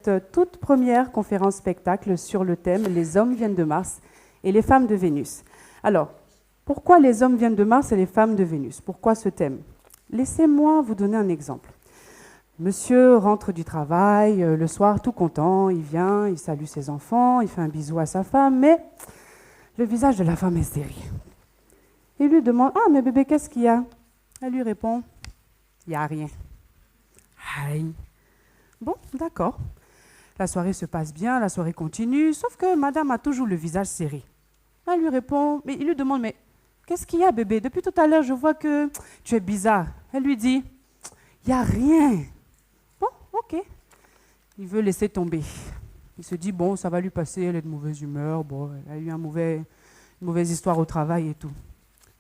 Toute première conférence spectacle sur le thème « Les hommes viennent de Mars et les femmes de Vénus ». Alors, pourquoi les hommes viennent de Mars et les femmes de Vénus? Pourquoi ce thème? Laissez-moi vous donner un exemple. Monsieur rentre du travail, le soir tout content, il vient, il salue ses enfants, il fait un bisou à sa femme, mais le visage de la femme est serré. Il lui demande « Ah, mais bébé, qu'est-ce qu'il y a ?» Elle lui répond « Il n'y a rien. » Aïe. Bon, d'accord. La soirée se passe bien, la soirée continue, sauf que madame a toujours le visage serré. Elle lui répond, mais il lui demande, mais qu'est-ce qu'il y a bébé? Depuis tout à l'heure, je vois que tu es bizarre. Elle lui dit, il n'y a rien. Bon, ok. Il veut laisser tomber. Il se dit, bon, ça va lui passer, elle est de mauvaise humeur, bon, elle a eu une mauvaise histoire au travail et tout.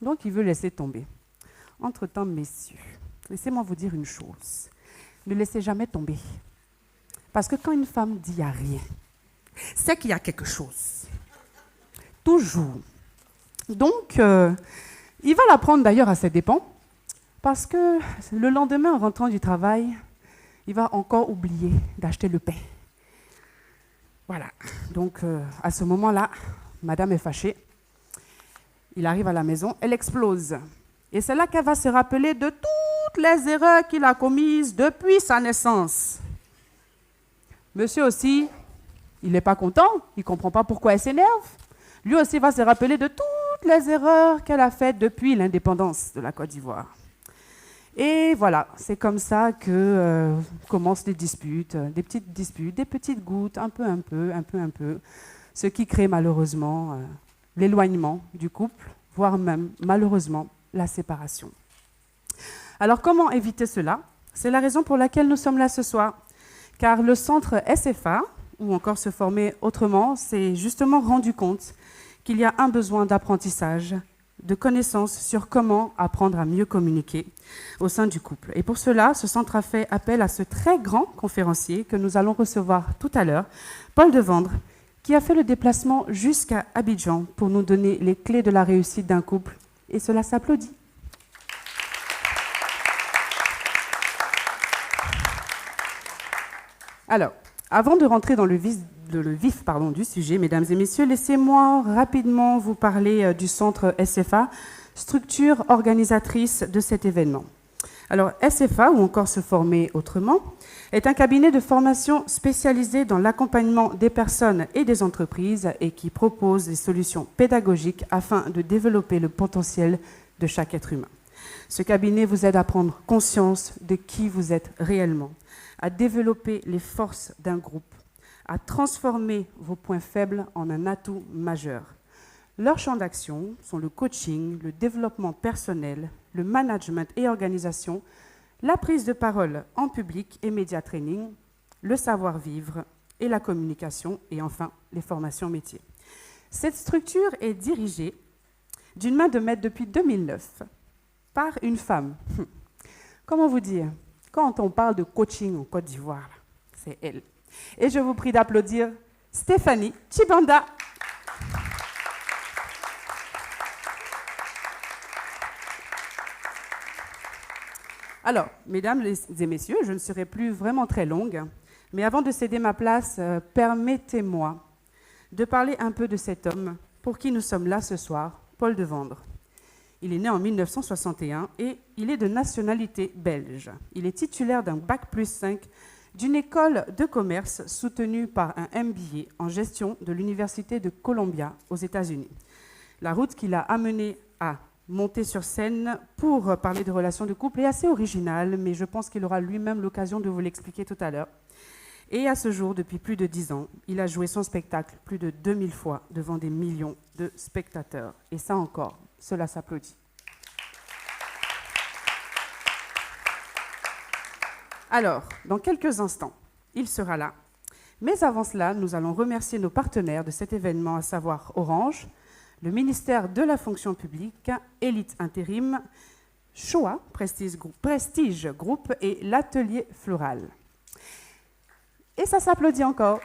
Donc, il veut laisser tomber. Entre-temps, messieurs, laissez-moi vous dire une chose. Ne laissez jamais tomber. Parce que quand une femme dit « il n'y a rien », c'est qu'il y a quelque chose. Toujours. Donc, il va la prendre d'ailleurs à ses dépens, parce que le lendemain, en rentrant du travail, il va encore oublier d'acheter le pain. Voilà. Donc, à ce moment-là, madame est fâchée. Il arrive à la maison, elle explose. Et c'est là qu'elle va se rappeler de toutes les erreurs qu'il a commises depuis sa naissance. Monsieur aussi, il n'est pas content, il ne comprend pas pourquoi elle s'énerve. Lui aussi va se rappeler de toutes les erreurs qu'elle a faites depuis l'indépendance de la Côte d'Ivoire. Et voilà, c'est comme ça que commencent les disputes, des petites gouttes, un peu, ce qui crée malheureusement l'éloignement du couple, voire même malheureusement la séparation. Alors comment éviter cela? C'est la raison pour laquelle nous sommes là ce soir. Car le centre SFA, ou encore se former autrement, s'est justement rendu compte qu'il y a un besoin d'apprentissage, de connaissances sur comment apprendre à mieux communiquer au sein du couple. Et pour cela, ce centre a fait appel à ce très grand conférencier que nous allons recevoir tout à l'heure, Paul Devendre, qui a fait le déplacement jusqu'à Abidjan pour nous donner les clés de la réussite d'un couple. Et cela s'applaudit. Alors, avant de rentrer dans le vif du sujet, mesdames et messieurs, laissez-moi rapidement vous parler du centre SFA, structure organisatrice de cet événement. Alors, SFA, ou encore se former autrement, est un cabinet de formation spécialisé dans l'accompagnement des personnes et des entreprises et qui propose des solutions pédagogiques afin de développer le potentiel de chaque être humain. Ce cabinet vous aide à prendre conscience de qui vous êtes réellement, à développer les forces d'un groupe, à transformer vos points faibles en un atout majeur. Leurs champs d'action sont le coaching, le développement personnel, le management et organisation, la prise de parole en public et média training, le savoir-vivre et la communication, et enfin les formations métiers. Cette structure est dirigée d'une main de maître depuis 2009 par une femme. Comment vous dire? Quand on parle de coaching en Côte d'Ivoire, c'est elle. Et je vous prie d'applaudir Stéphanie Chibanda. Alors, mesdames et messieurs, je ne serai plus vraiment très longue, mais avant de céder ma place, permettez-moi de parler un peu de cet homme pour qui nous sommes là ce soir, Paul Devendre. Il est né en 1961 et il est de nationalité belge. Il est titulaire d'un Bac+5 d'une école de commerce soutenue par un MBA en gestion de l'Université de Columbia aux États-Unis. La route qui l'a amené à monter sur scène pour parler de relations de couple est assez originale, mais je pense qu'il aura lui-même l'occasion de vous l'expliquer tout à l'heure. Et à ce jour, depuis plus de 10 ans, il a joué son spectacle plus de 2000 fois devant des millions de spectateurs. Et ça encore, cela s'applaudit. Alors, dans quelques instants, il sera là. Mais avant cela, nous allons remercier nos partenaires de cet événement, à savoir Orange, le ministère de la fonction publique, Élite Intérim, Shoah, Prestige Group et l'Atelier Floral. Et ça s'applaudit encore.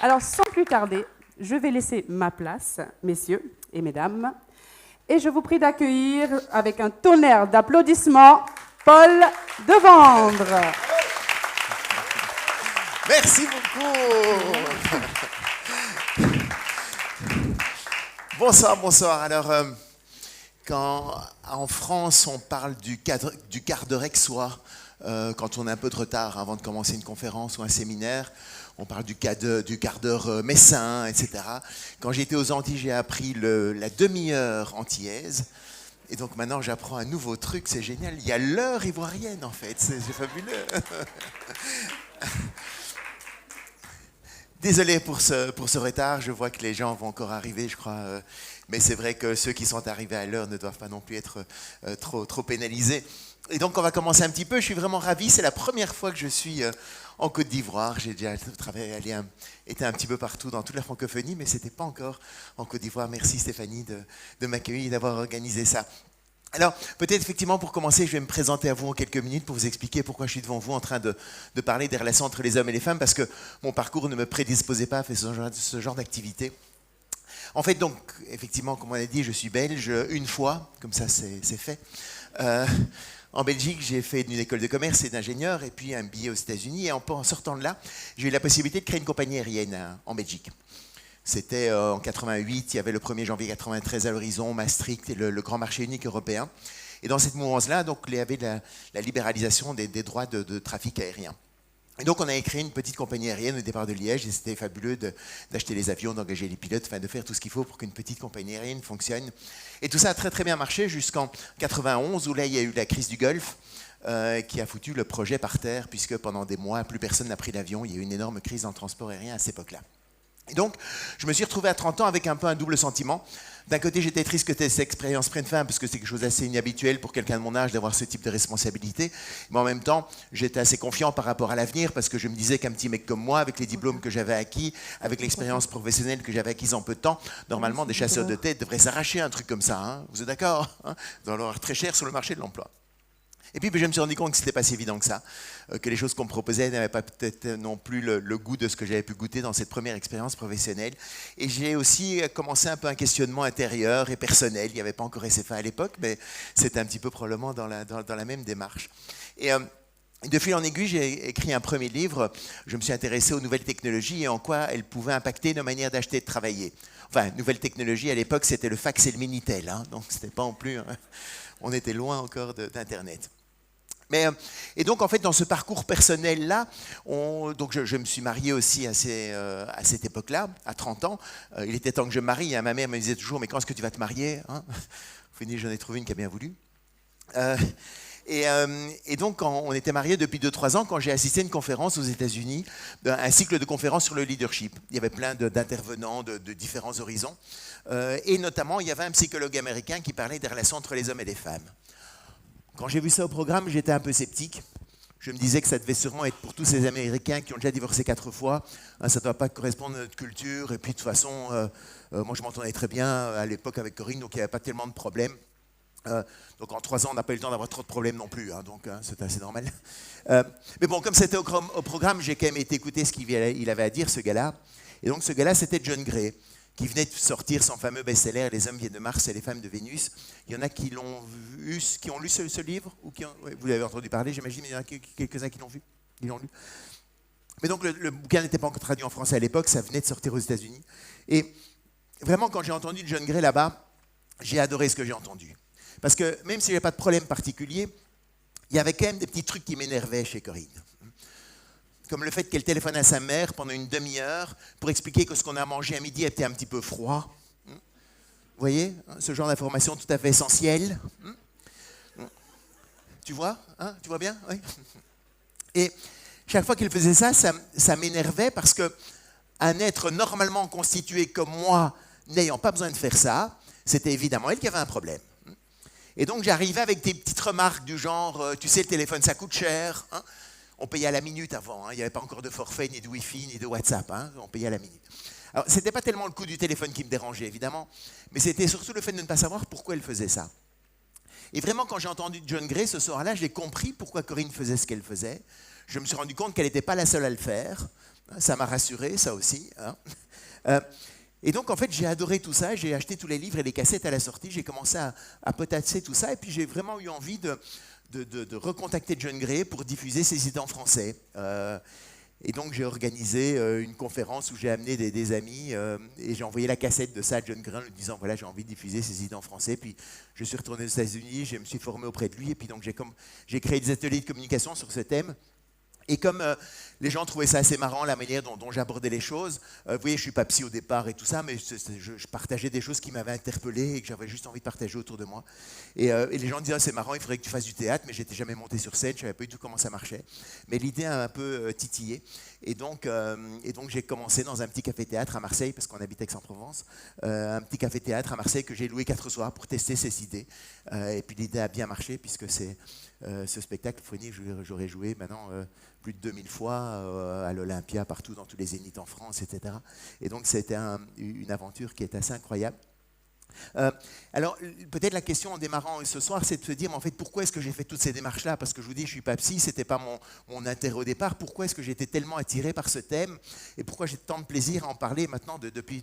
Alors, sans plus tarder, je vais laisser ma place, messieurs et mesdames, et je vous prie d'accueillir avec un tonnerre d'applaudissements Paul Devendre. Merci beaucoup. Bonsoir, bonsoir. Alors, quand en France, on parle du quart d'heure aixois, quand on a un peu de retard avant de commencer une conférence ou un séminaire, on parle du quart d'heure messin, etc. Quand j'étais aux Antilles, j'ai appris la demi-heure antillaise. Et donc maintenant, j'apprends un nouveau truc, c'est génial. Il y a l'heure ivoirienne, en fait. C'est fabuleux. Désolé pour ce retard, je vois que les gens vont encore arriver, je crois. Mais c'est vrai que ceux qui sont arrivés à l'heure ne doivent pas non plus être trop pénalisés. Et donc, on va commencer un petit peu. Je suis vraiment ravi. C'est la première fois que je suis en Côte d'Ivoire. J'ai déjà été un petit peu partout dans toute la francophonie, mais ce n'était pas encore en Côte d'Ivoire. Merci Stéphanie de m'accueillir et d'avoir organisé ça. Alors, peut-être effectivement, pour commencer, je vais me présenter à vous en quelques minutes pour vous expliquer pourquoi je suis devant vous en train de parler des relations entre les hommes et les femmes, parce que mon parcours ne me prédisposait pas à faire ce genre d'activité. En fait, donc, effectivement, comme on a dit, je suis belge une fois, comme ça c'est fait. En Belgique, j'ai fait une école de commerce et d'ingénieur, et puis un billet aux États-Unis, et en sortant de là, j'ai eu la possibilité de créer une compagnie aérienne en Belgique. C'était en 88, il y avait le 1er janvier 93 à l'horizon, Maastricht et le grand marché unique européen. Et dans cette mouvance-là, donc, il y avait la libéralisation des droits de trafic aérien. Et donc, on avait créé une petite compagnie aérienne au départ de Liège, et c'était fabuleux d'acheter les avions, d'engager les pilotes, enfin, de faire tout ce qu'il faut pour qu'une petite compagnie aérienne fonctionne. Et tout ça a très très bien marché jusqu'en 91, où là, il y a eu la crise du Golfe, qui a foutu le projet par terre, puisque pendant des mois, plus personne n'a pris l'avion. Il y a eu une énorme crise dans le transport aérien à cette époque-là. Et donc, je me suis retrouvé à 30 ans avec un peu un double sentiment. D'un côté, j'étais triste que cette expérience prenne fin, parce que c'est quelque chose d'assez inhabituel pour quelqu'un de mon âge d'avoir ce type de responsabilité. Mais en même temps, j'étais assez confiant par rapport à l'avenir, parce que je me disais qu'un petit mec comme moi, avec les diplômes que j'avais acquis, avec l'expérience professionnelle que j'avais acquise en peu de temps, normalement, des chasseurs de tête devraient s'arracher un truc comme ça. Hein. Vous êtes d'accord, hein? Vous allez avoir très cher sur le marché de l'emploi. Et puis, je me suis rendu compte que ce n'était pas si évident que ça, que les choses qu'on me proposait n'avaient pas peut-être non plus le goût de ce que j'avais pu goûter dans cette première expérience professionnelle. Et j'ai aussi commencé un peu un questionnement intérieur et personnel. Il n'y avait pas encore SFA à l'époque, mais c'était un petit peu probablement dans la même démarche. Et de fil en aiguille, j'ai écrit un premier livre. Je me suis intéressé aux nouvelles technologies et en quoi elles pouvaient impacter nos manières d'acheter et de travailler. Enfin, nouvelles technologies, à l'époque, c'était le fax et le Minitel, hein, donc c'était pas non plus... on était loin encore d'Internet. Et donc, en fait, dans ce parcours personnel-là, donc je me suis marié aussi à cette époque-là, à 30 ans. Il était temps que je me marie. Hein. Ma mère me disait toujours, mais quand est-ce que tu vas te marier, hein? Fini, j'en ai trouvé une qui a bien voulu. Et donc, quand on était mariés depuis 2-3 ans, quand j'ai assisté à une conférence aux États-Unis, un cycle de conférences sur le leadership. Il y avait plein d'intervenants de différents horizons. Et notamment, il y avait un psychologue américain qui parlait des relations entre les hommes et les femmes. Quand j'ai vu ça au programme, j'étais un peu sceptique. Je me disais que ça devait sûrement être pour tous ces Américains qui ont déjà divorcé 4 fois. Ça ne doit pas correspondre à notre culture. Et puis de toute façon, moi je m'entendais très bien à l'époque avec Corinne, donc il n'y avait pas tellement de problèmes. Donc en 3 ans, on n'a pas eu le temps d'avoir trop de problèmes non plus, hein, donc c'est assez normal. Mais bon, comme c'était au programme, j'ai quand même été écouter ce qu'il avait à dire, ce gars-là. Et donc ce gars-là, c'était John Gray, qui venait de sortir son fameux best-seller « Les hommes viennent de Mars et les femmes de Vénus ». Il y en a qui ont lu ce livre, ou vous l'avez entendu parler, j'imagine, mais il y en a quelques-uns qui l'ont vu. Ils l'ont lu. Mais donc le bouquin n'était pas encore traduit en français à l'époque, ça venait de sortir aux États-Unis. Et vraiment, quand j'ai entendu John Gray là-bas, j'ai adoré ce que j'ai entendu. Parce que même s'il n'y avait pas de problème particulier, il y avait quand même des petits trucs qui m'énervaient chez Corinne. Comme le fait qu'elle téléphone à sa mère pendant une demi-heure pour expliquer que ce qu'on a mangé à midi était un petit peu froid. Vous voyez, ce genre d'information tout à fait essentielle. Tu vois, hein? Tu vois bien? Oui. Et chaque fois qu'il faisait ça, ça m'énervait parce qu'un être normalement constitué comme moi, n'ayant pas besoin de faire ça, c'était évidemment elle qui avait un problème. Et donc j'arrivais avec des petites remarques du genre, tu sais, le téléphone ça coûte cher, hein? On payait à la minute avant, hein. Il n'y avait pas encore de forfait, ni de Wi-Fi, ni de WhatsApp, hein. On payait à la minute. Alors, ce n'était pas tellement le coût du téléphone qui me dérangeait, évidemment, mais c'était surtout le fait de ne pas savoir pourquoi elle faisait ça. Et vraiment, quand j'ai entendu John Gray ce soir-là, j'ai compris pourquoi Corinne faisait ce qu'elle faisait. Je me suis rendu compte qu'elle n'était pas la seule à le faire. Ça m'a rassuré, ça aussi, hein. Et donc, en fait, j'ai adoré tout ça. J'ai acheté tous les livres et les cassettes à la sortie. J'ai commencé à potasser tout ça. Et puis, j'ai vraiment eu envie de recontacter John Gray pour diffuser ses idées en français. Et donc j'ai organisé une conférence où j'ai amené des amis et j'ai envoyé la cassette de ça à John Green en lui disant voilà, j'ai envie de diffuser ces idées en français. Puis je suis retourné aux États-Unis, je me suis formé auprès de lui et puis donc j'ai créé des ateliers de communication sur ce thème. Et comme les gens trouvaient ça assez marrant, la manière dont j'abordais les choses, vous voyez, je ne suis pas psy au départ et tout ça, mais je partageais des choses qui m'avaient interpellé et que j'avais juste envie de partager autour de moi. Et les gens disaient, ah, c'est marrant, il faudrait que tu fasses du théâtre, mais j'étais jamais monté sur scène, je ne savais pas du tout comment ça marchait. Mais l'idée a un peu titillé. Et donc j'ai commencé dans un petit café-théâtre à Marseille, parce qu'on habite Aix-en-Provence, un petit café-théâtre à Marseille que j'ai loué 4 soirs pour tester ces idées. Et puis l'idée a bien marché, puisque c'est ce spectacle, j'aurais joué maintenant plus de 2000 fois à l'Olympia, partout dans tous les zéniths en France, etc. Et donc c'était une aventure qui est assez incroyable. Alors peut-être la question en démarrant ce soir, c'est de se dire, mais en fait, pourquoi est-ce que j'ai fait toutes ces démarches-là? Parce que je vous dis, je ne suis pas psy, ce n'était pas mon intérêt au départ. Pourquoi est-ce que j'étais tellement attiré par ce thème? Et pourquoi j'ai tant de plaisir à en parler maintenant depuis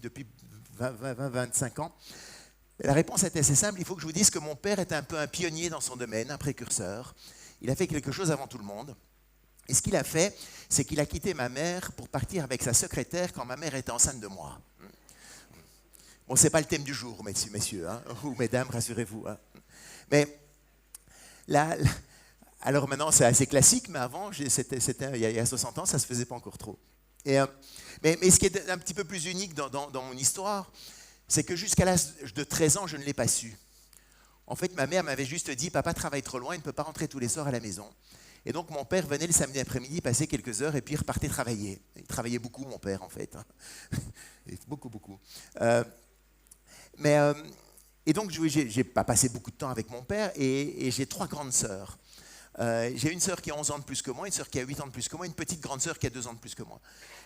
20-25 ans? La réponse est assez simple, il faut que je vous dise que mon père était un peu un pionnier dans son domaine, un précurseur. Il a fait quelque chose avant tout le monde. Et ce qu'il a fait, c'est qu'il a quitté ma mère pour partir avec sa secrétaire quand ma mère était enceinte de moi. Bon, ce n'est pas le thème du jour, messieurs, hein, ou mesdames, rassurez-vous. Hein. Mais alors maintenant, c'est assez classique, mais avant, c'était, il y a 60 ans, ça ne se faisait pas encore trop. Mais ce qui est un petit peu plus unique dans mon histoire, c'est que jusqu'à l'âge de 13 ans, je ne l'ai pas su. En fait, ma mère m'avait juste dit, papa travaille trop loin, il ne peut pas rentrer tous les soirs à la maison. Et donc mon père venait le samedi après-midi, passer quelques heures et puis il repartait travailler. Il travaillait beaucoup, mon père, en fait. Beaucoup. Et donc j'ai pas passé beaucoup de temps avec mon père et j'ai 3 grandes sœurs. J'ai une sœur qui a 11 ans de plus que moi, une sœur qui a 8 ans de plus que moi, une petite grande sœur qui a 2 ans de plus que moi.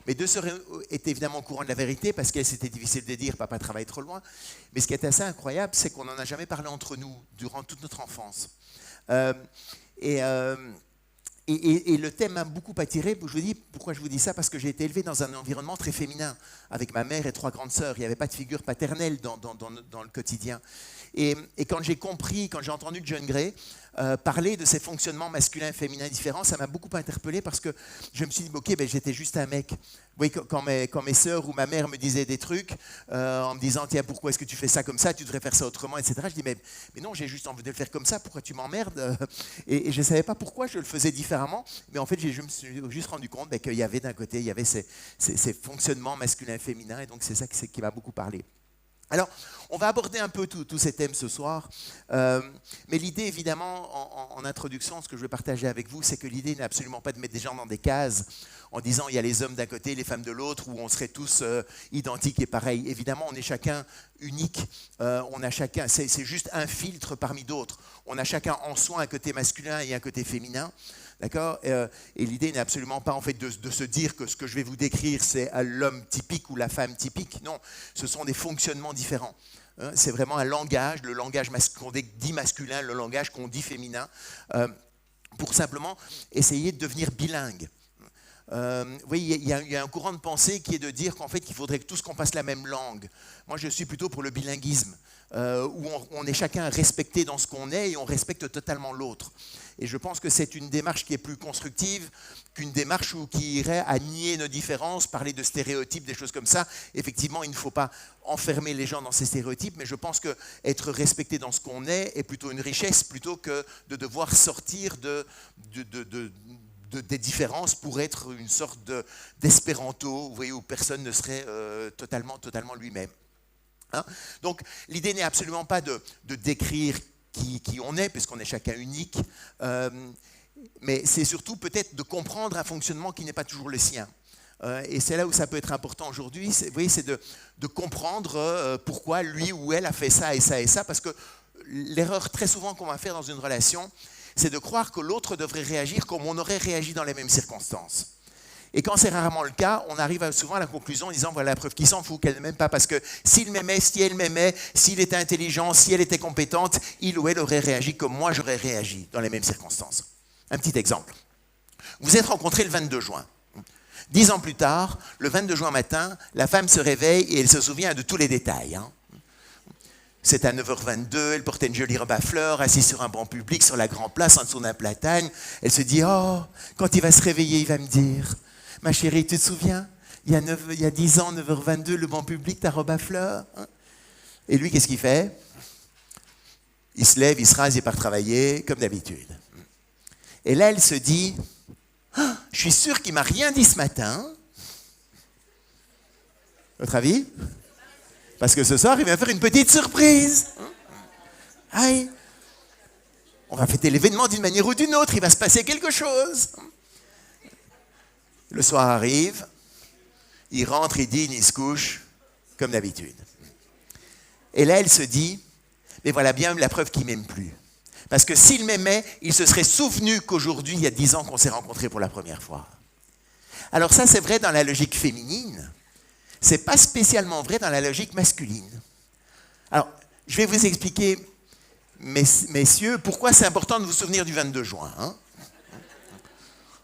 Mes 2 sœurs étaient évidemment au courant de la vérité parce qu'elles, c'était difficile de dire, papa travaille trop loin. Mais ce qui est assez incroyable, c'est qu'on n'en a jamais parlé entre nous durant toute notre enfance. Et le thème m'a beaucoup attiré. Je vous dis, pourquoi je vous dis ça? Parce que j'ai été élevé dans un environnement très féminin, avec ma mère et 3 grandes sœurs. Il n'y avait pas de figure paternelle dans le quotidien. Et quand j'ai compris, quand j'ai entendu John Gray parler de ces fonctionnements masculins et féminins différents, ça m'a beaucoup interpellé parce que je me suis dit, ok, ben, j'étais juste un mec. Oui, quand mes sœurs ou ma mère me disaient des trucs en me disant, tiens, pourquoi est-ce que tu fais ça comme ça, tu devrais faire ça autrement, etc. Je dis, mais non, j'ai juste envie de le faire comme ça, pourquoi tu m'emmerdes? Et je ne savais pas pourquoi je le faisais différemment, mais en fait, je me suis juste rendu compte qu'il y avait d'un côté, il y avait ces fonctionnements masculins et féminins, et donc c'est ça qui m'a beaucoup parlé. Alors, on va aborder un peu tous ces thèmes ce soir, mais l'idée, évidemment, en introduction, ce que je veux partager avec vous, c'est que l'idée n'est absolument pas de mettre des gens dans des cases en disant il y a les hommes d'un côté, les femmes de l'autre, où on serait tous identiques et pareils. Évidemment, on est chacun unique, on a chacun, c'est juste un filtre parmi d'autres. On a chacun en soi un côté masculin et un côté féminin. D'accord? Et l'idée n'est absolument pas en fait de se dire que ce que je vais vous décrire, c'est l'homme typique ou la femme typique. Non, ce sont des fonctionnements différents. C'est vraiment un langage, le langage qu'on dit masculin, le langage qu'on dit féminin, pour simplement essayer de devenir bilingue. Vous voyez, il y a un courant de pensée qui est de dire qu'en fait, il faudrait que tous qu'on passe la même langue. Moi, je suis plutôt pour le bilinguisme, où on est chacun respecté dans ce qu'on est et on respecte totalement l'autre. Et je pense que c'est une démarche qui est plus constructive qu'une démarche qui irait à nier nos différences, parler de stéréotypes, des choses comme ça. Effectivement, il ne faut pas enfermer les gens dans ces stéréotypes, mais je pense qu'être respecté dans ce qu'on est plutôt une richesse, plutôt que de devoir sortir des différences pour être une sorte d'espéranto, vous voyez, où personne ne serait totalement lui-même. Hein? Donc, l'idée n'est absolument pas de décrire qui on est, puisqu'on est chacun unique, mais c'est surtout peut-être de comprendre un fonctionnement qui n'est pas toujours le sien. Et c'est là où ça peut être important aujourd'hui, vous voyez, c'est de comprendre pourquoi lui ou elle a fait ça et ça et ça, parce que l'erreur très souvent qu'on va faire dans une relation, c'est de croire que l'autre devrait réagir comme on aurait réagi dans les mêmes circonstances. Et quand c'est rarement le cas, on arrive souvent à la conclusion en disant, voilà la preuve qu'il s'en fout, qu'elle ne m'aime pas, parce que s'il m'aimait, si elle m'aimait, s'il était intelligent, si elle était compétente, il ou elle aurait réagi comme moi j'aurais réagi dans les mêmes circonstances. Un petit exemple. Vous êtes rencontrés le 22 juin. 10 ans plus tard, le 22 juin matin, la femme se réveille et elle se souvient de tous les détails. C'est à 9h22, elle portait une jolie robe à fleurs, assise sur un banc public, sur la grande place, en dessous d'un platane. Elle se dit, oh, quand il va se réveiller, il va me dire... Ma chérie, tu te souviens, il y a 10 ans, 9h22, le banc public, ta robe à fleurs. Hein? Et lui, qu'est-ce qu'il fait? Il se lève, il se rase, il part travailler, comme d'habitude. Et là, elle se dit, ah, je suis sûre qu'il ne m'a rien dit ce matin. Votre avis? Parce que ce soir, il va faire une petite surprise. Aïe. On va fêter l'événement d'une manière ou d'une autre, il va se passer quelque chose. Le soir arrive, il rentre, il dîne, il se couche, comme d'habitude. Et là, elle se dit, mais voilà bien la preuve qu'il ne m'aime plus. Parce que s'il m'aimait, il se serait souvenu qu'aujourd'hui, il y a 10 ans qu'on s'est rencontrés pour la première fois. Alors ça, c'est vrai dans la logique féminine. Ce n'est pas spécialement vrai dans la logique masculine. Alors, je vais vous expliquer, messieurs, pourquoi c'est important de vous souvenir du 22 juin. Hein?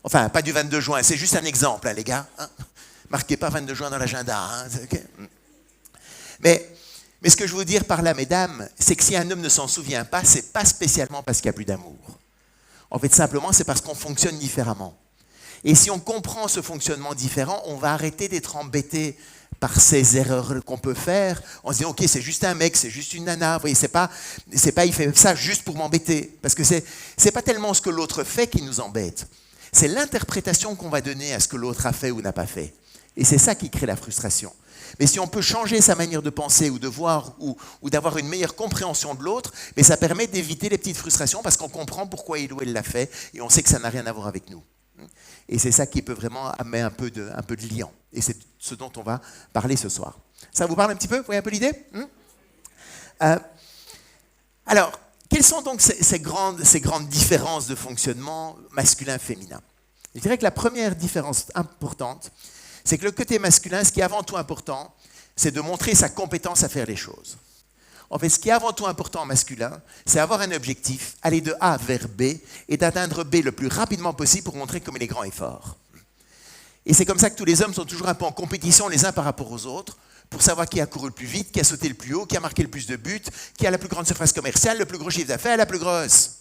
Enfin, pas du 22 juin, c'est juste un exemple, hein, les gars. Hein? Marquez pas 22 juin dans l'agenda. Hein? Okay. Mais ce que je veux dire par là, mesdames, c'est que si un homme ne s'en souvient pas, ce n'est pas spécialement parce qu'il n'y a plus d'amour. En fait, simplement, c'est parce qu'on fonctionne différemment. Et si on comprend ce fonctionnement différent, on va arrêter d'être embêté par ces erreurs qu'on peut faire, en se disant, ok, c'est juste un mec, c'est juste une nana, vous voyez, c'est pas, il fait ça juste pour m'embêter. Parce que c'est pas tellement ce que l'autre fait qui nous embête, c'est l'interprétation qu'on va donner à ce que l'autre a fait ou n'a pas fait. Et c'est ça qui crée la frustration. Mais si on peut changer sa manière de penser ou de voir ou d'avoir une meilleure compréhension de l'autre, mais ça permet d'éviter les petites frustrations parce qu'on comprend pourquoi il ou elle l'a fait et on sait que ça n'a rien à voir avec nous. Et c'est ça qui peut vraiment amener un peu de liant. Et c'est ce dont on va parler ce soir. Ça vous parle un petit peu? Vous voyez un peu l'idée? Alors, quelles sont donc ces grandes différences de fonctionnement masculin-féminin? Je dirais que la première différence importante, c'est que le côté masculin, ce qui est avant tout important, c'est de montrer sa compétence à faire les choses. En fait, ce qui est avant tout important en masculin, c'est avoir un objectif, aller de A vers B et d'atteindre B le plus rapidement possible pour montrer comme il est grand et fort. Et c'est comme ça que tous les hommes sont toujours un peu en compétition les uns par rapport aux autres pour savoir qui a couru le plus vite, qui a sauté le plus haut, qui a marqué le plus de buts, qui a la plus grande surface commerciale, le plus gros chiffre d'affaires, la plus grosse.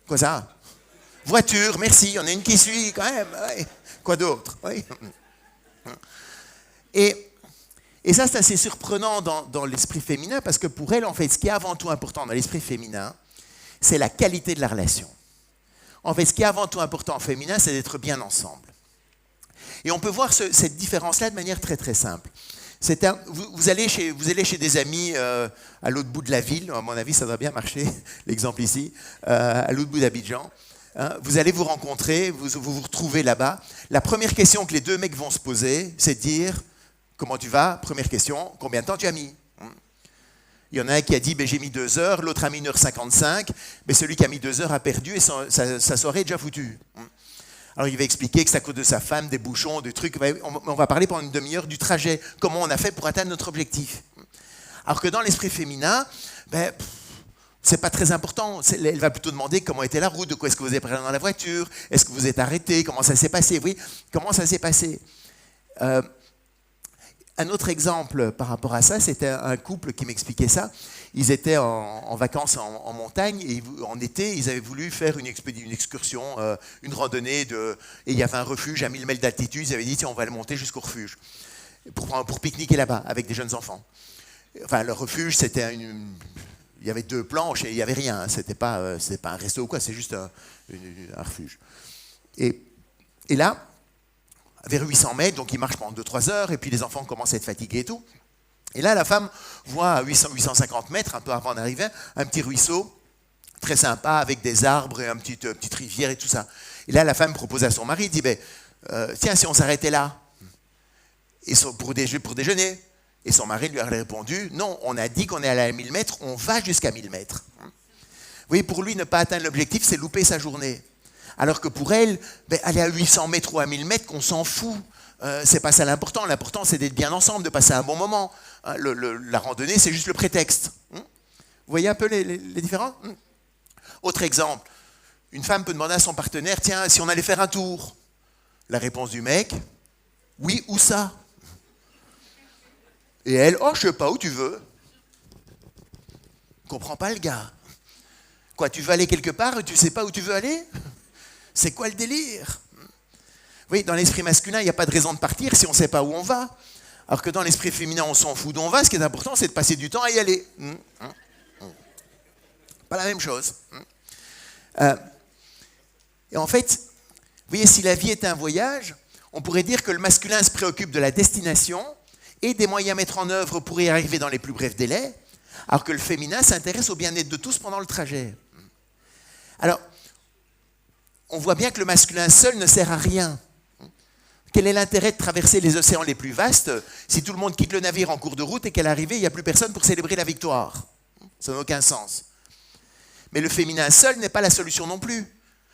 Quoi ça? Voiture, merci, il y en a une qui suit quand même. Ouais. Quoi d'autre? Oui. Et ça, c'est assez surprenant dans l'esprit féminin parce que pour elle, en fait, ce qui est avant tout important dans l'esprit féminin, c'est la qualité de la relation. En fait, ce qui est avant tout important en féminin, c'est d'être bien ensemble. Et on peut voir cette différence-là de manière très très simple. Vous allez chez des amis à l'autre bout de la ville, à mon avis, ça doit bien marcher, l'exemple ici, à l'autre bout d'Abidjan. Hein, vous allez vous rencontrer, vous retrouvez là-bas. La première question que les deux mecs vont se poser, c'est de dire « Comment tu vas ?» Première question, « Combien de temps tu as mis ?» Il y en a un qui a dit « J'ai mis 2 heures », l'autre a mis 1h55, mais celui qui a mis 2 heures a perdu et sa soirée est déjà foutue. Alors il va expliquer que c'est à cause de sa femme, des bouchons, des trucs. On va parler pendant une demi-heure du trajet, comment on a fait pour atteindre notre objectif. Alors que dans l'esprit féminin, c'est pas très important. Elle va plutôt demander comment était la route, de quoi est-ce que vous avez parlé dans la voiture, est-ce que vous êtes arrêté, comment ça s'est passé. Oui, comment ça s'est passé. Un autre exemple par rapport à ça, c'était un couple qui m'expliquait ça. Ils étaient en vacances en montagne et en été, ils avaient voulu faire une excursion, une randonnée. Et il y avait un refuge à 1000 mètres d'altitude. Ils avaient dit, tiens, on va le monter jusqu'au refuge pour pique-niquer là-bas avec des jeunes enfants. Enfin, le refuge, c'était il y avait 2 planches et il n'y avait rien. C'était pas un resto ou quoi, c'est juste un refuge. Et là, vers 800 mètres, donc ils marchent pendant 2-3 heures, et puis les enfants commencent à être fatigués et tout. Et là, la femme voit à 850 mètres, un peu avant d'arriver, un petit ruisseau, très sympa, avec des arbres et une petite rivière et tout ça. Et là, la femme propose à son mari, dit, tiens, si on s'arrêtait là, et pour déjeuner. Et son mari lui a répondu, non, on a dit qu'on est allé à 1000 mètres, on va jusqu'à 1000 mètres. Vous voyez, pour lui, ne pas atteindre l'objectif, c'est louper sa journée. Alors que pour elle, aller à 800 mètres ou à 1000 mètres, qu'on s'en fout. C'est pas ça l'important. L'important, c'est d'être bien ensemble, de passer un bon moment. La randonnée, c'est juste le prétexte. Vous voyez un peu les différences? Autre exemple, une femme peut demander à son partenaire, tiens, si on allait faire un tour? La réponse du mec, oui, où ça? Et elle, oh, je sais pas, où tu veux. Comprends pas le gars. Quoi, tu veux aller quelque part et tu sais pas où tu veux aller? C'est quoi le délire? Oui, dans l'esprit masculin, il n'y a pas de raison de partir si on ne sait pas où on va. Alors que dans l'esprit féminin, on s'en fout d'où on va. Ce qui est important, c'est de passer du temps à y aller. Pas la même chose. Et en fait, vous voyez, si la vie est un voyage, on pourrait dire que le masculin se préoccupe de la destination et des moyens à mettre en œuvre pour y arriver dans les plus brefs délais, alors que le féminin s'intéresse au bien-être de tous pendant le trajet. Alors, on voit bien que le masculin seul ne sert à rien. Quel est l'intérêt de traverser les océans les plus vastes si tout le monde quitte le navire en cours de route et qu'à l'arrivée, il n'y a plus personne pour célébrer la victoire? Ça n'a aucun sens. Mais le féminin seul n'est pas la solution non plus.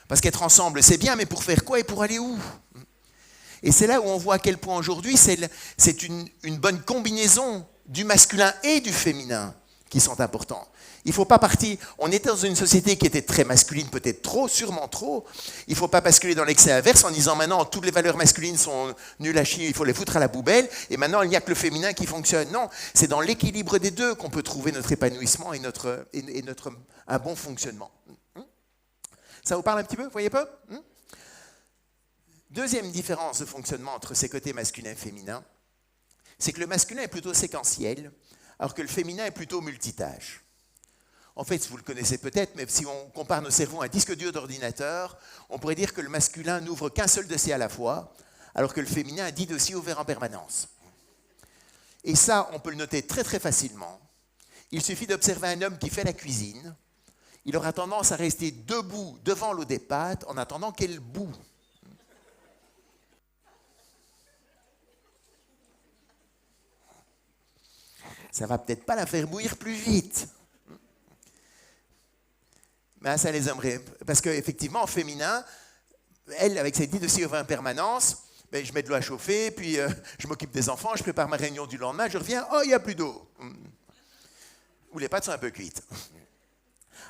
Parce qu'être ensemble, c'est bien, mais pour faire quoi et pour aller où? Et c'est là où on voit à quel point aujourd'hui, c'est une bonne combinaison du masculin et du féminin qui sont importants. Il ne faut pas partir. On était dans une société qui était très masculine, peut-être trop, sûrement trop. Il ne faut pas basculer dans l'excès inverse en disant maintenant toutes les valeurs masculines sont nulles à chier, il faut les foutre à la poubelle, et maintenant il n'y a que le féminin qui fonctionne. Non, c'est dans l'équilibre des deux qu'on peut trouver notre épanouissement et un bon fonctionnement. Ça vous parle un petit peu, vous voyez pas? Deuxième différence de fonctionnement entre ces côtés masculin et féminin, c'est que le masculin est plutôt séquentiel, alors que le féminin est plutôt multitâche. En fait, vous le connaissez peut-être, mais si on compare nos cerveaux à un disque dur d'ordinateur, on pourrait dire que le masculin n'ouvre qu'un seul dossier à la fois, alors que le féminin a 10 dossiers ouverts en permanence. Et ça, on peut le noter très très facilement. Il suffit d'observer un homme qui fait la cuisine. Il aura tendance à rester debout devant l'eau des pâtes en attendant qu'elle bout. Ça ne va peut-être pas la faire bouillir plus vite. Mais ça les aimerait. Parce qu'effectivement, en féminin, elle, avec ses 10 dossiers ouverts en permanence, ben, je mets de l'eau à chauffer, puis je m'occupe des enfants, je prépare ma réunion du lendemain, je reviens, oh, il n'y a plus d'eau. Ou les pâtes sont un peu cuites.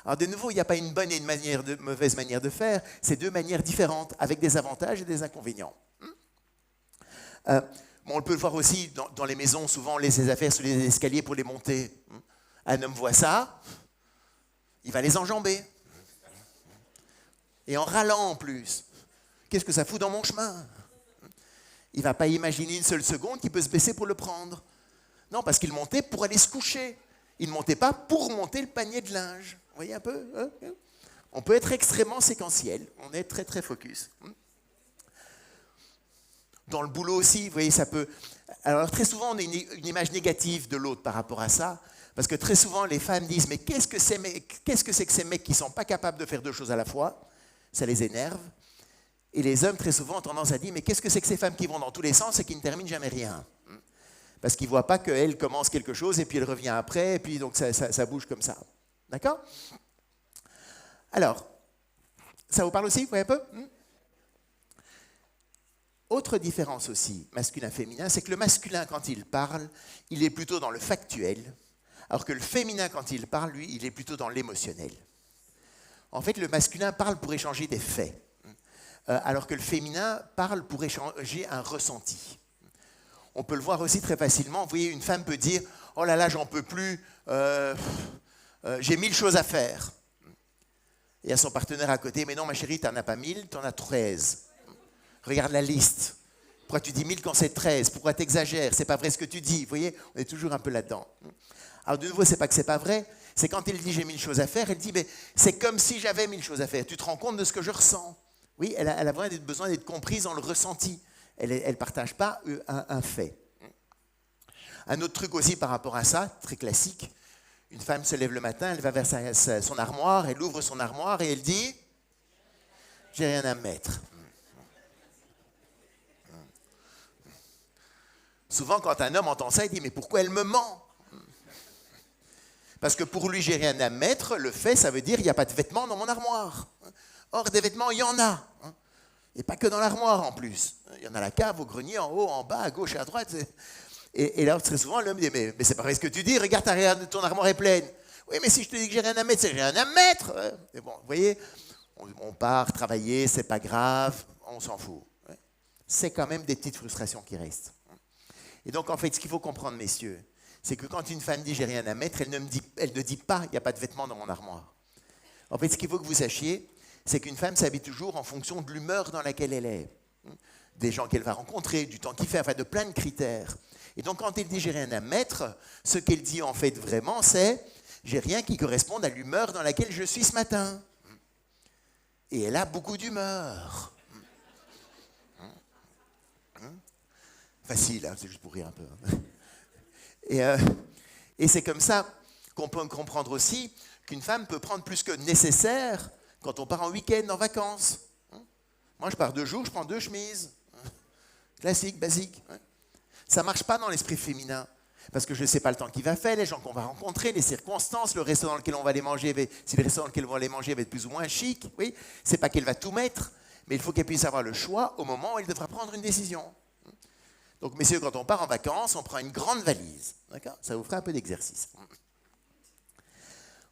Alors de nouveau, il n'y a pas une bonne et une mauvaise manière de faire, c'est deux manières différentes, avec des avantages et des inconvénients. On peut le voir aussi dans les maisons, souvent on laisse les affaires sur les escaliers pour les monter. Un homme voit ça, il va les enjamber. Et en râlant en plus. Qu'est-ce que ça fout dans mon chemin? Il ne va pas imaginer une seule seconde qu'il peut se baisser pour le prendre. Non, parce qu'il montait pour aller se coucher. Il ne montait pas pour monter le panier de linge. Vous voyez un peu? On peut être extrêmement séquentiel. On est très très focus. Dans le boulot aussi, vous voyez, ça peut... Alors très souvent, on a une image négative de l'autre par rapport à ça, parce que très souvent, les femmes disent « Mais qu'est-ce que c'est que ces mecs qui ne sont pas capables de faire deux choses à la fois ?» Ça les énerve. Et les hommes, très souvent, ont tendance à dire « Mais qu'est-ce que c'est que ces femmes qui vont dans tous les sens et qui ne terminent jamais rien ?» Parce qu'ils ne voient pas qu'elle commence quelque chose et puis elle revient après, et puis donc ça bouge comme ça. D'accord? Alors, ça vous parle aussi, vous voyez un peu? Autre différence aussi, masculin-féminin, c'est que le masculin, quand il parle, il est plutôt dans le factuel, alors que le féminin, quand il parle, lui, il est plutôt dans l'émotionnel. En fait, le masculin parle pour échanger des faits, alors que le féminin parle pour échanger un ressenti. On peut le voir aussi très facilement. Vous voyez, une femme peut dire « Oh là là, j'en peux plus, j'ai 1000 choses à faire. » Et à son partenaire à côté « Mais non, ma chérie, tu n'en as pas 1000, tu en as 13. Regarde la liste. Pourquoi tu dis 1000 quand c'est 13? Pourquoi tu exagères? C'est pas vrai ce que tu dis. » Vous voyez, on est toujours un peu là-dedans. Alors de nouveau, c'est pas que c'est pas vrai, c'est quand elle dit « J'ai 1000 choses à faire », elle dit « C'est comme si j'avais 1000 choses à faire. Tu te rends compte de ce que je ressens? » Oui, elle a vraiment besoin d'être comprise dans le ressenti. Elle ne partage pas un fait. Un autre truc aussi par rapport à ça, très classique, une femme se lève le matin, elle va vers son armoire, elle ouvre son armoire et elle dit « J'ai rien à mettre ». Souvent, quand un homme entend ça, il dit « Mais pourquoi elle me ment ?» Parce que pour lui, j'ai rien à mettre, le fait, ça veut dire « Il n'y a pas de vêtements dans mon armoire ». Or, des vêtements, il y en a. Et pas que dans l'armoire en plus. Il y en a à la cave, au grenier, en haut, en bas, à gauche et à droite. Et là, très souvent, l'homme dit « Mais c'est pas vrai ce que tu dis, regarde, ton armoire est pleine. » Oui, mais si je te dis que j'ai rien à mettre, c'est que j'ai rien à mettre. Mais bon, vous voyez, on part travailler, c'est pas grave, on s'en fout. C'est quand même des petites frustrations qui restent. Et donc, en fait, ce qu'il faut comprendre, messieurs, c'est que quand une femme dit « j'ai rien à mettre », elle ne dit pas « il n'y a pas de vêtements dans mon armoire ». En fait, ce qu'il faut que vous sachiez, c'est qu'une femme s'habille toujours en fonction de l'humeur dans laquelle elle est, des gens qu'elle va rencontrer, du temps qu'il fait, enfin de plein de critères. Et donc quand elle dit j'ai rien à mettre, ce qu'elle dit en fait vraiment c'est j'ai rien qui corresponde à l'humeur dans laquelle je suis ce matin. Et elle a beaucoup d'humeur. Facile, hein, c'est juste pour rire un peu. Et c'est comme ça qu'on peut comprendre aussi qu'une femme peut prendre plus que nécessaire quand on part en week-end, en vacances. Moi, je pars 2 jours, je prends 2 chemises. Classique, basique. Ça ne marche pas dans l'esprit féminin. Parce que je ne sais pas le temps qu'il va faire, les gens qu'on va rencontrer, les circonstances, le restaurant dans lequel on va aller manger, si le restaurant dans lequel on va aller manger va être plus ou moins chic. Oui, c'est pas qu'elle va tout mettre, mais il faut qu'elle puisse avoir le choix au moment où elle devra prendre une décision. Donc, messieurs, quand on part en vacances, on prend une grande valise. D'accord ? Ça vous fera un peu d'exercice.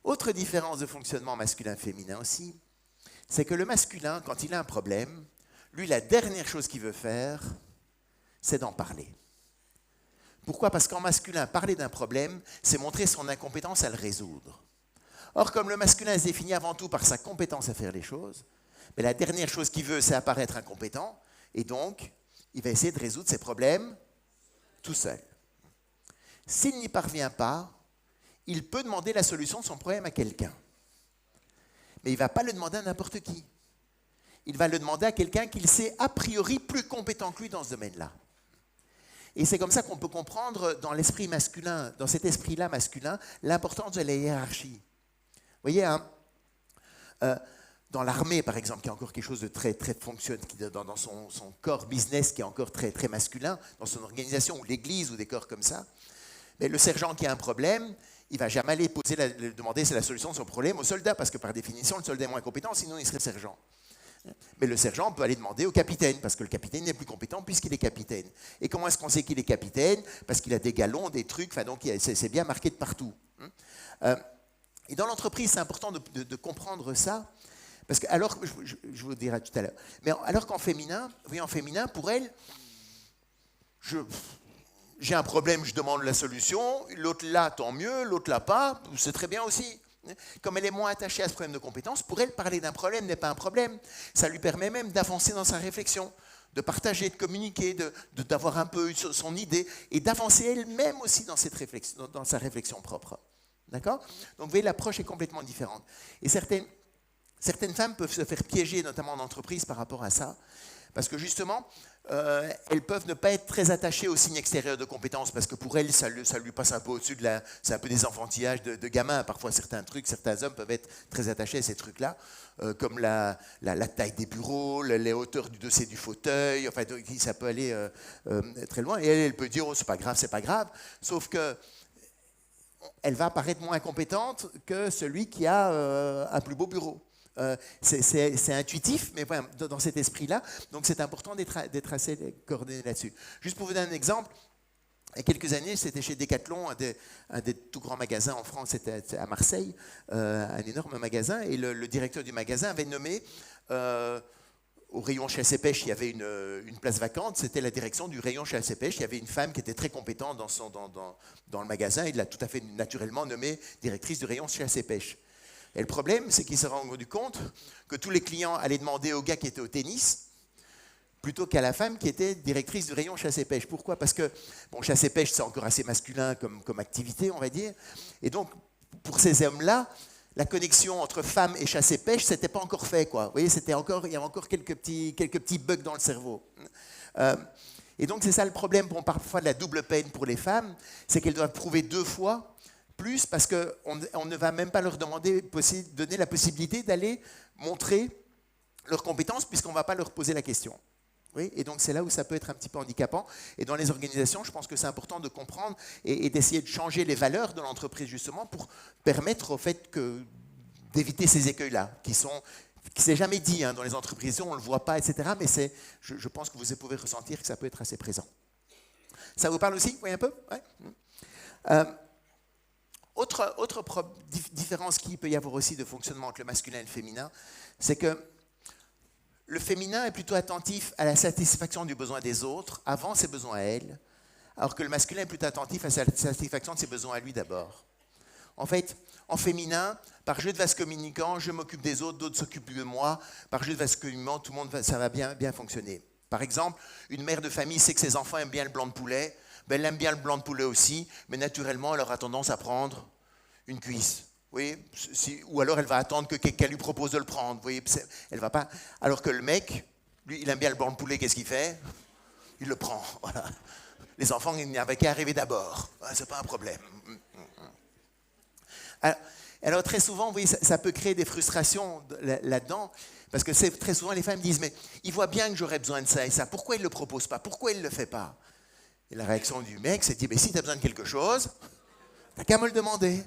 Autre différence de fonctionnement masculin-féminin aussi, c'est que le masculin, quand il a un problème, lui, la dernière chose qu'il veut faire, c'est d'en parler. Pourquoi ? Parce qu'en masculin, parler d'un problème, c'est montrer son incompétence à le résoudre. Or, comme le masculin se définit avant tout par sa compétence à faire les choses, mais la dernière chose qu'il veut, c'est apparaître incompétent, et donc, il va essayer de résoudre ses problèmes tout seul. S'il n'y parvient pas, il peut demander la solution de son problème à quelqu'un. Mais il ne va pas le demander à n'importe qui. Il va le demander à quelqu'un qu'il sait a priori plus compétent que lui dans ce domaine-là. Et c'est comme ça qu'on peut comprendre dans l'esprit masculin, dans cet esprit-là masculin, l'importance de la hiérarchie. Vous voyez, hein, dans l'armée, par exemple, qui est encore quelque chose de très, très fonctionne, qui dans son corps business qui est encore très, très masculin, dans son organisation, ou l'église, ou des corps comme ça, mais le sergent qui a un problème, il ne va jamais aller demander la solution de son problème au soldat, parce que par définition, le soldat est moins compétent, sinon il serait sergent. Mais le sergent peut aller demander au capitaine, parce que le capitaine n'est plus compétent puisqu'il est capitaine. Et comment est-ce qu'on sait qu'il est capitaine ? Parce qu'il a des galons, des trucs, donc c'est bien marqué de partout. Et dans l'entreprise, c'est important de comprendre ça, parce que, alors, je vous le dirai tout à l'heure, mais alors qu'en féminin, vous voyez, en féminin, pour elle, j'ai un problème, je demande la solution, l'autre là, tant mieux, l'autre là pas, c'est très bien aussi. Comme elle est moins attachée à ce problème de compétence, pour elle, parler d'un problème n'est pas un problème. Ça lui permet même d'avancer dans sa réflexion, de partager, de communiquer, d'avoir un peu son idée et d'avancer elle-même aussi dans sa réflexion propre. D'accord ? Donc, vous voyez, l'approche est complètement différente. Et certaines femmes peuvent se faire piéger, notamment en entreprise, par rapport à ça. Parce que justement, elles peuvent ne pas être très attachées aux signes extérieurs de compétences, parce que pour elles, ça lui passe un peu au-dessus c'est un peu des enfantillages de gamins. Parfois, certains hommes peuvent être très attachés à ces trucs-là, comme la taille des bureaux, les hauteurs du dossier du fauteuil, enfin, ça peut aller très loin. Et elle peut dire, oh, c'est pas grave, sauf que elle va paraître moins compétente que celui qui a un plus beau bureau. C'est intuitif, mais voilà, dans cet esprit-là, donc c'est important d'être assez coordonné là-dessus. Juste pour vous donner un exemple, il y a quelques années, c'était chez Decathlon, un des tout grands magasins en France, c'était à Marseille, un énorme magasin, et le directeur du magasin avait nommé, au rayon chasse et pêche, il y avait une place vacante, c'était la direction du rayon chasse et pêche, il y avait une femme qui était très compétente dans le magasin, il l'a tout à fait naturellement nommée directrice du rayon chasse et pêche. Et le problème, c'est qu'il s'est rendu compte que tous les clients allaient demander au gars qui était au tennis plutôt qu'à la femme qui était directrice du rayon chasse et pêche. Pourquoi ? Parce que chasse et pêche, c'est encore assez masculin comme activité, on va dire. Et donc, pour ces hommes-là, la connexion entre femme et chasse et pêche, c'était pas encore fait, quoi. Vous voyez, il y avait encore quelques petits bugs dans le cerveau. Et donc, c'est ça le problème, parfois de la double peine pour les femmes, c'est qu'elles doivent prouver 2 fois plus, parce qu'on ne va même pas leur donner la possibilité d'aller montrer leurs compétences, puisqu'on ne va pas leur poser la question. Oui, et donc c'est là où ça peut être un petit peu handicapant. Et dans les organisations, je pense que c'est important de comprendre et d'essayer de changer les valeurs de l'entreprise, justement, pour permettre au fait d'éviter ces écueils-là, qui s'est jamais dit dans les entreprises, on ne le voit pas, etc. Mais je pense que vous pouvez ressentir que ça peut être assez présent. Ça vous parle aussi ? Vous voyez un peu ? Ouais. Autre différence qu'il peut y avoir aussi de fonctionnement entre le masculin et le féminin, c'est que le féminin est plutôt attentif à la satisfaction du besoin des autres avant ses besoins à elle, alors que le masculin est plutôt attentif à la satisfaction de ses besoins à lui d'abord. En fait, En féminin, par jeu de vase communicant, je m'occupe des autres, d'autres s'occupent de moi. Par jeu de vase communicant, tout le monde, ça va bien fonctionner. Par exemple, une mère de famille sait que ses enfants aiment bien le blanc de poulet. Ben, elle aime bien le blanc de poulet aussi, mais naturellement, elle aura tendance à prendre une cuisse. Oui, ou alors elle va attendre que quelqu'un lui propose de le prendre. Vous voyez, elle va pas. Alors que le mec, lui, il aime bien le blanc de poulet, qu'est-ce qu'il fait? Il le prend. Voilà. Les enfants, il n'y avait qu'à arriver d'abord. C'est pas un problème. Alors très souvent, vous voyez, ça peut créer des frustrations là-dedans, parce que très souvent les femmes disent, mais il voit bien que j'aurais besoin de ça et ça, pourquoi il ne le propose pas? Pourquoi il ne le fait pas? Et la réaction du mec, c'est de dire, mais si tu as besoin de quelque chose, tu n'as qu'à me le demander.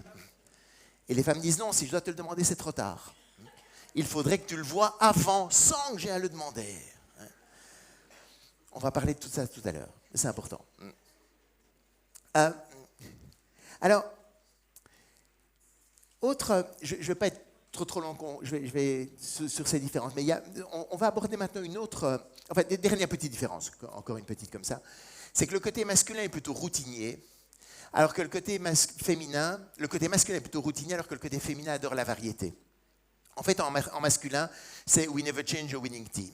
Et les femmes disent, non, si je dois te le demander, c'est trop tard. Il faudrait que tu le vois avant, sans que j'ai à le demander. On va parler de tout ça tout à l'heure, c'est important. Alors, je ne vais pas être trop long, je vais sur ces différences, mais on va aborder maintenant une autre, enfin des dernières petites différences, encore une petite comme ça, c'est que le côté masculin est plutôt routinier, alors que le côté masculin est plutôt routinier, alors que le côté féminin adore la variété. En fait, en masculin, c'est we never change a winning team.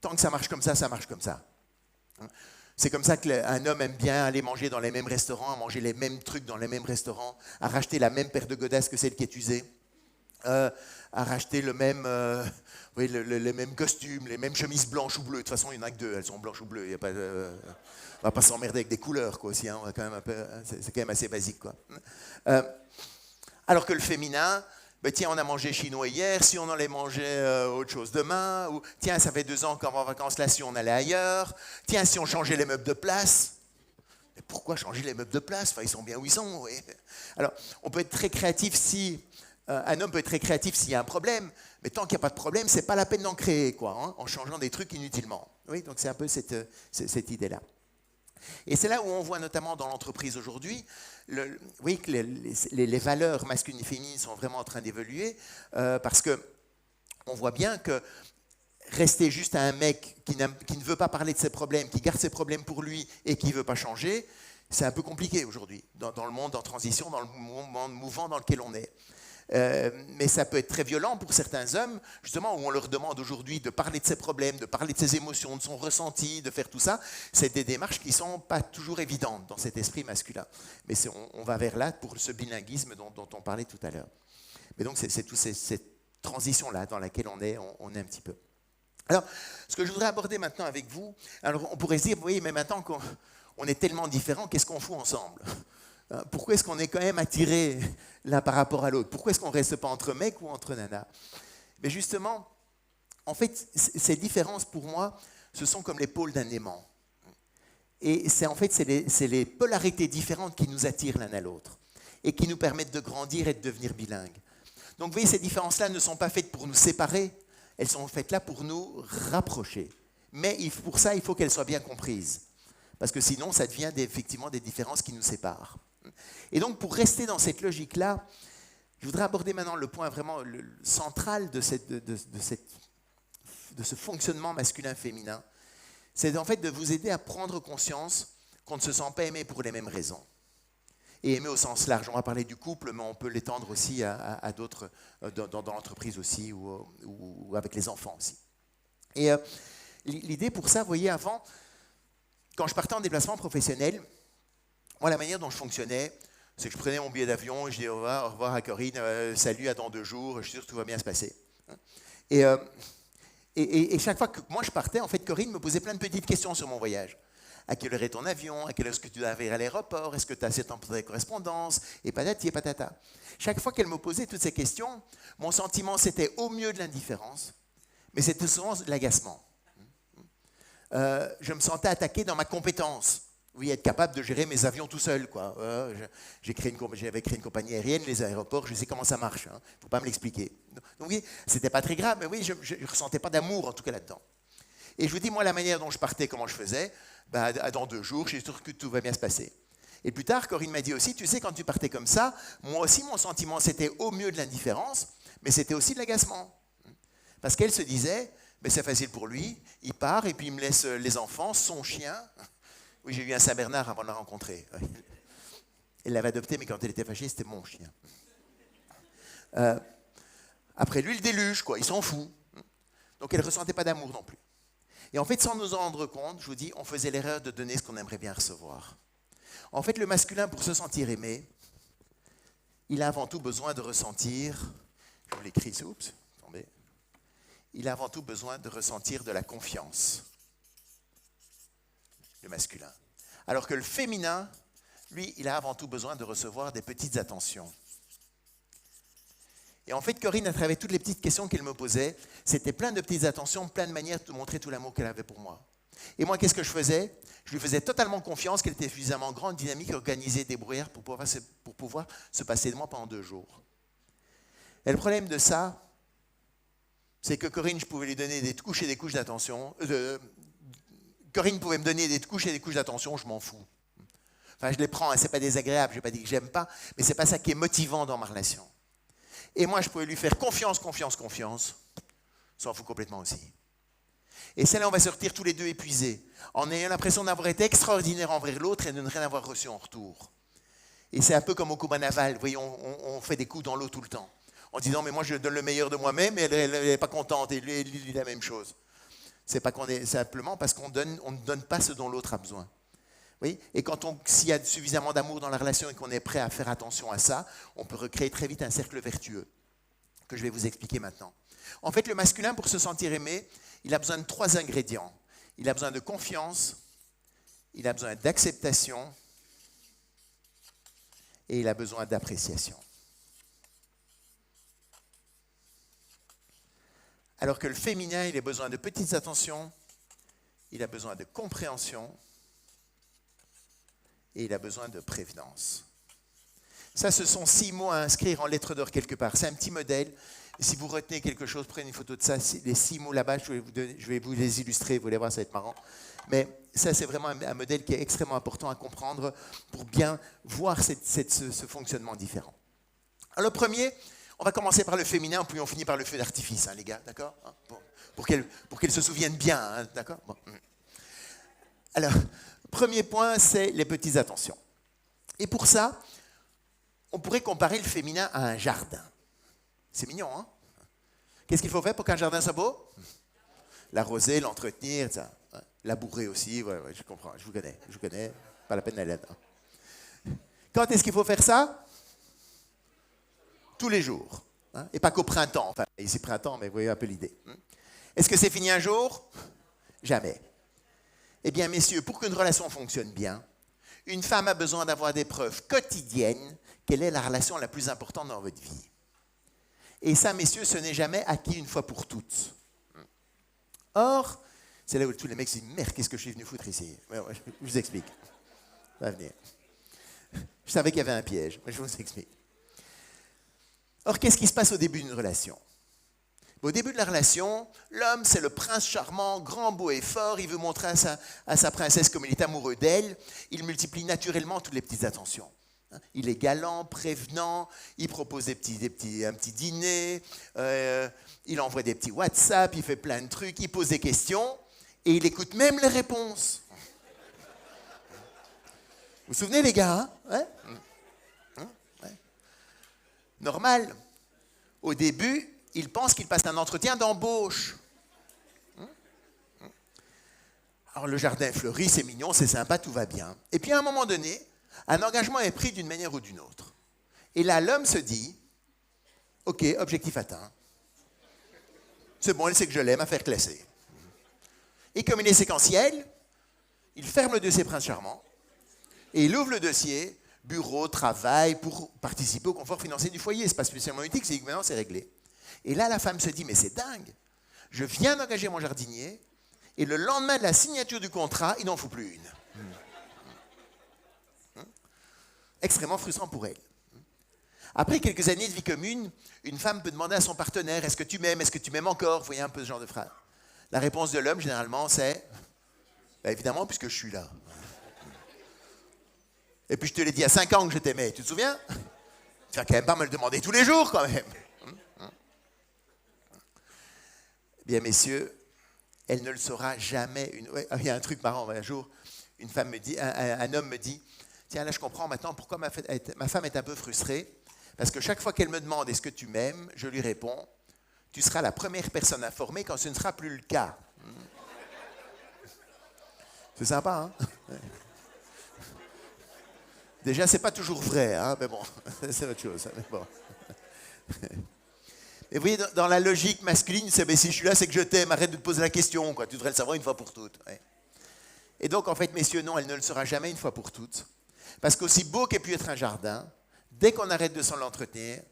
Tant que ça marche comme ça, ça marche comme ça. C'est comme ça qu'un homme aime bien aller manger dans les mêmes restaurants, à manger les mêmes trucs dans les mêmes restaurants, à racheter la même paire de godasses que celle qui est usée, à racheter les mêmes costumes, les mêmes chemises blanches ou bleues. De toute façon, il n'y en a que deux, elles sont blanches ou bleues. On ne va pas s'emmerder avec des couleurs, quoi, aussi. Hein, c'est quand même assez basique, quoi. Alors que le féminin, ben, tiens, on a mangé chinois hier, si on allait manger autre chose demain, ou tiens, ça fait 2 ans qu'on va en vacances là, si on allait ailleurs, tiens, si on changeait les meubles de place. Mais pourquoi changer les meubles de place? Enfin, ils sont bien où ils sont. Oui. Alors, on peut être très créatif un homme peut être très créatif s'il y a un problème, mais tant qu'il n'y a pas de problème, c'est pas la peine d'en créer, quoi, hein, en changeant des trucs inutilement. Oui, donc c'est un peu cette idée-là. Et c'est là où on voit notamment dans l'entreprise aujourd'hui, oui, que les valeurs masculines et féminines sont vraiment en train d'évoluer, parce qu'on voit bien que rester juste à un mec qui ne veut pas parler de ses problèmes, qui garde ses problèmes pour lui et qui ne veut pas changer, c'est un peu compliqué aujourd'hui, dans le monde en transition, dans le monde mouvant dans lequel on est. Mais ça peut être très violent pour certains hommes, justement, où on leur demande aujourd'hui de parler de ses problèmes, de parler de ses émotions, de son ressenti, de faire tout ça. C'est des démarches qui ne sont pas toujours évidentes dans cet esprit masculin. Mais on va vers là pour ce bilinguisme dont on parlait tout à l'heure. Mais donc, c'est toute cette transition-là dans laquelle on est un petit peu. Alors, ce que je voudrais aborder maintenant avec vous, alors on pourrait se dire, oui, mais maintenant qu'on est tellement différents, qu'est-ce qu'on fout ensemble? Pourquoi est-ce qu'on est quand même attirés l'un par rapport à l'autre? Pourquoi est-ce qu'on ne reste pas entre mecs ou entre nanas? Mais justement, en fait, ces différences, pour moi, ce sont comme les pôles d'un aimant. Et c'est les polarités différentes qui nous attirent l'un à l'autre et qui nous permettent de grandir et de devenir bilingues. Donc, vous voyez, ces différences-là ne sont pas faites pour nous séparer, elles sont faites là pour nous rapprocher. Mais pour ça, il faut qu'elles soient bien comprises. Parce que sinon, ça devient effectivement des différences qui nous séparent. Et donc, pour rester dans cette logique-là, je voudrais aborder maintenant le point vraiment central de ce fonctionnement masculin-féminin. C'est en fait de vous aider à prendre conscience qu'on ne se sent pas aimé pour les mêmes raisons. Et aimé au sens large. On va parler du couple, mais on peut l'étendre aussi à d'autres, dans l'entreprise aussi, ou avec les enfants aussi. Et l'idée pour ça, vous voyez, avant, quand je partais en déplacement professionnel, moi, la manière dont je fonctionnais, c'est que je prenais mon billet d'avion, je disais au revoir à Corinne, salut, à dans 2 jours, je suis sûr que tout va bien se passer. Et chaque fois que moi je partais, en fait, Corinne me posait plein de petites questions sur mon voyage. À quelle heure est ton avion? À quelle heure est-ce que tu dois arriver à l'aéroport? Est-ce que tu as assez de temps pour ta correspondance? Et patati et patata. Chaque fois qu'elle me posait toutes ces questions, mon sentiment, c'était au mieux de l'indifférence, mais c'était souvent de l'agacement. Je me sentais attaqué dans ma compétence. Oui, être capable de gérer mes avions tout seul, quoi. J'avais créé une compagnie aérienne, les aéroports, je sais comment ça marche. Il ne faut pas me l'expliquer. Donc oui, c'était pas très grave, mais oui, je ne ressentais pas d'amour, en tout cas, là-dedans. Et je vous dis, moi, la manière dont je partais, comment je faisais, dans 2 jours, je suis sûr que tout va bien se passer. Et plus tard, Corinne m'a dit aussi, tu sais, quand tu partais comme ça, moi aussi, mon sentiment, c'était au mieux de l'indifférence, mais c'était aussi de l'agacement. Parce qu'elle se disait, mais c'est facile pour lui, il part et puis il me laisse les enfants, son chien. Oui, j'ai eu un Saint-Bernard avant de la rencontrer. Elle l'avait adopté, mais quand elle était fâchée, c'était mon chien. Après lui, le déluge, quoi, il s'en fout. Donc elle ne ressentait pas d'amour non plus. Et en fait, sans nous en rendre compte, je vous dis, on faisait l'erreur de donner ce qu'on aimerait bien recevoir. En fait, le masculin, pour se sentir aimé, il a avant tout besoin de ressentir, je vous l'écris, oups, attendez, il a avant tout besoin de ressentir de la confiance, le masculin. Alors que le féminin, lui, il a avant tout besoin de recevoir des petites attentions. Et en fait, Corinne, à travers toutes les petites questions qu'elle me posait, c'était plein de petites attentions, plein de manières de montrer tout l'amour qu'elle avait pour moi. Et moi, qu'est-ce que je faisais? Je lui faisais totalement confiance qu'elle était suffisamment grande, dynamique, organisée, débrouillarde pour pouvoir se passer de moi pendant 2 jours. Et le problème de ça, c'est que Corinne, je pouvais lui donner des couches et des couches d'attention. Corinne pouvait me donner des couches et des couches d'attention, je m'en fous. Enfin, je les prends, hein, c'est pas désagréable, je n'ai pas dit que j'aime pas, mais c'est pas ça qui est motivant dans ma relation. Et moi, je pouvais lui faire confiance, s'en fout complètement aussi. Et c'est là où on va sortir tous les deux épuisés, en ayant l'impression d'avoir été extraordinaire envers l'autre et de ne rien avoir reçu en retour. Et c'est un peu comme au combat naval, vous voyez, on fait des coups dans l'eau tout le temps. En disant, mais moi je donne le meilleur de moi-même, et elle n'est pas contente, et lui dit la même chose. C'est pas qu'on est simplement parce qu'on ne donne pas ce dont l'autre a besoin. Oui, et s'il y a suffisamment d'amour dans la relation et qu'on est prêt à faire attention à ça, on peut recréer très vite un cercle vertueux, que je vais vous expliquer maintenant. En fait, le masculin, pour se sentir aimé, il a besoin de 3 ingrédients. Il a besoin de confiance, il a besoin d'acceptation et il a besoin d'appréciation. Alors que le féminin, il a besoin de petites attentions, il a besoin de compréhension et il a besoin de prévenance. Ça, ce sont 6 mots à inscrire en lettres d'or quelque part. C'est un petit modèle. Et si vous retenez quelque chose, prenez une photo de ça. Les 6 mots là-bas, je vais vous les illustrer. Vous allez voir, ça va être marrant. Mais ça, c'est vraiment un modèle qui est extrêmement important à comprendre pour bien voir ce fonctionnement différent. Alors, le premier, on va commencer par le féminin, puis on finit par le feu d'artifice, hein, les gars, d'accord, hein, pour qu'elles se souviennent bien, hein, d'accord, bon. Alors, premier point, c'est les petites attentions. Et pour ça, on pourrait comparer le féminin à un jardin. C'est mignon, hein? Qu'est-ce qu'il faut faire pour qu'un jardin soit beau? L'arroser, l'entretenir, ça. Labourer aussi, ouais, je comprends, je vous connais, pas la peine d'aller là-dedans. Quand est-ce qu'il faut faire ça? Tous les jours, hein? Et pas qu'au printemps. Enfin, ici printemps, mais vous voyez un peu l'idée. Est-ce que c'est fini un jour? Jamais. Eh bien, messieurs, pour qu'une relation fonctionne bien, une femme a besoin d'avoir des preuves quotidiennes qu'elle est la relation la plus importante dans votre vie. Et ça, messieurs, ce n'est jamais acquis une fois pour toutes. Or, c'est là où tous les mecs se disent « Merde, qu'est-ce que je suis venu foutre ici ?» Je vous explique. Ça va venir. Je savais qu'il y avait un piège, mais je vous explique. Or, qu'est-ce qui se passe au début d'une relation? Au début de la relation, l'homme, c'est le prince charmant, grand, beau et fort. Il veut montrer à sa princesse comme il est amoureux d'elle. Il multiplie naturellement toutes les petites attentions. Il est galant, prévenant, il propose un petit dîner, il envoie des petits WhatsApp, il fait plein de trucs, il pose des questions et il écoute même les réponses. Vous vous souvenez, les gars, hein? Ouais. Normal. Au début, il pense qu'il passe un entretien d'embauche. Alors le jardin fleurit, c'est mignon, c'est sympa, tout va bien. Et puis à un moment donné, un engagement est pris d'une manière ou d'une autre. Et là, l'homme se dit, ok, objectif atteint. C'est bon, elle sait que je l'aime, affaire classée. Et comme il est séquentiel, il ferme le dossier Prince Charmant et il ouvre le dossier bureau, travail, pour participer au confort financier du foyer. Ce n'est pas spécialement utile, c'est que maintenant c'est réglé. Et là, la femme se dit, mais c'est dingue, je viens d'engager mon jardinier et le lendemain de la signature du contrat, il n'en faut plus une. Extrêmement frustrant pour elle. Après quelques années de vie commune, une femme peut demander à son partenaire, est-ce que tu m'aimes, est-ce que tu m'aimes encore? Vous voyez un peu ce genre de phrase. La réponse de l'homme, généralement, c'est, évidemment, puisque je suis là. Et puis je te l'ai dit à 5 ans que je t'aimais, tu te souviens? Tu vas quand même pas me le demander tous les jours, quand même. Bien, messieurs, elle ne le saura jamais. Il y a un truc marrant, un jour, une femme me dit, un homme me dit, tiens, là, je comprends maintenant pourquoi ma femme est un peu frustrée, Parce que chaque fois qu'elle me demande est-ce que tu m'aimes, je lui réponds, tu seras la première personne informée quand ce ne sera plus le cas. C'est sympa, hein? Déjà, c'est pas toujours vrai, hein, mais bon, c'est autre chose. Mais bon. Et vous voyez, dans la logique masculine, c'est ben, si je suis là, c'est que je t'aime, arrête de te poser la question, quoi. Tu devrais le savoir une fois pour toutes. Ouais. Et donc, en fait, messieurs, non, elle ne le sera jamais une fois pour toutes. Parce qu'aussi beau qu'ait pu être un jardin, dès qu'on arrête de s'en l'entretenir,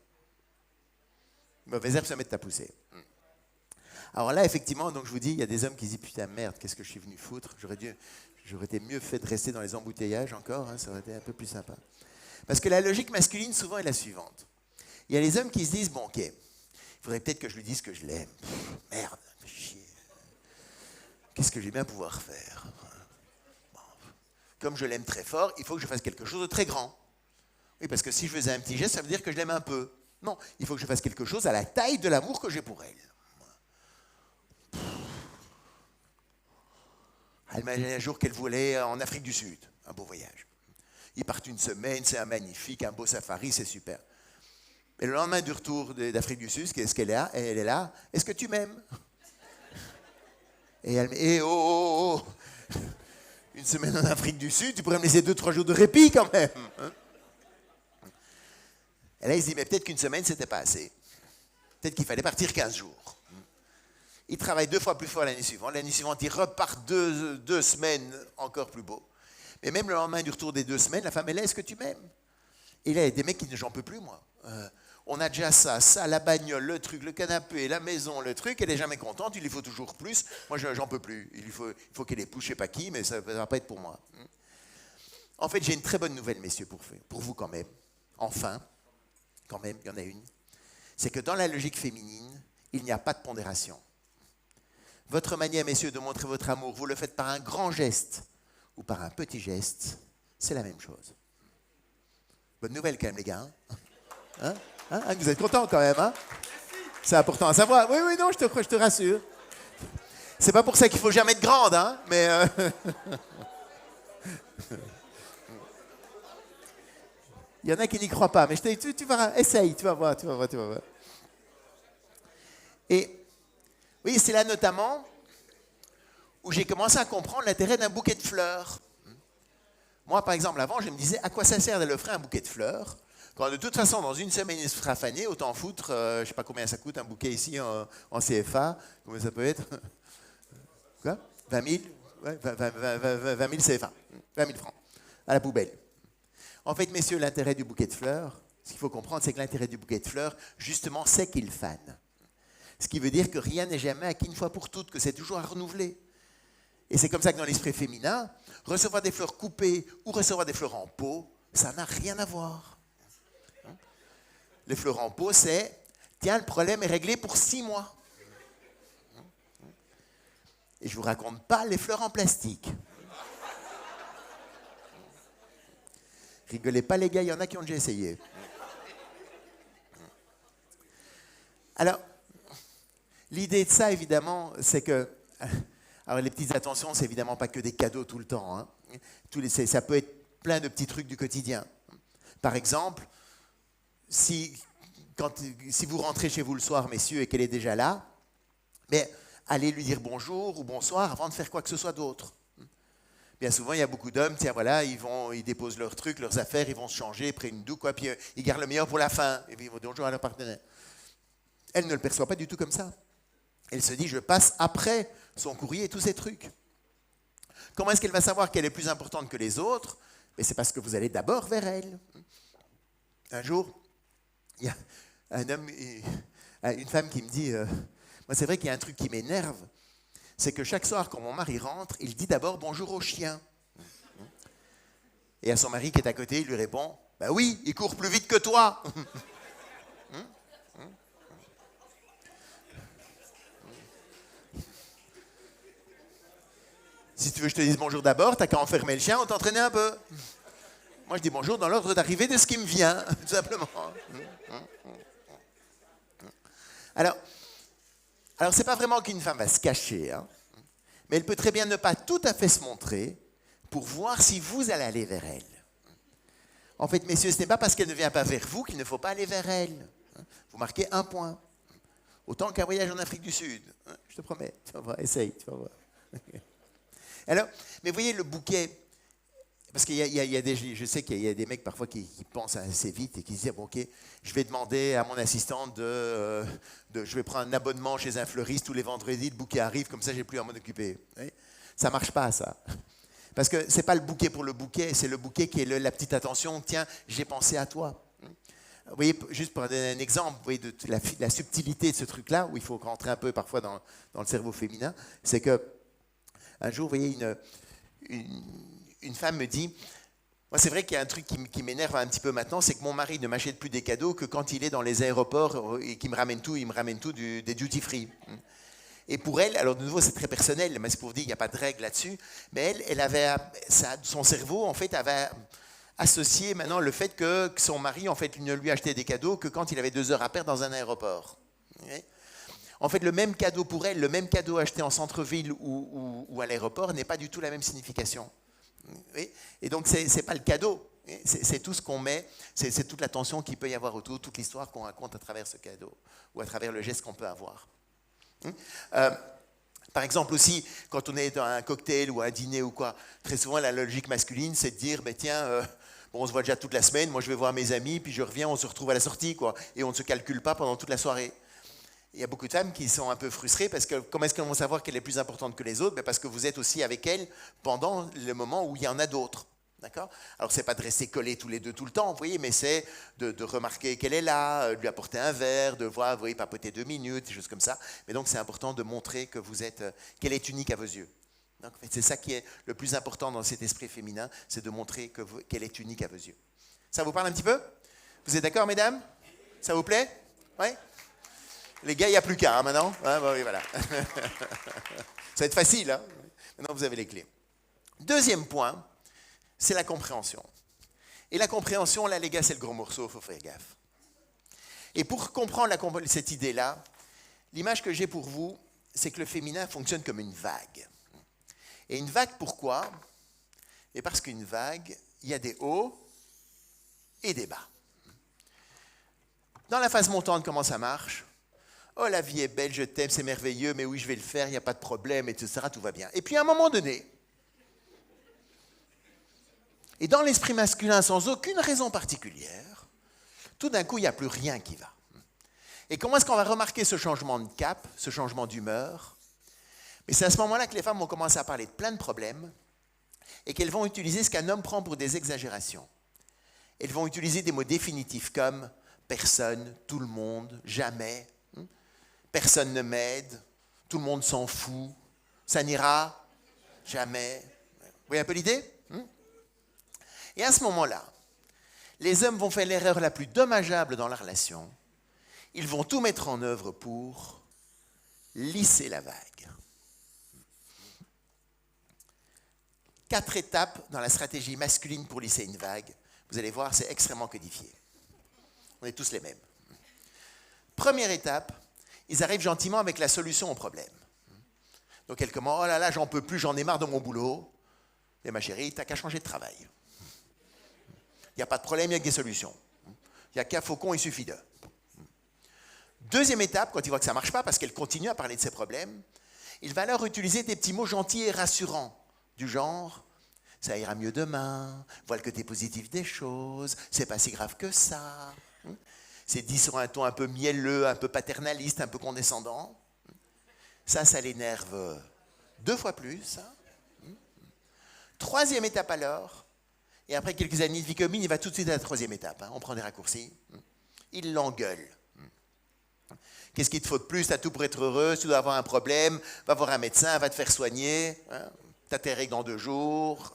mauvaises herbes se mettent à pousser. Alors là, effectivement, donc je vous dis, il y a des hommes qui disent, putain, merde, qu'est-ce que je suis venu foutre? J'aurais été mieux fait de rester dans les embouteillages encore, hein, ça aurait été un peu plus sympa. Parce que la logique masculine, souvent, est la suivante. Il y a les hommes qui se disent, bon, ok, il faudrait peut-être que je lui dise que je l'aime. Merde, chier. Qu'est-ce que j'ai bien pouvoir faire? Bon. Comme je l'aime très fort, il faut que je fasse quelque chose de très grand. Oui, parce que si je faisais un petit geste, ça veut dire que je l'aime un peu. Non, il faut que je fasse quelque chose à la taille de l'amour que j'ai pour elle. Elle m'a dit un jour qu'elle voulait en Afrique du Sud, un beau voyage. Ils partent une semaine, c'est un magnifique, un beau safari, c'est super. Et le lendemain du retour d'Afrique du Sud, qu'est-ce qu'elle est là? Elle est là. Est-ce que tu m'aimes? Et elle me dit, oh, une semaine en Afrique du Sud, tu pourrais me laisser 2-3 jours de répit quand même. Hein? Et là, il se dit, mais peut-être qu'une semaine, c'était pas assez. Peut-être qu'il fallait partir 15 jours. Il travaille 2 fois plus fort l'année suivante. L'année suivante, il repart 2 semaines encore plus beau. Mais même le lendemain du retour des 2 semaines, la femme, elle est, est-ce que tu m'aimes? Et là, il y a des mecs qui ne j'en peux plus, moi. On a déjà ça, la bagnole, le truc, le canapé, la maison, le truc, elle n'est jamais contente, il lui faut toujours plus. Moi, j'en peux plus. Il faut qu'elle épouse je ne sais pas qui, mais ça ne va pas être pour moi. En fait, j'ai une très bonne nouvelle, messieurs, pour vous quand même. Enfin, quand même, il y en a une. C'est que dans la logique féminine, il n'y a pas de pondération. Votre manière, messieurs, de montrer votre amour, vous le faites par un grand geste ou par un petit geste, c'est la même chose. Bonne nouvelle quand même, les gars. Hein? Vous êtes contents quand même, hein? C'est important à savoir. Oui, non, je te rassure. C'est pas pour ça qu'il faut jamais être grande, hein? Mais il y en a qui n'y croient pas. Mais tu vas, essaye, tu vas voir. Et oui, c'est là notamment où j'ai commencé à comprendre l'intérêt d'un bouquet de fleurs. Moi, par exemple, avant, je me disais, à quoi ça sert d'aller offrir un bouquet de fleurs? Quand de toute façon, dans une semaine, il se fera faner, autant foutre, je ne sais pas combien ça coûte un bouquet ici en CFA, combien ça peut être? Quoi? 20 000? Ouais, 20 000 CFA, 20 000 francs, à la poubelle. En fait, messieurs, l'intérêt du bouquet de fleurs, ce qu'il faut comprendre, c'est que l'intérêt du bouquet de fleurs, justement, c'est qu'il fane. Ce qui veut dire que rien n'est jamais acquis une fois pour toutes, que c'est toujours à renouveler. Et c'est comme ça que dans l'esprit féminin, recevoir des fleurs coupées ou recevoir des fleurs en pot, ça n'a rien à voir. Les fleurs en pot, c'est, tiens, le problème est réglé pour 6 mois. Et je ne vous raconte pas les fleurs en plastique. Rigolez pas les gars, il y en a qui ont déjà essayé. Alors, l'idée de ça, évidemment, c'est que... Alors, les petites attentions, c'est évidemment pas que des cadeaux tout le temps. Hein. Ça peut être plein de petits trucs du quotidien. Par exemple, si vous rentrez chez vous le soir, messieurs, et qu'elle est déjà là, mais allez lui dire bonjour ou bonsoir avant de faire quoi que ce soit d'autre. Bien souvent, il y a beaucoup d'hommes, tiens, voilà, ils déposent leurs trucs, leurs affaires, ils vont se changer, prennent une douche, quoi, puis ils gardent le meilleur pour la fin, et puis ils vont dire bonjour à leur partenaire. Elle ne le perçoit pas du tout comme ça. Elle se dit, je passe après son courrier et tous ces trucs. Comment est-ce qu'elle va savoir qu'elle est plus importante que les autres? Mais c'est parce que vous allez d'abord vers elle. Un jour, il y a un homme, une femme qui me dit, moi c'est vrai qu'il y a un truc qui m'énerve, c'est que chaque soir quand mon mari rentre, il dit d'abord bonjour au chien. Et à son mari qui est à côté, il lui répond, ben oui, il court plus vite que toi. Si tu veux que je te dise bonjour d'abord, t'as qu'à enfermer le chien ou t'entraîner un peu. Moi, je dis bonjour dans l'ordre d'arrivée de ce qui me vient, tout simplement. Alors c'est pas vraiment qu'une femme va se cacher, hein, mais elle peut très bien ne pas tout à fait se montrer pour voir si vous allez aller vers elle. En fait, messieurs, ce n'est pas parce qu'elle ne vient pas vers vous qu'il ne faut pas aller vers elle. Vous marquez 1 point. Autant qu'un voyage en Afrique du Sud. Je te promets, tu vas voir, essaye, tu vas voir. Alors, mais vous voyez le bouquet, parce qu'il y a des, je sais qu'il y a des mecs parfois qui pensent assez vite et qui se disent, bon, ok, je vais demander à mon assistante je vais prendre un abonnement chez un fleuriste tous les vendredis, le bouquet arrive, comme ça j'ai plus à m'en occuper. Oui, ça ne marche pas, ça. Parce que ce n'est pas le bouquet pour le bouquet, c'est le bouquet qui est la petite attention, tiens, j'ai pensé à toi. Vous voyez, juste pour donner un exemple, vous voyez, de la subtilité de ce truc-là, où il faut rentrer un peu parfois dans le cerveau féminin, c'est que un jour, vous voyez, une femme me dit, moi c'est vrai qu'il y a un truc qui m'énerve un petit peu maintenant, c'est que mon mari ne m'achète plus des cadeaux que quand il est dans les aéroports et qu'il me ramène tout, des duty free. Et pour elle, alors de nouveau c'est très personnel, mais c'est pour vous dire qu'il n'y a pas de règle là-dessus, mais elle avait, son cerveau en fait avait associé maintenant le fait que son mari en fait ne lui achetait des cadeaux que quand il avait 2 heures à perdre dans un aéroport. En fait, le même cadeau pour elle, le même cadeau acheté en centre-ville ou à l'aéroport n'est pas du tout la même signification. Et donc, ce n'est pas le cadeau, c'est tout ce qu'on met, c'est toute l'attention qu'il peut y avoir autour, toute l'histoire qu'on raconte à travers ce cadeau ou à travers le geste qu'on peut avoir. Par exemple aussi, quand on est dans un cocktail ou un dîner ou quoi, très souvent la logique masculine, c'est de dire, ben, tiens, bon, on se voit déjà toute la semaine, moi je vais voir mes amis, puis je reviens, on se retrouve à la sortie, quoi, et on ne se calcule pas pendant toute la soirée. Il y a beaucoup de femmes qui sont un peu frustrées parce que comment est-ce qu'elles vont savoir qu'elle est plus importante que les autres? Ben parce que vous êtes aussi avec elle pendant le moment où il y en a d'autres. D'accord? Alors, ce n'est pas de rester collés tous les deux tout le temps, vous voyez, mais c'est de remarquer qu'elle est là, de lui apporter un verre, de voir, vous voyez, papoter 2 minutes, des choses comme ça. Mais donc, c'est important de montrer que qu'elle est unique à vos yeux. Donc, c'est ça qui est le plus important dans cet esprit féminin, c'est de montrer qu'elle est unique à vos yeux. Ça vous parle un petit peu? Vous êtes d'accord, mesdames? Ça vous plaît? Oui? Les gars, il n'y a plus qu'à, hein, maintenant. Hein, bon, oui, voilà. Ça va être facile, hein? Maintenant, vous avez les clés. Deuxième point, c'est la compréhension. Et la compréhension, là, les gars, c'est le gros morceau, il faut faire gaffe. Et pour comprendre cette idée-là, l'image que j'ai pour vous, c'est que le féminin fonctionne comme une vague. Et une vague, pourquoi? Et parce qu'une vague, il y a des hauts et des bas. Dans la phase montante, comment ça marche? Oh, la vie est belle, je t'aime, c'est merveilleux, mais oui, je vais le faire, il n'y a pas de problème, etc., tout va bien. Et puis, à un moment donné, et dans l'esprit masculin, sans aucune raison particulière, tout d'un coup, il n'y a plus rien qui va. Et comment est-ce qu'on va remarquer ce changement de cap, ce changement d'humeur? Mais c'est à ce moment-là que les femmes vont commencer à parler de plein de problèmes et qu'elles vont utiliser ce qu'un homme prend pour des exagérations. Elles vont utiliser des mots définitifs comme « personne »,« tout le monde »,« jamais », personne ne m'aide, tout le monde s'en fout, ça n'ira jamais. Vous voyez un peu l'idée? Et à ce moment-là, les hommes vont faire l'erreur la plus dommageable dans la relation. Ils vont tout mettre en œuvre pour lisser la vague. 4 étapes dans la stratégie masculine pour lisser une vague. Vous allez voir, c'est extrêmement codifié. On est tous les mêmes. Première étape, ils arrivent gentiment avec la solution au problème. Donc elle commence, oh là là, j'en peux plus, j'en ai marre de mon boulot. Et ma chérie, t'as qu'à changer de travail. Il n'y a pas de problème, il y a que des solutions. Il n'y a qu'un faucon, il suffit d'eux. Deuxième étape, quand il voit que ça ne marche pas, parce qu'elle continue à parler de ses problèmes, il va alors utiliser des petits mots gentils et rassurants, du genre « ça ira mieux demain, voilà que tu es positif des choses, c'est pas si grave que ça ». C'est dit sur un ton un peu mielleux, un peu paternaliste, un peu condescendant. Ça l'énerve 2 fois plus. Troisième étape alors, et après quelques années de vie commune, il va tout de suite à la troisième étape. On prend des raccourcis. Il l'engueule. Qu'est-ce qu'il te faut de plus? Tu as tout pour être heureux, tu dois avoir un problème, va voir un médecin, va te faire soigner, tu as tes règles dans 2 jours.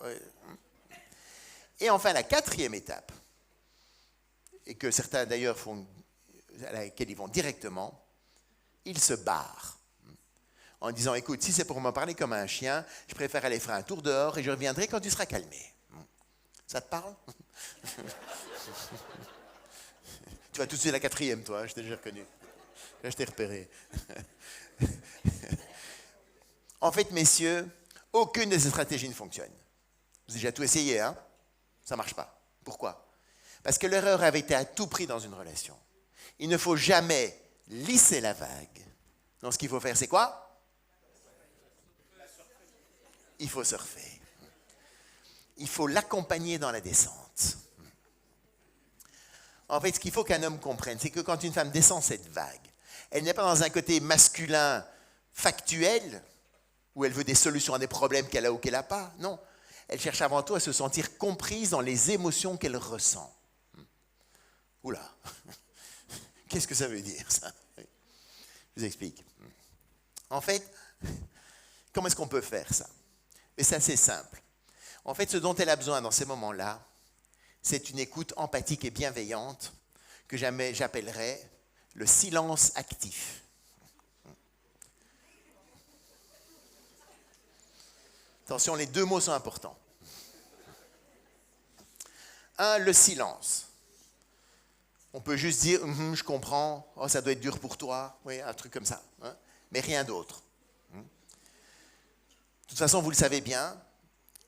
Et enfin, la quatrième étape, et que certains d'ailleurs font, à laquelle ils vont directement, ils se barrent. En disant, écoute, si c'est pour me parler comme un chien, je préfère aller faire un tour dehors et je reviendrai quand tu seras calmé. Ça te parle? Tu vas tout de suite à la quatrième, toi, je t'ai déjà reconnu. Là, je t'ai repéré. En fait, messieurs, aucune de ces stratégies ne fonctionne. Vous avez déjà tout essayé, hein? Ça ne marche pas. Pourquoi? Parce que l'erreur avait été à tout prix dans une relation. Il ne faut jamais lisser la vague. Donc ce qu'il faut faire, c'est quoi? Il faut surfer. Il faut l'accompagner dans la descente. En fait, ce qu'il faut qu'un homme comprenne, c'est que quand une femme descend cette vague, elle n'est pas dans un côté masculin factuel, où elle veut des solutions à des problèmes qu'elle a ou qu'elle n'a pas. Non, elle cherche avant tout à se sentir comprise dans les émotions qu'elle ressent. Oula, qu'est-ce que ça veut dire, ça? Je vous explique. En fait, comment est-ce qu'on peut faire ça? Mais c'est assez simple. En fait, ce dont elle a besoin dans ces moments-là, c'est une écoute empathique et bienveillante que j'appellerais le silence actif. Attention, les deux mots sont importants. Un, le silence. On peut juste dire « je comprends, oh, ça doit être dur pour toi », oui, un truc comme ça, hein, mais rien d'autre. De toute façon, vous le savez bien,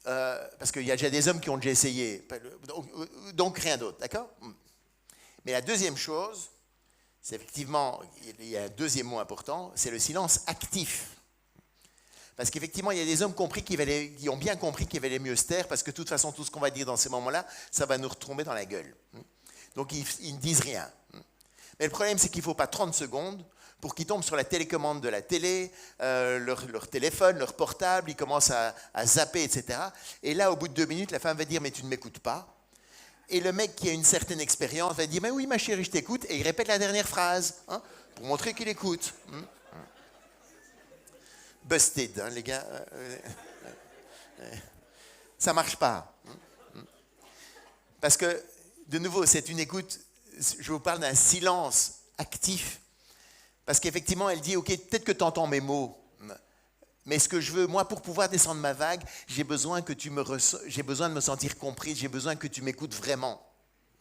parce qu'il y a déjà des hommes qui ont déjà essayé, donc rien d'autre, d'accord? Mais la deuxième chose, c'est effectivement, il y a un deuxième mot important, c'est le silence actif. Parce qu'effectivement, il y a des hommes qui ont bien compris qu'il valait mieux se taire, parce que de toute façon, tout ce qu'on va dire dans ces moments-là, ça va nous retomber dans la gueule. Donc, ils ne disent rien. Mais le problème, c'est qu'il ne faut pas 30 secondes pour qu'ils tombent sur la télécommande de la télé, leur téléphone, leur portable, ils commencent à zapper, etc. Et là, au bout de 2 minutes, la femme va dire « mais tu ne m'écoutes pas ». Et le mec qui a une certaine expérience va dire « mais oui, ma chérie, je t'écoute ». Et il répète la dernière phrase, hein, pour montrer qu'il écoute. Busted, hein, les gars. Ça ne marche pas. Parce que, de nouveau, c'est une écoute, je vous parle d'un silence actif. Parce qu'effectivement, elle dit, ok, peut-être que tu entends mes mots, mais ce que je veux, moi, pour pouvoir descendre ma vague, j'ai besoin de me sentir comprise, j'ai besoin que tu m'écoutes vraiment.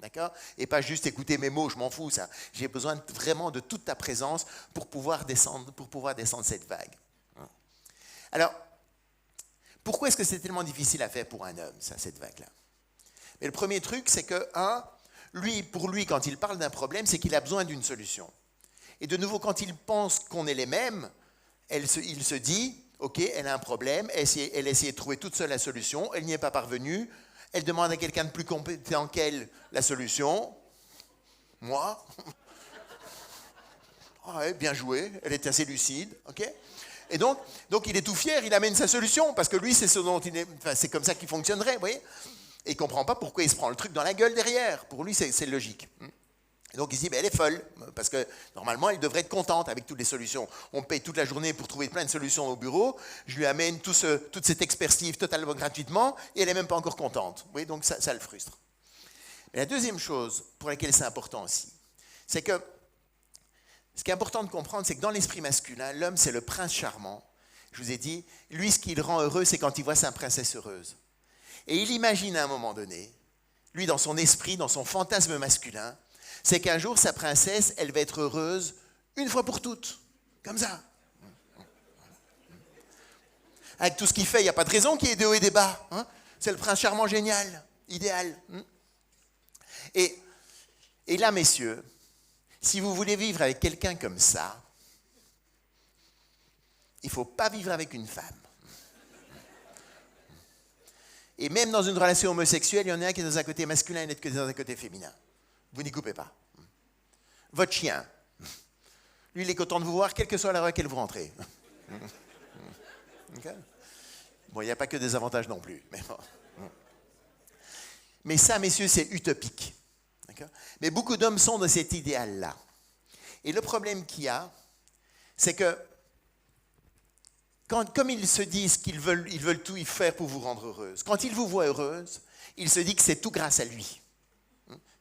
D'accord? Et pas juste écouter mes mots, je m'en fous, ça. J'ai besoin vraiment de toute ta présence pour pouvoir descendre cette vague. Alors, pourquoi est-ce que c'est tellement difficile à faire pour un homme, ça, cette vague-là? Mais le premier truc, c'est que, pour lui, quand il parle d'un problème, c'est qu'il a besoin d'une solution. Et de nouveau, quand il pense qu'on est les mêmes, il se dit, ok, elle a un problème, elle a essayé de trouver toute seule la solution, elle n'y est pas parvenue, elle demande à quelqu'un de plus compétent qu'elle la solution. Moi? Ouais, bien joué, elle est assez lucide, ok? Et donc, il est tout fier, il amène sa solution, parce que lui, c'est c'est comme ça qu'il fonctionnerait, vous voyez? Et il ne comprend pas pourquoi il se prend le truc dans la gueule derrière. Pour lui, c'est logique. Et donc, il se dit, elle est folle, parce que normalement, elle devrait être contente avec toutes les solutions. On me paye toute la journée pour trouver plein de solutions au bureau, je lui amène toute cette expertise totalement gratuitement, et elle n'est même pas encore contente. Vous voyez, donc ça le frustre. Mais la deuxième chose pour laquelle c'est important aussi, c'est que ce qui est important de comprendre, c'est que dans l'esprit masculin, l'homme, c'est le prince charmant. Je vous ai dit, lui, ce qui le rend heureux, c'est quand il voit sa princesse heureuse. Et il imagine à un moment donné, lui, dans son esprit, dans son fantasme masculin, c'est qu'un jour, sa princesse, elle va être heureuse une fois pour toutes. Comme ça. Avec tout ce qu'il fait, il n'y a pas de raison qu'il y ait des hauts et des bas. Hein? C'est le prince charmant génial, idéal. Et là, messieurs, si vous voulez vivre avec quelqu'un comme ça, il ne faut pas vivre avec une femme. Et même dans une relation homosexuelle, il y en a un qui est dans un côté masculin et l'autre qui est dans un côté féminin. Vous n'y coupez pas. Votre chien, lui, il est content de vous voir, quelle que soit l'heure à laquelle vous rentrez. Okay? Bon, il n'y a pas que des avantages non plus. Mais ça, messieurs, c'est utopique. Mais beaucoup d'hommes sont de cet idéal-là. Et le problème qu'il y a, c'est que, comme ils se disent qu'ils veulent tout y faire pour vous rendre heureuse, quand ils vous voient heureuse, ils se disent que c'est tout grâce à lui.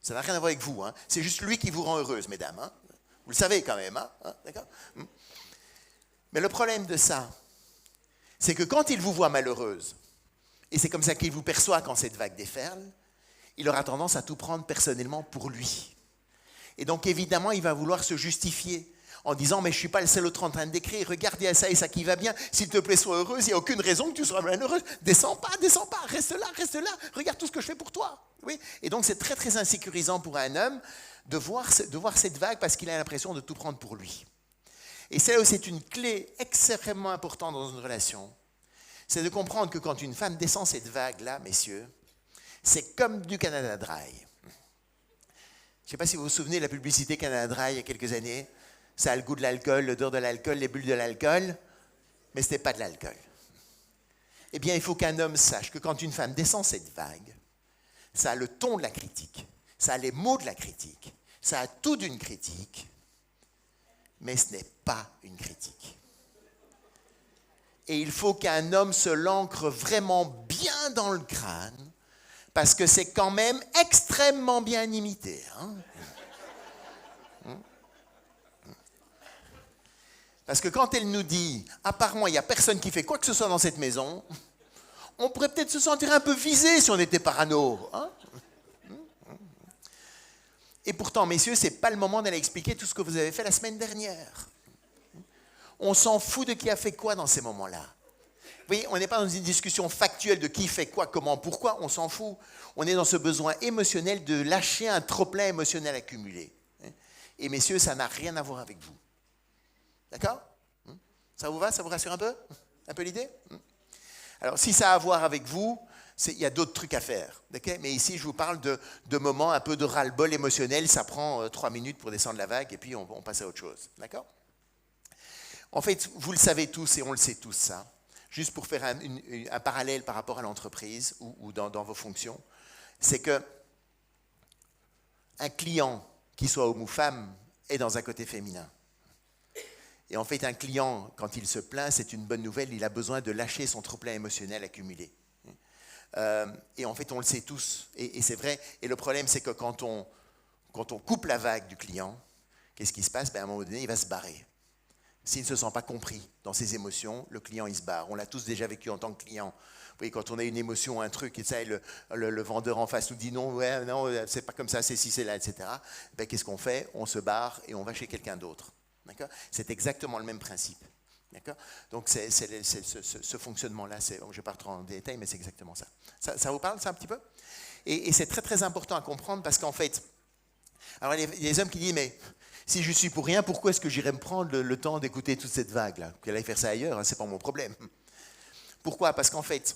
Ça n'a rien à voir avec vous. Hein. C'est juste lui qui vous rend heureuse, mesdames. Hein. Vous le savez quand même. Hein. D'accord? Mais le problème de ça, c'est que quand il vous voit malheureuse, et c'est comme ça qu'il vous perçoit quand cette vague déferle, il aura tendance à tout prendre personnellement pour lui. Et donc, évidemment, il va vouloir se justifier en disant « mais je ne suis pas le seul autre en train de décrire, regarde, il y a ça et ça qui va bien, s'il te plaît, sois heureuse, il n'y a aucune raison que tu sois malheureuse, descends pas, reste là, regarde tout ce que je fais pour toi. » Oui. Et donc c'est très très insécurisant pour un homme de voir cette vague parce qu'il a l'impression de tout prendre pour lui. Et c'est là où c'est une clé extrêmement importante dans une relation, c'est de comprendre que quand une femme descend cette vague-là, messieurs, c'est comme du Canada Dry. Je ne sais pas si vous vous souvenez de la publicité Canada Dry il y a quelques années. Ça a le goût de l'alcool, l'odeur de l'alcool, les bulles de l'alcool, mais ce n'est pas de l'alcool. Eh bien, il faut qu'un homme sache que quand une femme descend cette vague, ça a le ton de la critique, ça a les mots de la critique, ça a tout d'une critique, mais ce n'est pas une critique. Et il faut qu'un homme se l'ancre vraiment bien dans le crâne, parce que c'est quand même extrêmement bien imité. Parce que quand elle nous dit « à part moi, il n'y a personne qui fait quoi que ce soit dans cette maison », on pourrait peut-être se sentir un peu visé si on était parano. Et pourtant, messieurs, ce n'est pas le moment d'aller expliquer tout ce que vous avez fait la semaine dernière. On s'en fout de qui a fait quoi dans ces moments-là. Vous voyez, on n'est pas dans une discussion factuelle de qui fait quoi, comment, pourquoi, on s'en fout. On est dans ce besoin émotionnel de lâcher un trop-plein émotionnel accumulé. Et messieurs, ça n'a rien à voir avec vous. D'accord? Ça vous va? Ça vous rassure un peu? Un peu l'idée? Alors, si ça a à voir avec vous, il y a d'autres trucs à faire. Okay? Mais ici, je vous parle de moments un peu de ras-le-bol émotionnel. Ça prend 3 minutes pour descendre la vague et puis on passe à autre chose. D'accord? En fait, vous le savez tous et on le sait tous, ça. Juste pour faire un parallèle par rapport à l'entreprise ou dans vos fonctions, c'est qu'un client, qu'il soit homme ou femme, est dans un côté féminin. Et en fait, un client, quand il se plaint, c'est une bonne nouvelle, il a besoin de lâcher son trop-plein émotionnel accumulé. Et en fait, on le sait tous, et c'est vrai. Et le problème, c'est que quand on coupe la vague du client, qu'est-ce qui se passe? À un moment donné, il va se barrer. S'il ne se sent pas compris dans ses émotions, le client, il se barre. On l'a tous déjà vécu en tant que client. Vous voyez, quand on a une émotion, un truc, et ça, le vendeur en face nous dit non, ouais, non, c'est pas comme ça, c'est ci, c'est là, etc. Qu'est-ce qu'on fait? On se barre et on va chez quelqu'un d'autre. D'accord? C'est exactement le même principe. D'accord? Donc, ce fonctionnement-là, je ne vais pas rentrer en détail, mais c'est exactement ça. Ça vous parle, ça, un petit peu? Et c'est très, très important à comprendre parce qu'en fait, alors il y a des hommes qui disent, mais si je suis pour rien, pourquoi est-ce que j'irais me prendre le temps d'écouter toute cette vague-là? Qu'elle aille faire ça ailleurs, ce n'est pas mon problème. Pourquoi? Parce qu'en fait,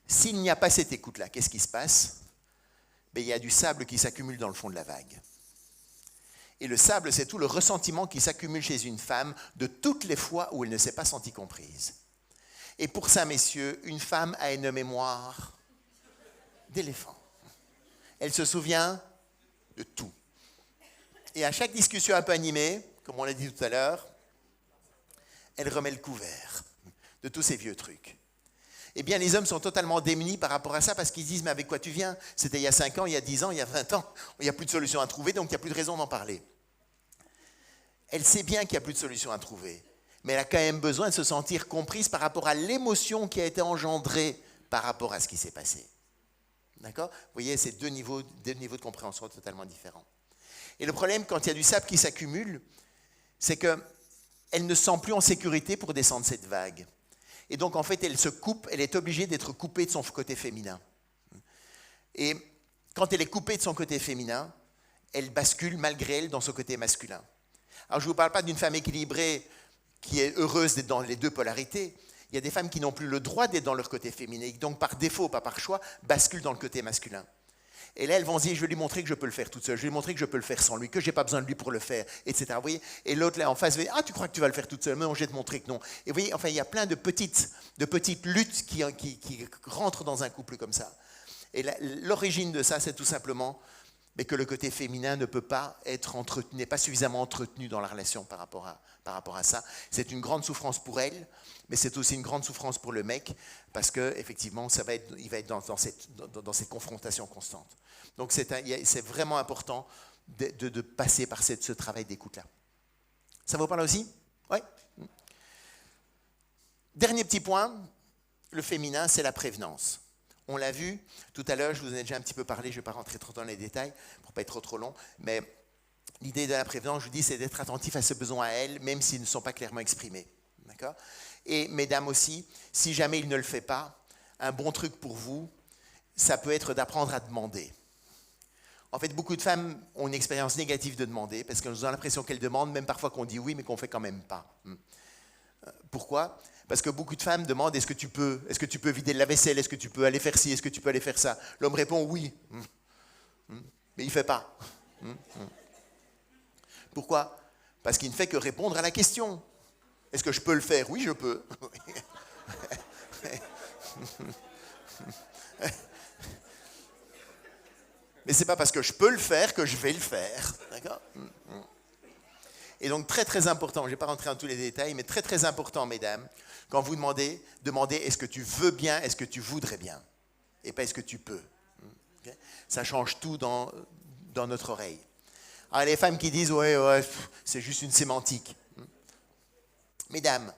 s'il n'y a pas cette écoute-là, qu'est-ce qui se passe? Il y a du sable qui s'accumule dans le fond de la vague. Et le sable, c'est tout le ressentiment qui s'accumule chez une femme de toutes les fois où elle ne s'est pas sentie comprise. Et pour ça, messieurs, une femme a une mémoire d'éléphant. Elle se souvient de tout. Et à chaque discussion un peu animée, comme on l'a dit tout à l'heure, elle remet le couvert de tous ces vieux trucs. Eh bien, les hommes sont totalement démunis par rapport à ça parce qu'ils disent « mais avec quoi tu viens? C'était il y a 5 ans, il y a 10 ans, il y a 20 ans. Il n'y a plus de solution à trouver, donc il n'y a plus de raison d'en parler. » Elle sait bien qu'il n'y a plus de solution à trouver, mais elle a quand même besoin de se sentir comprise par rapport à l'émotion qui a été engendrée par rapport à ce qui s'est passé. D'accord? Vous voyez, c'est deux niveaux de compréhension totalement différents. Et le problème, quand il y a du sable qui s'accumule, c'est qu'elle ne se sent plus en sécurité pour descendre cette vague. Et donc, en fait, elle se coupe, elle est obligée d'être coupée de son côté féminin. Et quand elle est coupée de son côté féminin, elle bascule malgré elle dans son côté masculin. Alors, je ne vous parle pas d'une femme équilibrée qui est heureuse d'être dans les deux polarités. Il y a des femmes qui n'ont plus le droit d'être dans leur côté féminin, donc par défaut, pas par choix, basculent dans le côté masculin. Et là, elles vont se dire, je vais lui montrer que je peux le faire toute seule, je vais lui montrer que je peux le faire sans lui, que je n'ai pas besoin de lui pour le faire, etc. Vous voyez? Et l'autre, là, en face, va dire, ah, tu crois que tu vas le faire toute seule? Mais non, je vais te montrer que non. Et vous voyez, enfin, il y a plein de petites luttes qui rentrent dans un couple comme ça. Et l'origine de ça, c'est tout simplement que le côté féminin ne peut pas être entretenu, n'est pas suffisamment entretenu dans la relation par rapport à ça. C'est une grande souffrance pour elle, mais c'est aussi une grande souffrance pour le mec, parce qu'effectivement, il va être dans cette confrontation constante. Donc c'est vraiment important de passer par ce travail d'écoute-là. Ça vous parle aussi? Oui. Dernier petit point, le féminin, c'est la prévenance. On l'a vu tout à l'heure, je vous en ai déjà un petit peu parlé, je ne vais pas rentrer trop dans les détails pour ne pas être trop long, mais L'idée de la prévenance, je vous dis, c'est d'être attentif à ses besoins à elle, même s'ils ne sont pas clairement exprimés. D'accord ? Et mesdames aussi, si jamais il ne le fait pas, un bon truc pour vous, ça peut être d'apprendre à demander. En fait, beaucoup de femmes ont une expérience négative de demander, parce qu'elles ont l'impression qu'elles demandent, même parfois qu'on dit oui, mais qu'on ne fait quand même pas. Pourquoi ? Parce que beaucoup de femmes demandent, est-ce que tu peux vider le lave-vaisselle, est-ce que tu peux aller faire ci, est-ce que tu peux aller faire ça ? L'homme répond oui, mais il ne fait pas. Pourquoi ? Parce qu'il ne fait que répondre à la question. Est-ce que je peux le faire ? Oui, je peux. Mais ce n'est pas parce que je peux le faire que je vais le faire. D'accord ? Et donc, très très important, je ne vais pas rentrer dans tous les détails, mais très très important, mesdames, quand vous demandez est-ce que tu veux bien, est-ce que tu voudrais bien, et pas est-ce que tu peux. Okay ? Ça change tout dans notre oreille. Alors, les femmes qui disent ouais, c'est juste une sémantique. Mesdames,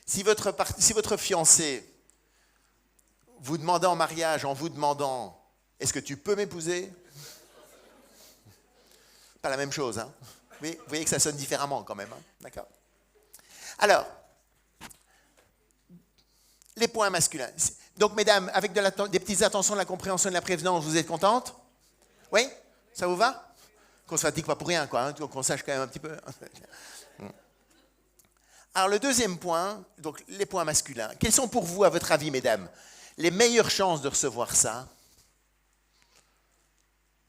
si votre fiancé vous demande en mariage en vous demandant est-ce que tu peux m'épouser ? Pas la même chose, hein ? Vous voyez que ça sonne différemment quand même, hein ? D'accord ? Alors, les points masculins. Donc, mesdames, avec des petites attentions de la compréhension et de la prévenance, vous êtes contentes ? Oui ? Ça vous va ? Qu'on ne se fatigue pas pour rien, quoi, hein, qu'on sache quand même un petit peu. Alors, le deuxième point, donc les points masculins. Quels sont pour vous, à votre avis, mesdames, les meilleures chances de recevoir ça ?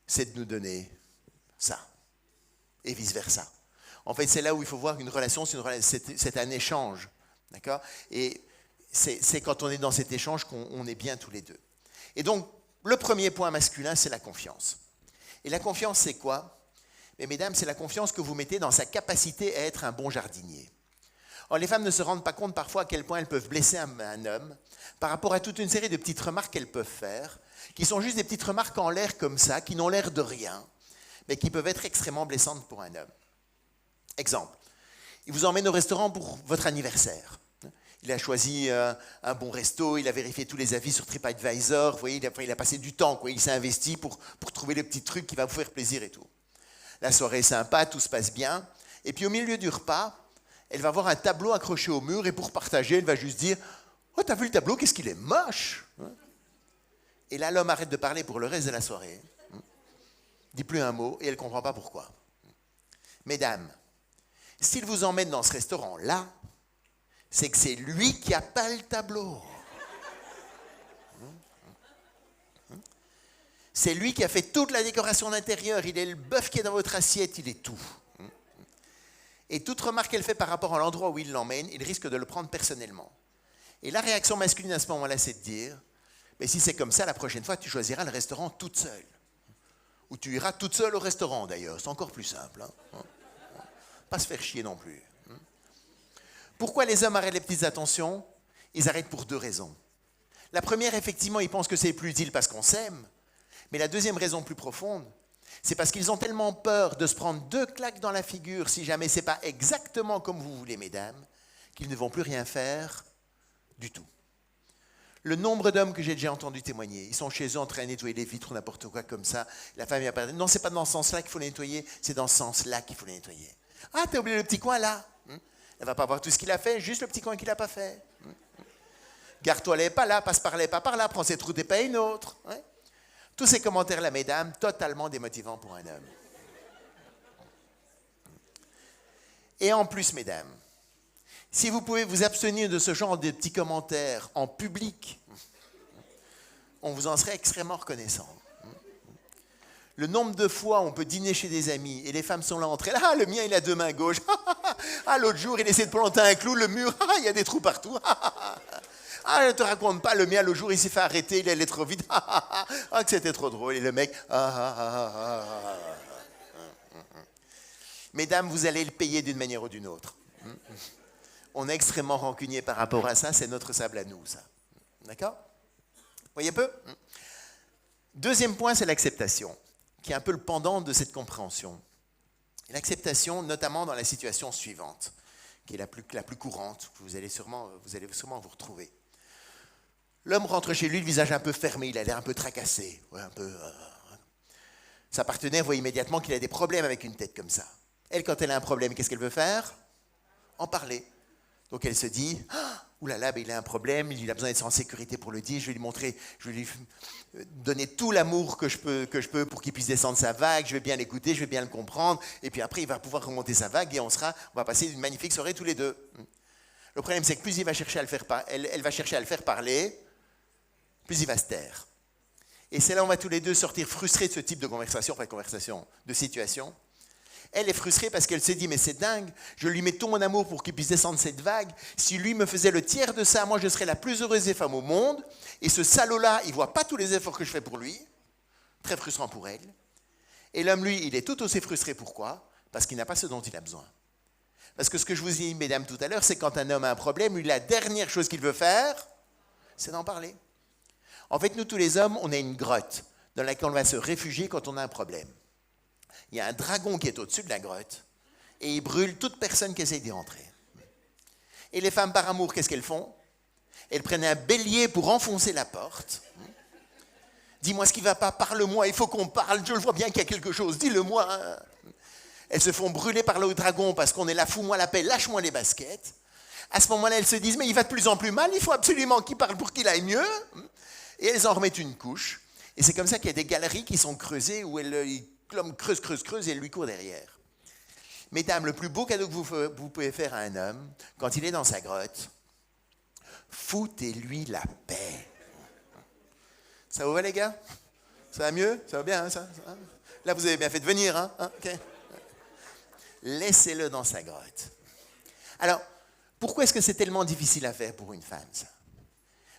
C'est de nous donner ça. Et vice-versa. En fait, c'est là où il faut voir qu'une relation, c'est un échange. D'accord ? Et c'est quand on est dans cet échange qu'on est bien tous les deux. Et donc, le premier point masculin, c'est la confiance. Et la confiance, c'est quoi ? Mais mesdames, c'est la confiance que vous mettez dans sa capacité à être un bon jardinier. Or, les femmes ne se rendent pas compte parfois à quel point elles peuvent blesser un homme par rapport à toute une série de petites remarques qu'elles peuvent faire, qui sont juste des petites remarques en l'air comme ça, qui n'ont l'air de rien, mais qui peuvent être extrêmement blessantes pour un homme. Exemple, il vous emmène au restaurant pour votre anniversaire. Il a choisi un bon resto, il a vérifié tous les avis sur TripAdvisor, vous voyez, il a passé du temps, quoi, il s'est investi pour trouver le petit truc qui va vous faire plaisir et tout. La soirée est sympa, tout se passe bien, et puis au milieu du repas, elle va voir un tableau accroché au mur, et pour partager, elle va juste dire « Oh, t'as vu le tableau, qu'est-ce qu'il est moche !» Et là, l'homme arrête de parler pour le reste de la soirée. Dit plus un mot et elle ne comprend pas pourquoi. Mesdames, s'il vous emmène dans ce restaurant-là, c'est que c'est lui qui n'a pas le tableau. C'est lui qui a fait toute la décoration d'intérieur. Il est le bœuf qui est dans votre assiette, il est tout. Et toute remarque qu'elle fait par rapport à l'endroit où il l'emmène, il risque de le prendre personnellement. Et la réaction masculine à ce moment-là, c'est de dire « Mais si c'est comme ça, la prochaine fois, tu choisiras le restaurant toute seule. » Ou tu iras toute seule au restaurant, d'ailleurs. C'est encore plus simple. Hein. Pas se faire chier non plus. Pourquoi les hommes arrêtent les petites attentions ? Ils arrêtent pour deux raisons. La première, effectivement, ils pensent que c'est plus utile parce qu'on s'aime. Mais la deuxième raison plus profonde, c'est parce qu'ils ont tellement peur de se prendre 2 claques dans la figure si jamais ce n'est pas exactement comme vous voulez, mesdames, qu'ils ne vont plus rien faire du tout. Le nombre d'hommes que j'ai déjà entendu témoigner, ils sont chez eux en train de nettoyer les vitres ou n'importe quoi comme ça. La femme vient pas dire, non, c'est pas dans ce sens-là qu'il faut les nettoyer, c'est dans ce sens-là qu'il faut les nettoyer. Ah, t'as oublié le petit coin là. Elle va pas voir tout ce qu'il a fait, juste le petit coin qu'il n'a pas fait. Gare-toi les pas là, passe par les pas par là, prends cette route et pas une autre. Tous ces commentaires-là, mesdames, totalement démotivants pour un homme. Et en plus, mesdames, si vous pouvez vous abstenir de ce genre de petits commentaires en public, on vous en serait extrêmement reconnaissant. Le nombre de fois où on peut dîner chez des amis et les femmes sont là entre elles, ah, le mien il a 2 mains gauches, ah, l'autre jour il essaie de planter un clou, le mur, ah, il y a des trous partout, ah, je ne te raconte pas, le mien l'autre jour il s'est fait arrêter, il allait trop vite, ah, que c'était trop drôle, et le mec, Mesdames, vous allez le payer d'une manière ou d'une autre. On est extrêmement rancunier par rapport à ça, c'est notre sable à nous, ça. D'accord ? Vous voyez un peu ? Deuxième point, c'est l'acceptation, qui est un peu le pendant de cette compréhension. L'acceptation, notamment dans la situation suivante, qui est la plus courante, que vous allez sûrement vous retrouver. L'homme rentre chez lui, le visage un peu fermé, il a l'air un peu tracassé, ouais, un peu. Sa partenaire voit immédiatement qu'il a des problèmes avec une tête comme ça. Elle, quand elle a un problème, qu'est-ce qu'elle veut faire? En parler. Donc elle se dit, ah, oulala, il a un problème, il a besoin d'être en sécurité pour le dire, je vais lui montrer, je vais lui donner tout l'amour que je peux pour qu'il puisse descendre sa vague, je vais bien l'écouter, je vais bien le comprendre, et puis après il va pouvoir remonter sa vague et on va passer une magnifique soirée tous les deux. Le problème c'est que plus il va chercher à le faire elle va chercher à le faire parler, plus il va se taire. Et c'est là où on va tous les deux sortir frustrés de ce type de conversation, de situation. Elle est frustrée parce qu'elle se dit, mais c'est dingue, je lui mets tout mon amour pour qu'il puisse descendre cette vague. Si lui me faisait le tiers de ça, moi je serais la plus heureuse des femmes au monde. Et ce salaud-là, il ne voit pas tous les efforts que je fais pour lui. Très frustrant pour elle. Et l'homme, lui, il est tout aussi frustré. Pourquoi? Parce qu'il n'a pas ce dont il a besoin. Parce que ce que je vous ai dit, mesdames, tout à l'heure, c'est quand un homme a un problème, lui, la dernière chose qu'il veut faire, c'est d'en parler. En fait, nous, tous les hommes, on a une grotte dans laquelle on va se réfugier quand on a un problème. Il y a un dragon qui est au-dessus de la grotte et il brûle toute personne qui essaye d'y rentrer. Et les femmes par amour, qu'est-ce qu'elles font? Elles prennent un bélier pour enfoncer la porte. Dis-moi ce qui ne va pas, parle-moi, il faut qu'on parle, je le vois bien qu'il y a quelque chose, dis-le-moi. Elles se font brûler par le dragon parce qu'on est là, fous-moi la paix, lâche-moi les baskets. À ce moment-là, elles se disent, mais il va de plus en plus mal, il faut absolument qu'il parle pour qu'il aille mieux. Et elles en remettent une couche. Et c'est comme ça qu'il y a des galeries qui sont creusées où l'homme creuse et elle lui court derrière. Mesdames, le plus beau cadeau que vous pouvez faire à un homme, quand il est dans sa grotte, foutez-lui la paix. Ça vous va, les gars? Ça va mieux? Ça va bien, hein, ça? Là, vous avez bien fait de venir, hein? Okay. Laissez-le dans sa grotte. Alors, pourquoi est-ce que c'est tellement difficile à faire pour une femme, ça?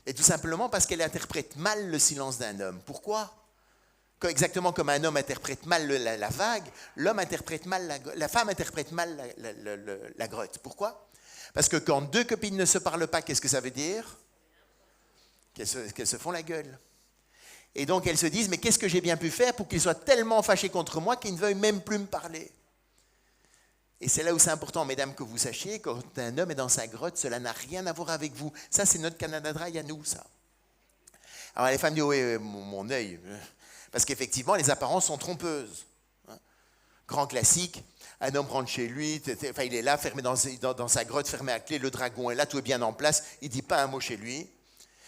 Et tout simplement parce qu'elle interprète mal le silence d'un homme. Pourquoi? Exactement comme un homme interprète mal la vague, la femme interprète mal la grotte. Pourquoi? Parce que quand deux copines ne se parlent pas, qu'est-ce que ça veut dire? Qu'elles se font la gueule. Et donc elles se disent, mais qu'est-ce que j'ai bien pu faire pour qu'ils soient tellement fâchés contre moi qu'ils ne veuillent même plus me parler? Et c'est là où c'est important, mesdames, que vous sachiez, quand un homme est dans sa grotte, cela n'a rien à voir avec vous. Ça, c'est notre Canada Dry à nous, ça. Alors les femmes disent, oui, mon œil... Parce qu'effectivement, les apparences sont trompeuses. Grand classique, un homme rentre chez lui, il est là, fermé dans sa grotte, fermé à clé, le dragon est là, tout est bien en place, il ne dit pas un mot chez lui.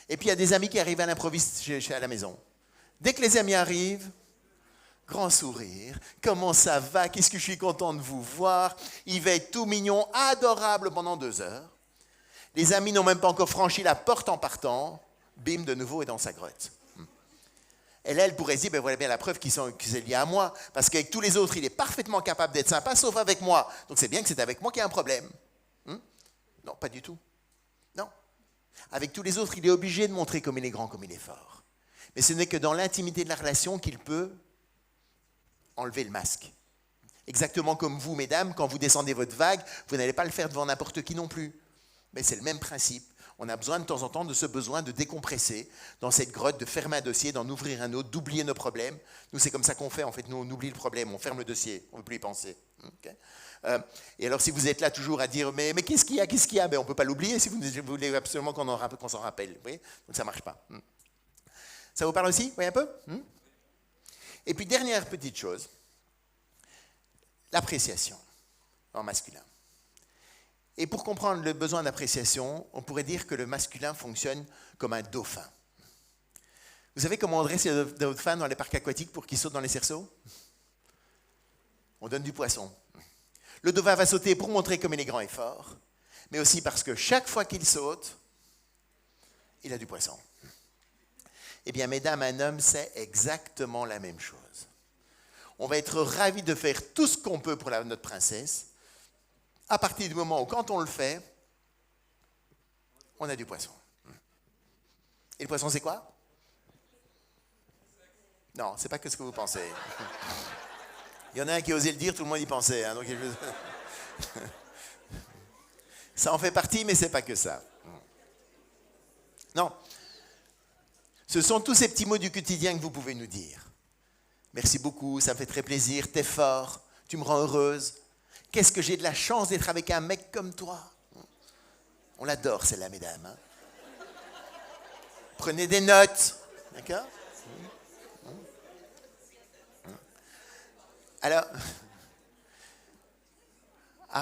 Et puis il y a des amis qui arrivent à l'improviste à la maison. Dès que les amis arrivent, grand sourire, comment ça va, qu'est-ce que je suis content de vous voir, il va être tout mignon, adorable pendant 2 heures. Les amis n'ont même pas encore franchi la porte en partant, bim, de nouveau est dans sa grotte. Et là, elle pourrait se dire, ben voilà bien la preuve qu'ils sont liés à moi, parce qu'avec tous les autres, il est parfaitement capable d'être sympa, sauf avec moi. Donc c'est bien que c'est avec moi qu'il y a un problème. Non, pas du tout. Non. Avec tous les autres, il est obligé de montrer comme il est grand, comme il est fort. Mais ce n'est que dans l'intimité de la relation qu'il peut enlever le masque. Exactement comme vous, mesdames, quand vous descendez votre vague, vous n'allez pas le faire devant n'importe qui non plus. Mais c'est le même principe. On a besoin de temps en temps de ce besoin de décompresser dans cette grotte, de fermer un dossier, d'en ouvrir un autre, d'oublier nos problèmes. Nous, c'est comme ça qu'on fait. En fait, nous, on oublie le problème, on ferme le dossier, on ne veut plus y penser. Okay. Et alors, si vous êtes là toujours à dire, mais qu'est-ce qu'il y a ben, on ne peut pas l'oublier si vous voulez absolument qu'on s'en rappelle. Vous voyez? Donc, ça ne marche pas. Ça vous parle aussi? Vous voyez un peu? Et puis, dernière petite chose, l'appréciation en masculin. Et pour comprendre le besoin d'appréciation, on pourrait dire que le masculin fonctionne comme un dauphin. Vous savez comment on dresse les dauphins dans les parcs aquatiques pour qu'ils sautent dans les cerceaux? On donne du poisson. Le dauphin va sauter pour montrer comme il est grand et fort, mais aussi parce que chaque fois qu'il saute, il a du poisson. Eh bien, mesdames, un homme, c'est exactement la même chose. On va être ravis de faire tout ce qu'on peut pour notre princesse, à partir du moment où, quand on le fait, on a du poisson. Et le poisson, c'est quoi? Non, c'est pas que ce que vous pensez. Il y en a un qui a osé le dire, tout le monde y pensait. Hein, donc ça en fait partie, mais c'est pas que ça. Non. Ce sont tous ces petits mots du quotidien que vous pouvez nous dire. Merci beaucoup, ça me fait très plaisir, t'es fort, tu me rends heureuse. Qu'est-ce que j'ai de la chance d'être avec un mec comme toi? On l'adore, celle-là, mesdames. Hein? Prenez des notes, d'accord? Alors,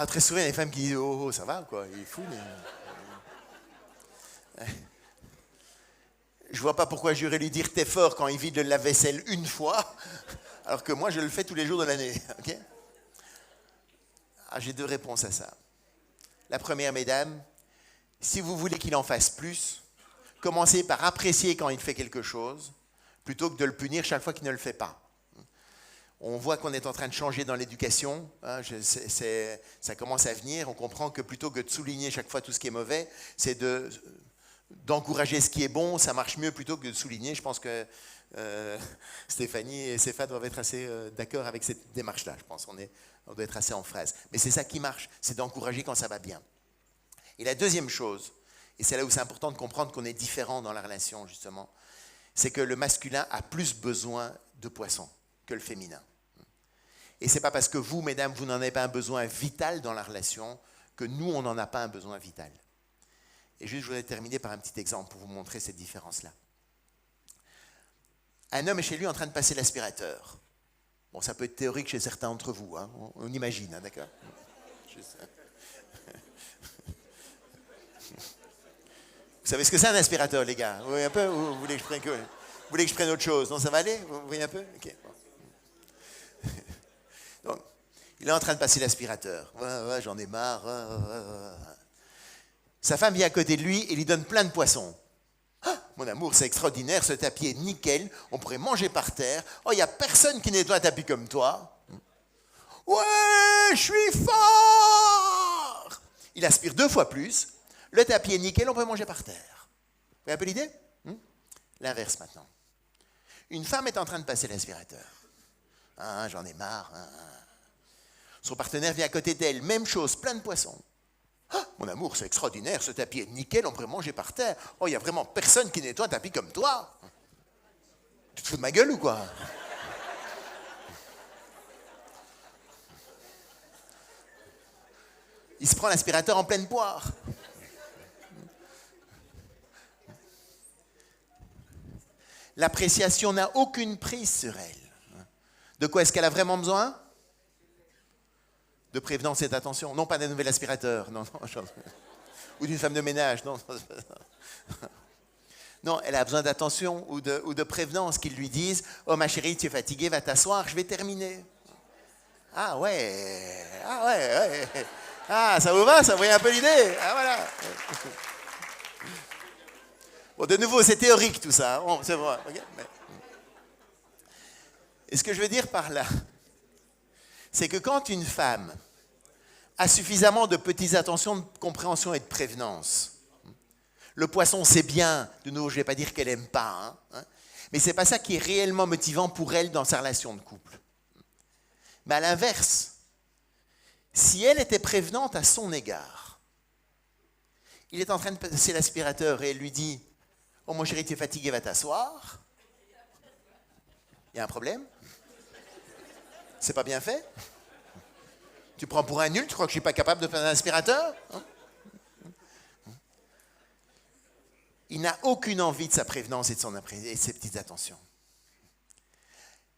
très souvent, il y a des femmes qui disent « Oh, ça va, quoi, il est fou. » Je vois pas pourquoi j'irais lui dire « T'es fort » quand il vide le lave-vaisselle une fois, alors que moi, je le fais tous les jours de l'année. Okay? J'ai 2 réponses à ça. La première, mesdames, si vous voulez qu'il en fasse plus, commencez par apprécier quand il fait quelque chose, plutôt que de le punir chaque fois qu'il ne le fait pas. On voit qu'on est en train de changer dans l'éducation, ça commence à venir, on comprend que plutôt que de souligner chaque fois tout ce qui est mauvais, c'est d'encourager ce qui est bon, ça marche mieux plutôt que de souligner. Je pense que Stéphanie et Stéphane doivent être assez d'accord avec cette démarche-là, je pense, on doit être assez en phase. Mais c'est ça qui marche, c'est d'encourager quand ça va bien. Et la deuxième chose, et c'est là où c'est important de comprendre qu'on est différent dans la relation, justement, c'est que le masculin a plus besoin de poissons que le féminin. Et ce n'est pas parce que vous, mesdames, vous n'en avez pas un besoin vital dans la relation que nous, on n'en a pas un besoin vital. Et juste, je voudrais terminer par un petit exemple pour vous montrer cette différence-là. Un homme est chez lui en train de passer l'aspirateur. Bon, ça peut être théorique chez certains d'entre vous, hein, on imagine, hein, d'accord ? Vous savez ce que c'est un aspirateur, les gars ? Vous voyez un peu ? Ou vous voulez que je prenne autre chose ? Non, ça va aller ? Vous voyez un peu ? Ok. Donc, il est en train de passer l'aspirateur. Ouais, j'en ai marre. Sa femme vient à côté de lui et lui donne plein de poissons. Ah, mon amour, c'est extraordinaire, ce tapis est nickel, on pourrait manger par terre. Oh, il n'y a personne qui nettoie un tapis comme toi. Ouais, je suis fort. Il aspire 2 fois plus. Le tapis est nickel, on peut manger par terre. Vous voyez un peu l'idée ? L'inverse maintenant. Une femme est en train de passer l'aspirateur. Ah, j'en ai marre. Son partenaire vient à côté d'elle, même chose, plein de poissons. Ah, mon amour, c'est extraordinaire, ce tapis est nickel, on pourrait manger par terre. Oh, il n'y a vraiment personne qui nettoie un tapis comme toi. Tu te fous de ma gueule ou quoi ? Il se prend l'aspirateur en pleine poire. L'appréciation n'a aucune prise sur elle. De quoi est-ce qu'elle a vraiment besoin ? De prévenance et d'attention. Non, pas d'un nouvel aspirateur. Non, ou d'une femme de ménage. Non, non, elle a besoin d'attention ou de prévenance, qu'ils lui disent « Oh ma chérie, tu es fatiguée, va t'asseoir, je vais terminer. » Ah ouais. Ah, ça vous va ? Ça vous voyez un peu l'idée ? Ah voilà. Bon, de nouveau, c'est théorique tout ça. Bon, c'est vrai. Okay, mais... Et ce que je veux dire par là, c'est que quand une femme a suffisamment de petites attentions de compréhension et de prévenance, le poisson c'est bien, de nouveau je ne vais pas dire qu'elle n'aime pas, mais ce n'est pas ça qui est réellement motivant pour elle dans sa relation de couple. Mais à l'inverse, si elle était prévenante à son égard, il est en train de passer l'aspirateur et elle lui dit « Oh mon chéri, tu es fatigué, va t'asseoir. » Il y a un problème ? C'est pas bien fait ? Tu prends pour un nul, tu crois que je suis pas capable de faire un aspirateur ? Il n'a aucune envie de sa prévenance et de ses petites attentions.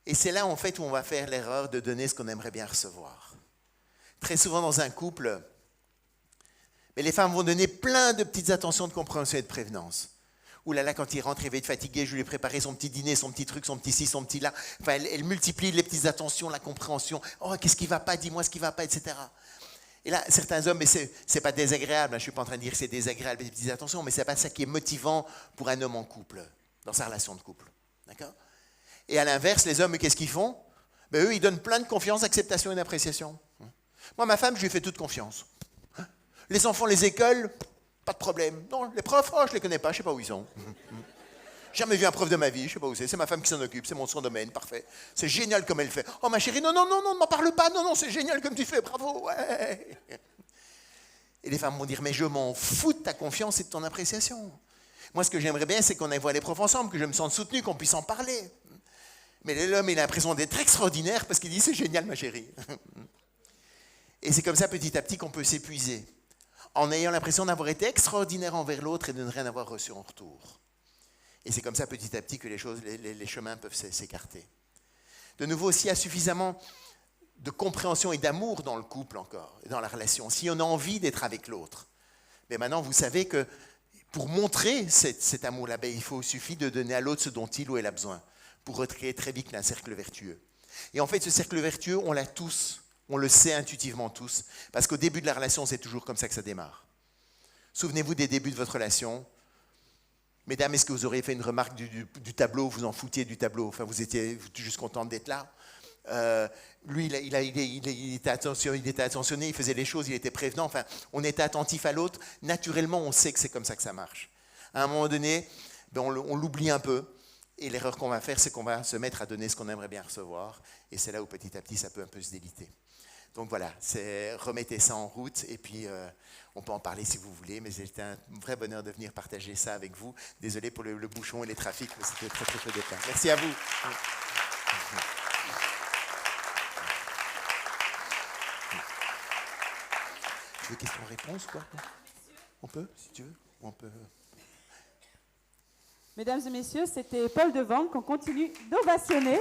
Et c'est là en fait où on va faire l'erreur de donner ce qu'on aimerait bien recevoir. Très souvent dans un couple, mais les femmes vont donner plein de petites attentions de compréhension et de prévenance. Ouh là là, quand il rentre, il va être fatigué, je lui ai préparé son petit dîner, son petit truc, son petit ci, son petit là. Enfin, elle multiplie les petites attentions, la compréhension. Oh, qu'est-ce qui ne va pas, dis-moi ce qui ne va pas, etc. Et là, certains hommes, mais c'est pas désagréable, je ne suis pas en train de dire que c'est désagréable, les petites attentions, mais ce n'est pas ça qui est motivant pour un homme en couple, dans sa relation de couple. D'accord ? Et à l'inverse, les hommes, qu'est-ce qu'ils font ? Ben, eux, ils donnent plein de confiance, d'acceptation et d'appréciation. Moi, ma femme, je lui fais toute confiance. Les enfants, les écoles... Pas de problème. Non, les profs, je ne les connais pas, je ne sais pas où ils sont. Jamais vu un prof de ma vie, je ne sais pas où c'est ma femme qui s'en occupe, c'est son domaine, parfait. C'est génial comme elle fait. Oh ma chérie, non, ne m'en parle pas, non, c'est génial comme tu fais, bravo, ouais. Et les femmes vont dire, mais je m'en fous de ta confiance et de ton appréciation. Moi, ce que j'aimerais bien, c'est qu'on aille voir les profs ensemble, que je me sente soutenu, qu'on puisse en parler. Mais l'homme, il a l'impression d'être extraordinaire parce qu'il dit, c'est génial, ma chérie. Et c'est comme ça, petit à petit, qu'on peut s'épuiser, en ayant l'impression d'avoir été extraordinaire envers l'autre et de ne rien avoir reçu en retour. Et c'est comme ça, petit à petit, que les chemins peuvent s'écarter. De nouveau, s'il y a suffisamment de compréhension et d'amour dans le couple encore, et dans la relation, si on a envie d'être avec l'autre. Mais maintenant, vous savez que pour montrer cet amour-là, il suffit de donner à l'autre ce dont il ou elle a besoin pour recréer très vite un cercle vertueux. Et en fait, ce cercle vertueux, on l'a tous, on le sait intuitivement tous, parce qu'au début de la relation, c'est toujours comme ça que ça démarre. Souvenez-vous des débuts de votre relation. Mesdames, est-ce que vous auriez fait une remarque du tableau, vous en foutiez du tableau, enfin vous étiez juste contente d'être là. Lui, il était attentionné, il faisait les choses, il était prévenant, enfin, on était attentif à l'autre. Naturellement, on sait que c'est comme ça que ça marche. À un moment donné, on l'oublie un peu, et l'erreur qu'on va faire, c'est qu'on va se mettre à donner ce qu'on aimerait bien recevoir, et c'est là où petit à petit, ça peut un peu se déliter. Donc voilà, remettez ça en route, et puis on peut en parler si vous voulez, mais c'était un vrai bonheur de venir partager ça avec vous. Désolé pour le bouchon et les trafics, mais c'était très très chouette d'être là. Merci à vous. Tu veux question-réponse, quoi? On peut, si tu veux. On peut. Mesdames et messieurs, c'était Paul Devant qu'on continue d'ovationner.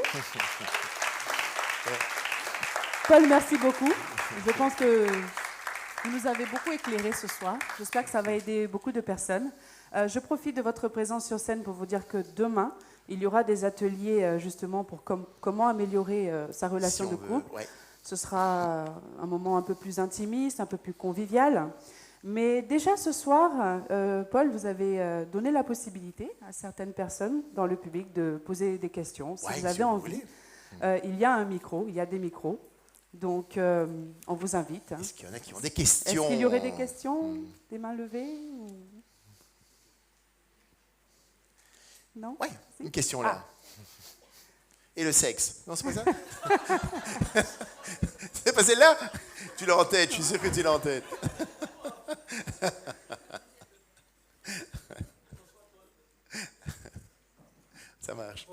Paul, merci beaucoup. Je pense que vous nous avez beaucoup éclairé ce soir. J'espère que ça va aider beaucoup de personnes. Je profite de votre présence sur scène pour vous dire que demain, il y aura des ateliers justement pour comment améliorer sa relation de couple. Ouais. Ce sera un moment un peu plus intimiste, un peu plus convivial. Mais déjà ce soir, Paul, vous avez donné la possibilité à certaines personnes dans le public de poser des questions. Si vous avez envie, il y a un micro, il y a des micros. Donc, on vous invite. Est-ce qu'il y en a qui ont des questions? Est-ce qu'il y aurait des questions? Des mains levées ou... Non? Oui, une question là. Ah. Et le sexe? Non, c'est pas ça? C'est pas celle-là? Tu l'as en tête, je suis sûr que tu l'as en tête. Ça marche.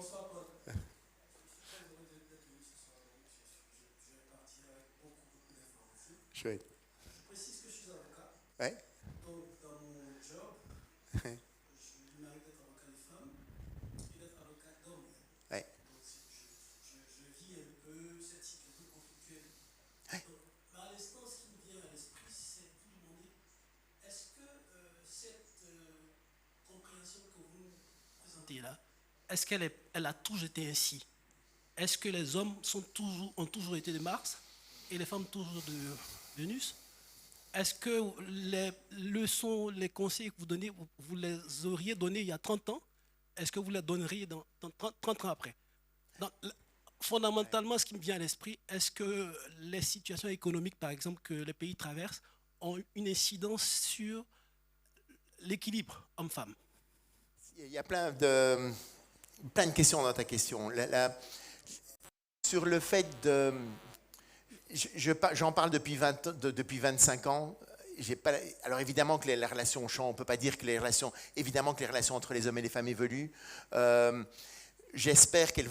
Chouette. Je précise que je suis avocat. Ouais. Donc, dans mon job, il m'arrive d'être avocat des femmes et d'être avocat d'hommes. Ouais. Donc, je vis un peu cette situation conflictuelle. Ouais. Donc, à l'instant, ce qui me vient à l'esprit, c'est de vous demander est-ce que cette compréhension que vous nous présentez là, est-ce qu'elle a toujours été ainsi? Est-ce que les hommes ont toujours été de Mars et les femmes toujours de Vénus? Est-ce que les leçons, les conseils que vous donnez, vous les auriez donnés il y a 30 ans? Est-ce que vous les donneriez dans 30 ans après? Fondamentalement, ce qui me vient à l'esprit, est-ce que les situations économiques, par exemple, que les pays traversent, ont une incidence sur l'équilibre homme-femme? Il y a plein de questions dans ta question. Sur le fait de... J'en parle depuis 25 ans. Alors évidemment que les relations changent, on ne peut pas dire que les relations entre les hommes et les femmes évoluent. J'espère qu'elles...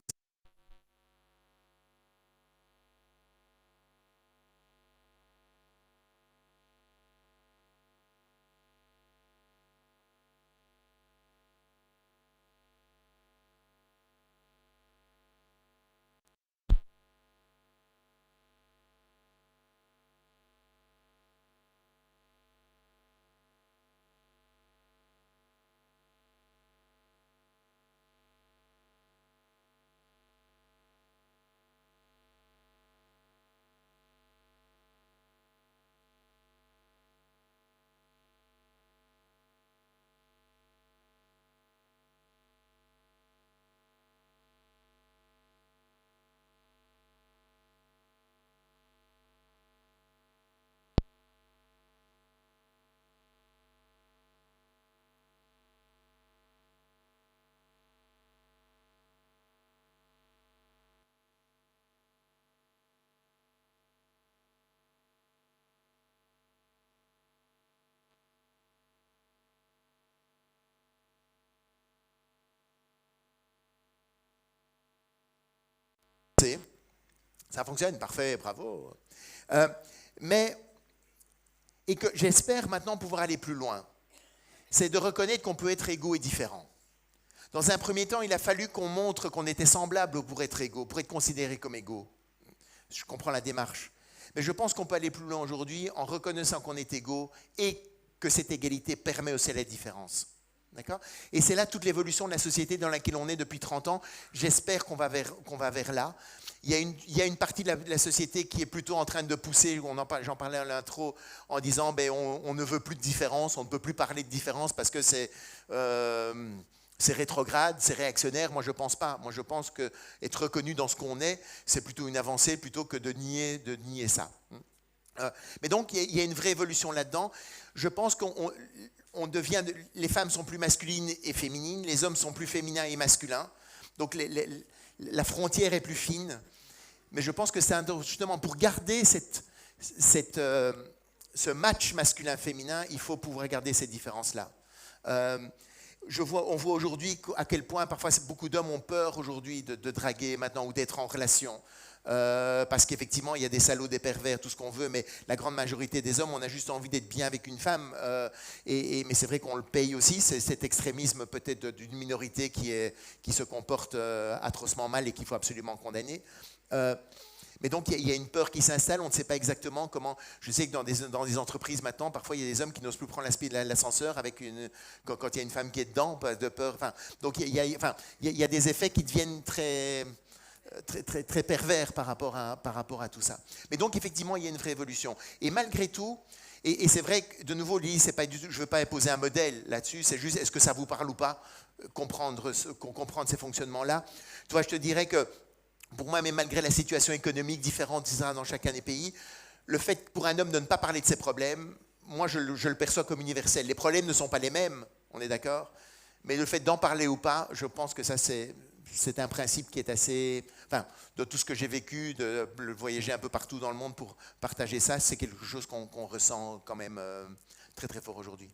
Ça fonctionne, parfait, bravo. Et que j'espère maintenant pouvoir aller plus loin. C'est de reconnaître qu'on peut être égaux et différents. Dans un premier temps, il a fallu qu'on montre qu'on était semblables pour être égaux, pour être considérés comme égaux. Je comprends la démarche. Mais je pense qu'on peut aller plus loin aujourd'hui en reconnaissant qu'on est égaux et que cette égalité permet aussi la différence. D'accord ? Et c'est là toute l'évolution de la société dans laquelle on est depuis 30 ans. J'espère qu'on va vers là. Il y a une partie de la société qui est plutôt en train de pousser, j'en parlais à l'intro, en disant on ne veut plus de différence, on ne peut plus parler de différence parce que c'est rétrograde, c'est réactionnaire. Moi, je ne pense pas. Moi, je pense qu'être reconnu dans ce qu'on est, c'est plutôt une avancée plutôt que de nier ça. Mais donc, il y a une vraie évolution là-dedans. Je pense les femmes sont plus masculines et féminines, les hommes sont plus féminins et masculins. Donc, la frontière est plus fine. Mais je pense que c'est justement pour garder ce match masculin-féminin, il faut pouvoir garder ces différences-là. On voit aujourd'hui à quel point parfois beaucoup d'hommes ont peur aujourd'hui de draguer maintenant ou d'être en relation. Parce qu'effectivement, il y a des salauds, des pervers, tout ce qu'on veut, mais la grande majorité des hommes, on a juste envie d'être bien avec une femme. Mais c'est vrai qu'on le paye aussi, c'est cet extrémisme peut-être d'une minorité qui se comporte atrocement mal et qu'il faut absolument condamner. Mais donc, il y a une peur qui s'installe, on ne sait pas exactement comment. Je sais que dans des entreprises maintenant, parfois, il y a des hommes qui n'osent plus prendre l'ascenseur quand il y a une femme qui est dedans, de peur. Donc, il y a des effets qui deviennent très pervers par rapport à tout ça. Mais donc, effectivement, il y a une vraie évolution. Et malgré tout, et c'est vrai que, de nouveau, Lily, je ne veux pas imposer un modèle là-dessus, c'est juste, est-ce que ça vous parle ou pas, comprendre ces fonctionnements-là. Tu vois, je te dirais que, pour moi, mais malgré la situation économique différente dans chacun des pays, le fait pour un homme de ne pas parler de ses problèmes, moi, je le perçois comme universel. Les problèmes ne sont pas les mêmes, on est d'accord, mais le fait d'en parler ou pas, je pense que ça, c'est un principe qui est assez... Enfin, de tout ce que j'ai vécu, de voyager un peu partout dans le monde pour partager ça, c'est quelque chose qu'on ressent quand même très très fort aujourd'hui.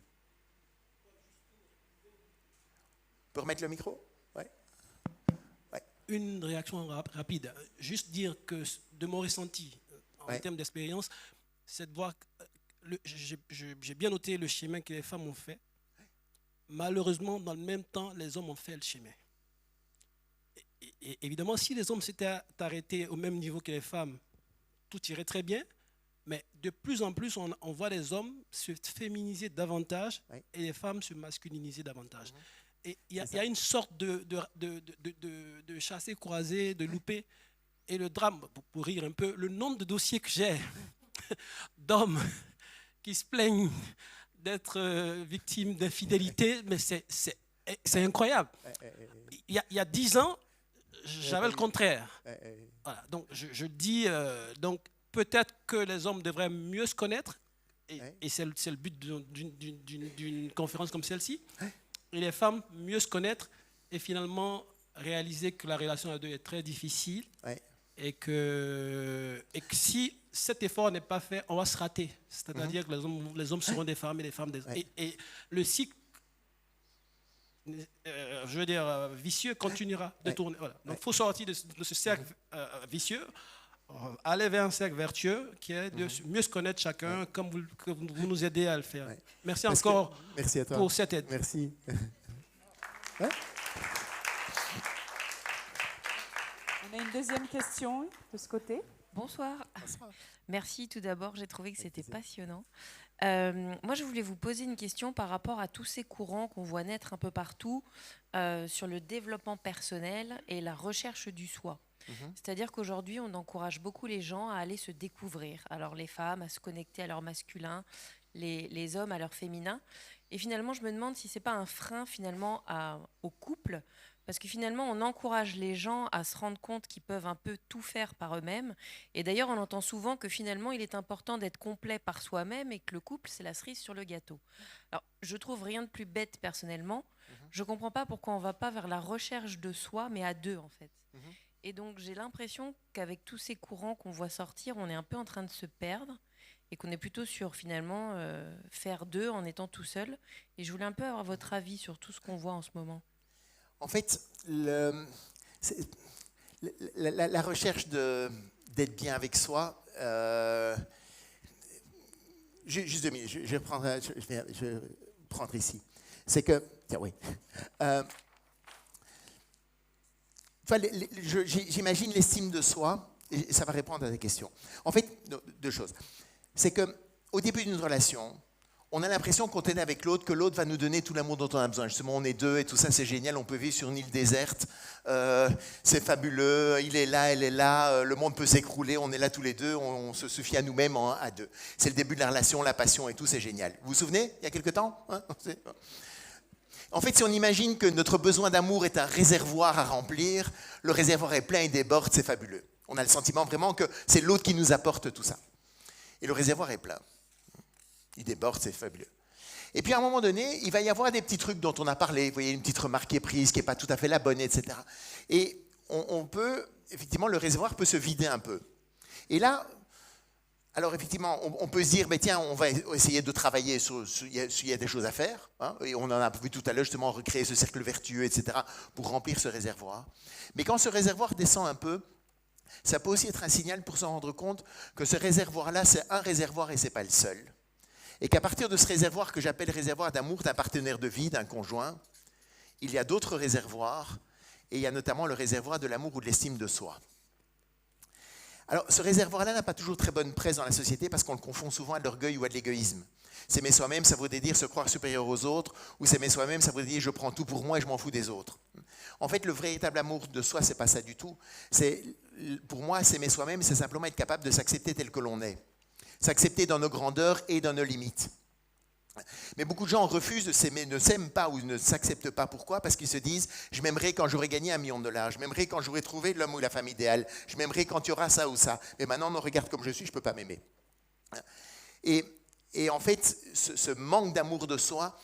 On peut remettre le micro ? Ouais. Une réaction rapide. Juste dire que de mon ressenti, en termes d'expérience, c'est de voir... J'ai bien noté le chemin que les femmes ont fait. Malheureusement, dans le même temps, les hommes ont fait le chemin. Et évidemment, si les hommes s'étaient arrêtés au même niveau que les femmes, tout irait très bien. Mais de plus en plus, on voit les hommes se féminiser davantage et les femmes se masculiniser davantage. Et il y a une sorte de chassé-croisé, de loupé. Et le drame, pour rire un peu, le nombre de dossiers que j'ai d'hommes qui se plaignent d'être victimes d'infidélité, mais c'est incroyable. Il y a 10 ans, j'avais le contraire. Voilà, donc je dis, donc peut-être que les hommes devraient mieux se connaître, et c'est le but d'une conférence comme celle-ci, et les femmes mieux se connaître, et finalement réaliser que la relation à deux est très difficile, et que si cet effort n'est pas fait, on va se rater. C'est-à-dire que les hommes seront des femmes et les femmes des hommes. Et le cycle, je veux dire, vicieux continuera de tourner. Voilà. Donc, il faut sortir de ce cercle vicieux, aller vers un cercle vertueux qui est de mieux se connaître chacun, comme vous nous aidez à le faire. Merci encore merci à toi pour cette aide. Merci. On a une deuxième question de ce côté. Bonsoir. Merci tout d'abord, j'ai trouvé que c'était passionnant. Moi, je voulais vous poser une question par rapport à tous ces courants qu'on voit naître un peu partout sur le développement personnel et la recherche du soi. C'est-à-dire qu'aujourd'hui, on encourage beaucoup les gens à aller se découvrir. Alors les femmes à se connecter à leur masculin, les hommes à leur féminin. Et finalement, je me demande si ce n'est pas un frein finalement au couple. Parce que finalement, on encourage les gens à se rendre compte qu'ils peuvent un peu tout faire par eux-mêmes. Et d'ailleurs, on entend souvent que finalement, il est important d'être complet par soi-même et que le couple, c'est la cerise sur le gâteau. Alors, je trouve rien de plus bête personnellement. Je ne comprends pas pourquoi on ne va pas vers la recherche de soi, mais à deux, en fait. Et donc, j'ai l'impression qu'avec tous ces courants qu'on voit sortir, on est un peu en train de se perdre et qu'on est plutôt sur, finalement, faire deux en étant tout seul. Et je voulais un peu avoir votre avis sur tout ce qu'on voit en ce moment. En fait, la recherche d'être bien avec soi, juste 2 minutes, je vais prendre ici. C'est que, tiens, oui. J'imagine l'estime de soi et ça va répondre à des questions. En fait, deux choses. C'est qu'au début d'une relation, on a l'impression qu'on est avec l'autre, que l'autre va nous donner tout l'amour dont on a besoin. Justement, on est deux et tout ça, c'est génial. On peut vivre sur une île déserte. C'est fabuleux. Il est là, elle est là. Le monde peut s'écrouler. On est là tous les deux. On se suffit à nous-mêmes à deux. C'est le début de la relation, la passion et tout. C'est génial. Vous vous souvenez, il y a quelque temps, hein? En fait, si on imagine que notre besoin d'amour est un réservoir à remplir, le réservoir est plein et déborde, c'est fabuleux. On a le sentiment vraiment que c'est l'autre qui nous apporte tout ça. Et le réservoir est plein. Il déborde, c'est fabuleux. Et puis à un moment donné, il va y avoir des petits trucs dont on a parlé. Vous voyez, une petite remarque qui est prise, qui n'est pas tout à fait la bonne, etc. Et on peut, effectivement, le réservoir peut se vider un peu. Et là, alors effectivement, on peut se dire, mais tiens, on va essayer de travailler s'il y a des choses à faire. Hein, et on en a vu tout à l'heure, justement, recréer ce cercle vertueux, etc., pour remplir ce réservoir. Mais quand ce réservoir descend un peu, ça peut aussi être un signal pour se rendre compte que ce réservoir-là, c'est un réservoir et ce n'est pas le seul. Et qu'à partir de ce réservoir que j'appelle réservoir d'amour d'un partenaire de vie, d'un conjoint, il y a d'autres réservoirs, et il y a notamment le réservoir de l'amour ou de l'estime de soi. Alors, ce réservoir-là n'a pas toujours très bonne presse dans la société parce qu'on le confond souvent à de l'orgueil ou à de l'égoïsme. S'aimer soi-même, ça voudrait dire se croire supérieur aux autres, ou s'aimer soi-même, ça voudrait dire je prends tout pour moi et je m'en fous des autres. En fait, le véritable amour de soi, c'est pas ça du tout. Pour moi, s'aimer soi-même, c'est simplement être capable de s'accepter tel que l'on est. S'accepter dans nos grandeurs et dans nos limites. Mais beaucoup de gens refusent de s'aimer, ne s'aiment pas ou ne s'acceptent pas. Pourquoi ? Parce qu'ils se disent « je m'aimerai quand j'aurai gagné $1 million, je m'aimerai quand j'aurai trouvé l'homme ou la femme idéale, je m'aimerai quand il y aura ça ou ça. Mais maintenant, on me regarde comme je suis, je ne peux pas m'aimer. » Et en fait, ce manque d'amour de soi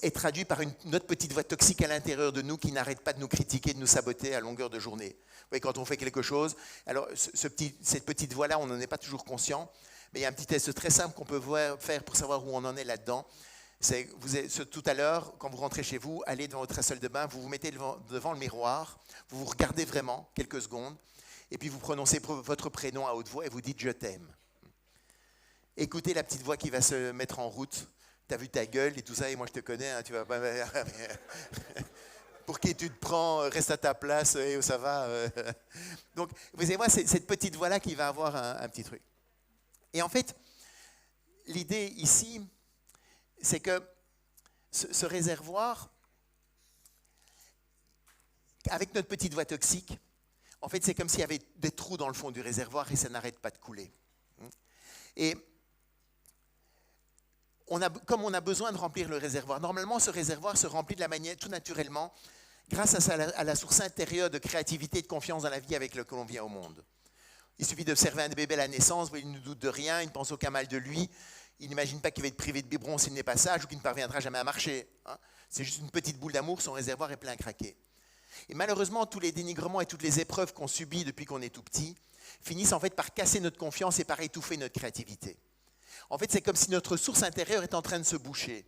est traduit par notre petite voix toxique à l'intérieur de nous qui n'arrête pas de nous critiquer, de nous saboter à longueur de journée. Vous voyez, quand on fait quelque chose, alors cette petite voix-là, on n'en est pas toujours conscient, mais il y a un petit test très simple qu'on peut faire pour savoir où on en est là-dedans. Tout à l'heure, quand vous rentrez chez vous, allez devant votre salle de bain, vous vous mettez devant le miroir, vous vous regardez vraiment quelques secondes, et puis vous prononcez votre prénom à haute voix et vous dites « je t'aime ». Écoutez la petite voix qui va se mettre en route. T'as vu ta gueule et tout ça, et moi je te connais, hein, tu vas pas... Pour qui tu te prends, reste à ta place, et ça va. Donc, vous savez, moi, c'est cette petite voix-là qui va avoir un petit truc. Et en fait, l'idée ici, c'est que ce réservoir, avec notre petite voix toxique, en fait, c'est comme s'il y avait des trous dans le fond du réservoir et ça n'arrête pas de couler. Et comme on a besoin de remplir le réservoir, normalement ce réservoir se remplit de la manière tout naturellement grâce à la source intérieure de créativité et de confiance dans la vie avec laquelle on vient au monde. Il suffit d'observer un bébé à la naissance, il ne doute de rien, il ne pense aucun mal de lui, il n'imagine pas qu'il va être privé de biberon s'il n'est pas sage ou qu'il ne parviendra jamais à marcher. Hein. C'est juste une petite boule d'amour, son réservoir est plein à craquer. Et malheureusement, tous les dénigrements et toutes les épreuves qu'on subit depuis qu'on est tout petit finissent en fait par casser notre confiance et par étouffer notre créativité. En fait, c'est comme si notre source intérieure est en train de se boucher.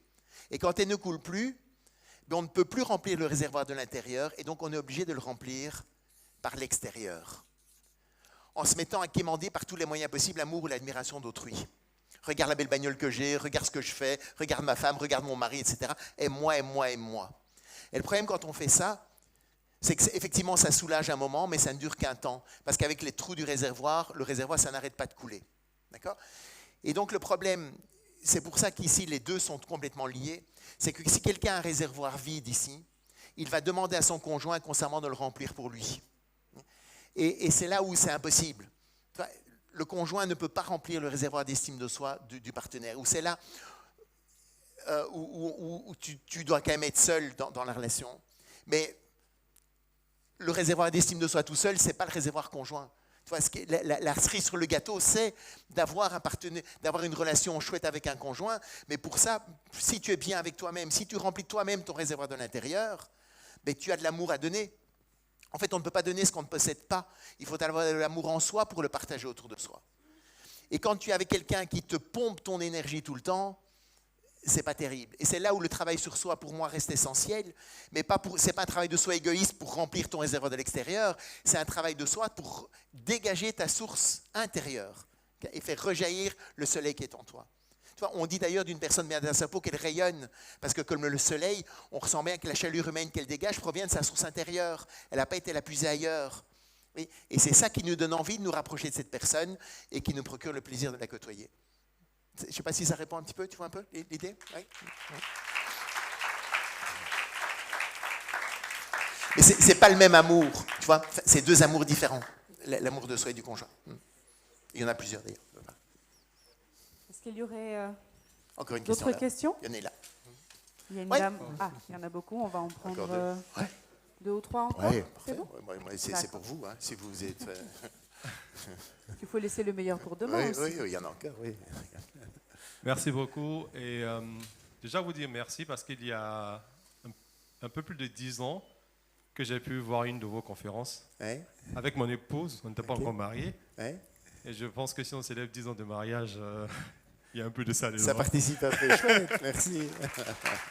Et quand elle ne coule plus, on ne peut plus remplir le réservoir de l'intérieur et donc on est obligé de le remplir par l'extérieur. En se mettant à quémander par tous les moyens possibles l'amour ou l'admiration d'autrui. Regarde la belle bagnole que j'ai, regarde ce que je fais, regarde ma femme, regarde mon mari, etc. Aime-moi, aime-moi, aime-moi. Et le problème quand on fait ça, c'est qu'effectivement ça soulage un moment, mais ça ne dure qu'un temps. Parce qu'avec les trous du réservoir, le réservoir, ça n'arrête pas de couler. D'accord ? Et donc le problème, c'est pour ça qu'ici les deux sont complètement liés, c'est que si quelqu'un a un réservoir vide ici, il va demander à son conjoint constamment de le remplir pour lui. Et c'est là où c'est impossible. Le conjoint ne peut pas remplir le réservoir d'estime de soi du partenaire. Ou c'est là où tu dois quand même être seul dans la relation. Mais le réservoir d'estime de soi tout seul, ce n'est pas le réservoir conjoint. La cerise sur le gâteau, c'est d'avoir un partenaire, d'avoir une relation chouette avec un conjoint. Mais pour ça, si tu es bien avec toi-même, si tu remplis toi-même ton réservoir de l'intérieur, ben, tu as de l'amour à donner. En fait, on ne peut pas donner ce qu'on ne possède pas. Il faut avoir de l'amour en soi pour le partager autour de soi. Et quand tu es avec quelqu'un qui te pompe ton énergie tout le temps, c'est pas terrible. Et c'est là où le travail sur soi, pour moi, reste essentiel. Mais c'est pas un travail de soi égoïste pour remplir ton réservoir de l'extérieur. C'est un travail de soi pour dégager ta source intérieure et faire rejaillir le soleil qui est en toi. Tu vois, on dit d'ailleurs d'une personne bien dans sa peau qu'elle rayonne, parce que comme le soleil, on ressent bien que la chaleur humaine qu'elle dégage provient de sa source intérieure. Elle n'a pas été la puiser ailleurs. Oui. Et c'est ça qui nous donne envie de nous rapprocher de cette personne et qui nous procure le plaisir de la côtoyer. Je ne sais pas si ça répond un petit peu, tu vois un peu l'idée? Oui. Mais ce n'est pas le même amour, tu vois, c'est deux amours différents, l'amour de soi et du conjoint. Il y en a plusieurs d'ailleurs. Est-ce qu'il y aurait Encore une d'autres questions? Il y en a là. Il y a une Ouais. dame. Ah, il y en a beaucoup, on va en prendre Encore deux. Ouais. 2 ou 3 encore. Ouais, C'est bon? c'est pour vous, hein, si vous êtes... Il faut laisser le meilleur pour demain aussi. Oui, il y en a encore, oui. Merci beaucoup. Et déjà vous dire merci parce qu'il y a un peu plus de 10 ans que j'ai pu voir une de vos conférences avec mon épouse. On n'était pas encore mariés. Et je pense que si on célèbre 10 ans de mariage, il y a un peu de ça dedans. Ça participe un peu. Chouette, merci.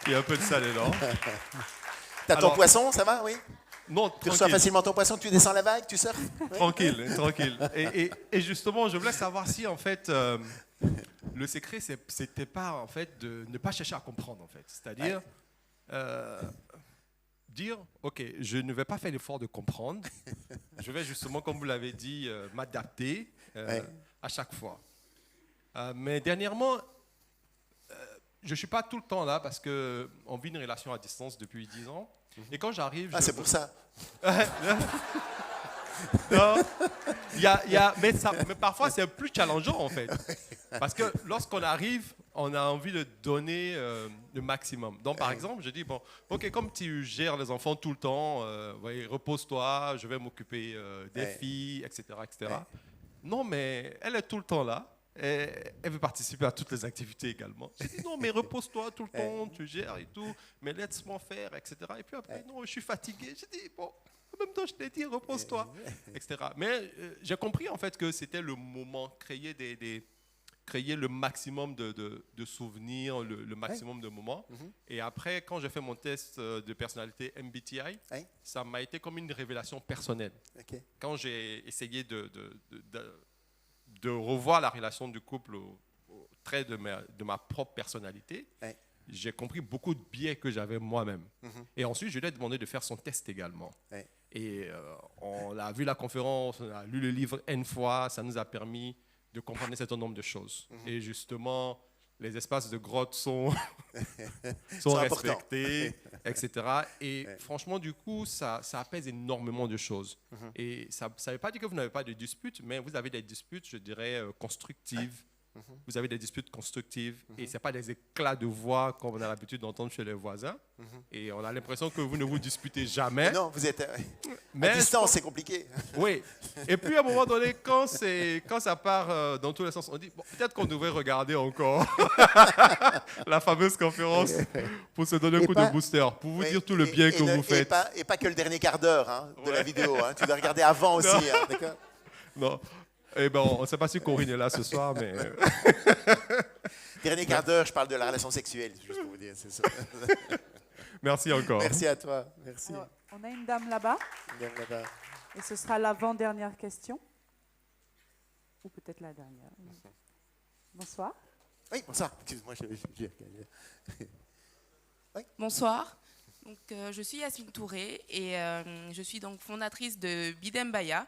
Il y a un peu de ça dedans. T'as ton poisson, ça va, oui? Non, tu reçois facilement ton poisson, tu descends la vague, tu surfes? Tranquille, tranquille. Et justement, je voulais savoir si, en fait, le secret, c'était pas, en fait, de ne pas chercher à comprendre, en fait. C'est-à-dire, dire, OK, je ne vais pas faire l'effort de comprendre. Je vais justement, comme vous l'avez dit, m'adapter à chaque fois. Mais dernièrement, je ne suis pas tout le temps là parce qu'on vit une relation à distance depuis 10 ans. Et quand j'arrive... c'est pour ça. Non, mais parfois c'est plus challengeant en fait. Parce que lorsqu'on arrive, on a envie de donner le maximum. Donc par exemple, je dis, bon, ok, comme tu gères les enfants tout le temps, repose-toi, je vais m'occuper des filles, etc. etc. Non, mais elle est tout le temps là. Et elle veut participer à toutes les activités également. Je dis non, mais repose-toi tout le temps, tu gères et tout, mais laisse-moi faire, etc. Et puis après, non, je suis fatigué. Je dis bon, en même temps, je t'ai dit repose-toi, etc. Mais j'ai compris en fait que c'était le moment, créer le maximum de souvenirs, le maximum de moments. Et après, quand j'ai fait mon test de personnalité MBTI, ça m'a été comme une révélation personnelle. Quand j'ai essayé de revoir la relation du couple au trait de ma propre personnalité, j'ai compris beaucoup de biais que j'avais moi-même. Et ensuite, je lui ai demandé de faire son test également. Et on a vu la conférence, on a lu le livre N fois, ça nous a permis de comprendre un certain nombre de choses. Et justement, les espaces de grotte sont respectés, etc. Et franchement, du coup, ça apaise énormément de choses. Et ça ne veut pas dire que vous n'avez pas de disputes, mais vous avez des disputes, je dirais, constructives. Vous avez des disputes constructives et ce n'est pas des éclats de voix comme on a l'habitude d'entendre chez les voisins. Et on a l'impression que vous ne vous disputez jamais. Non, vous êtes à distance, c'est compliqué. Oui. Et puis à un moment donné, quand ça part dans tous les sens, on dit bon, peut-être qu'on devrait regarder encore la fameuse conférence pour se donner un coup de booster, pour vous dire tout le bien que vous faites. Et pas que le dernier quart d'heure de la vidéo. Tu dois regarder avant aussi. D'accord? Non. Eh ben, on ne sait pas si Corinne est là ce soir, mais... Dernier quart d'heure, je parle de la relation sexuelle, juste pour vous dire. C'est ça. Merci encore. Merci à toi. Merci. Alors, on a une dame là-bas. Et ce sera l'avant-dernière question. Ou peut-être la dernière. Bonsoir. Oui, bonsoir. Excuse-moi, Oui. Bonsoir. Donc, je suis Yasmine Touré et je suis donc fondatrice de Bidembaya,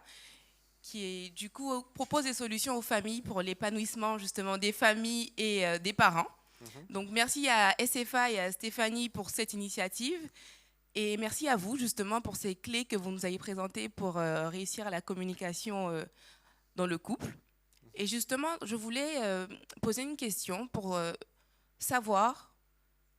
qui du coup propose des solutions aux familles pour l'épanouissement justement des familles et des parents. Donc merci à SFA et à Stéphanie pour cette initiative et merci à vous justement pour ces clés que vous nous avez présentées pour réussir la communication dans le couple. Et justement, je voulais poser une question pour savoir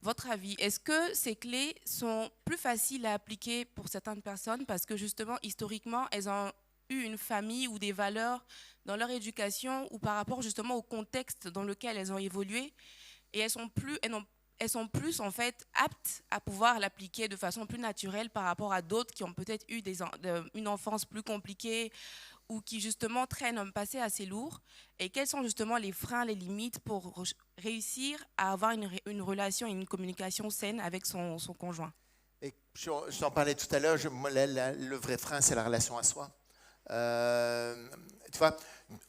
votre avis. Est-ce que ces clés sont plus faciles à appliquer pour certaines personnes parce que justement, historiquement, elles ont eu une famille ou des valeurs dans leur éducation ou par rapport justement au contexte dans lequel elles ont évolué et elles sont plus en fait aptes à pouvoir l'appliquer de façon plus naturelle par rapport à d'autres qui ont peut-être eu une enfance plus compliquée ou qui justement traînent un passé assez lourd. Et quels sont justement les freins, les limites pour réussir à avoir une relation et une communication saine avec son conjoint? Et je t'en parlais tout à l'heure, le vrai frein, c'est la relation à soi. Tu vois,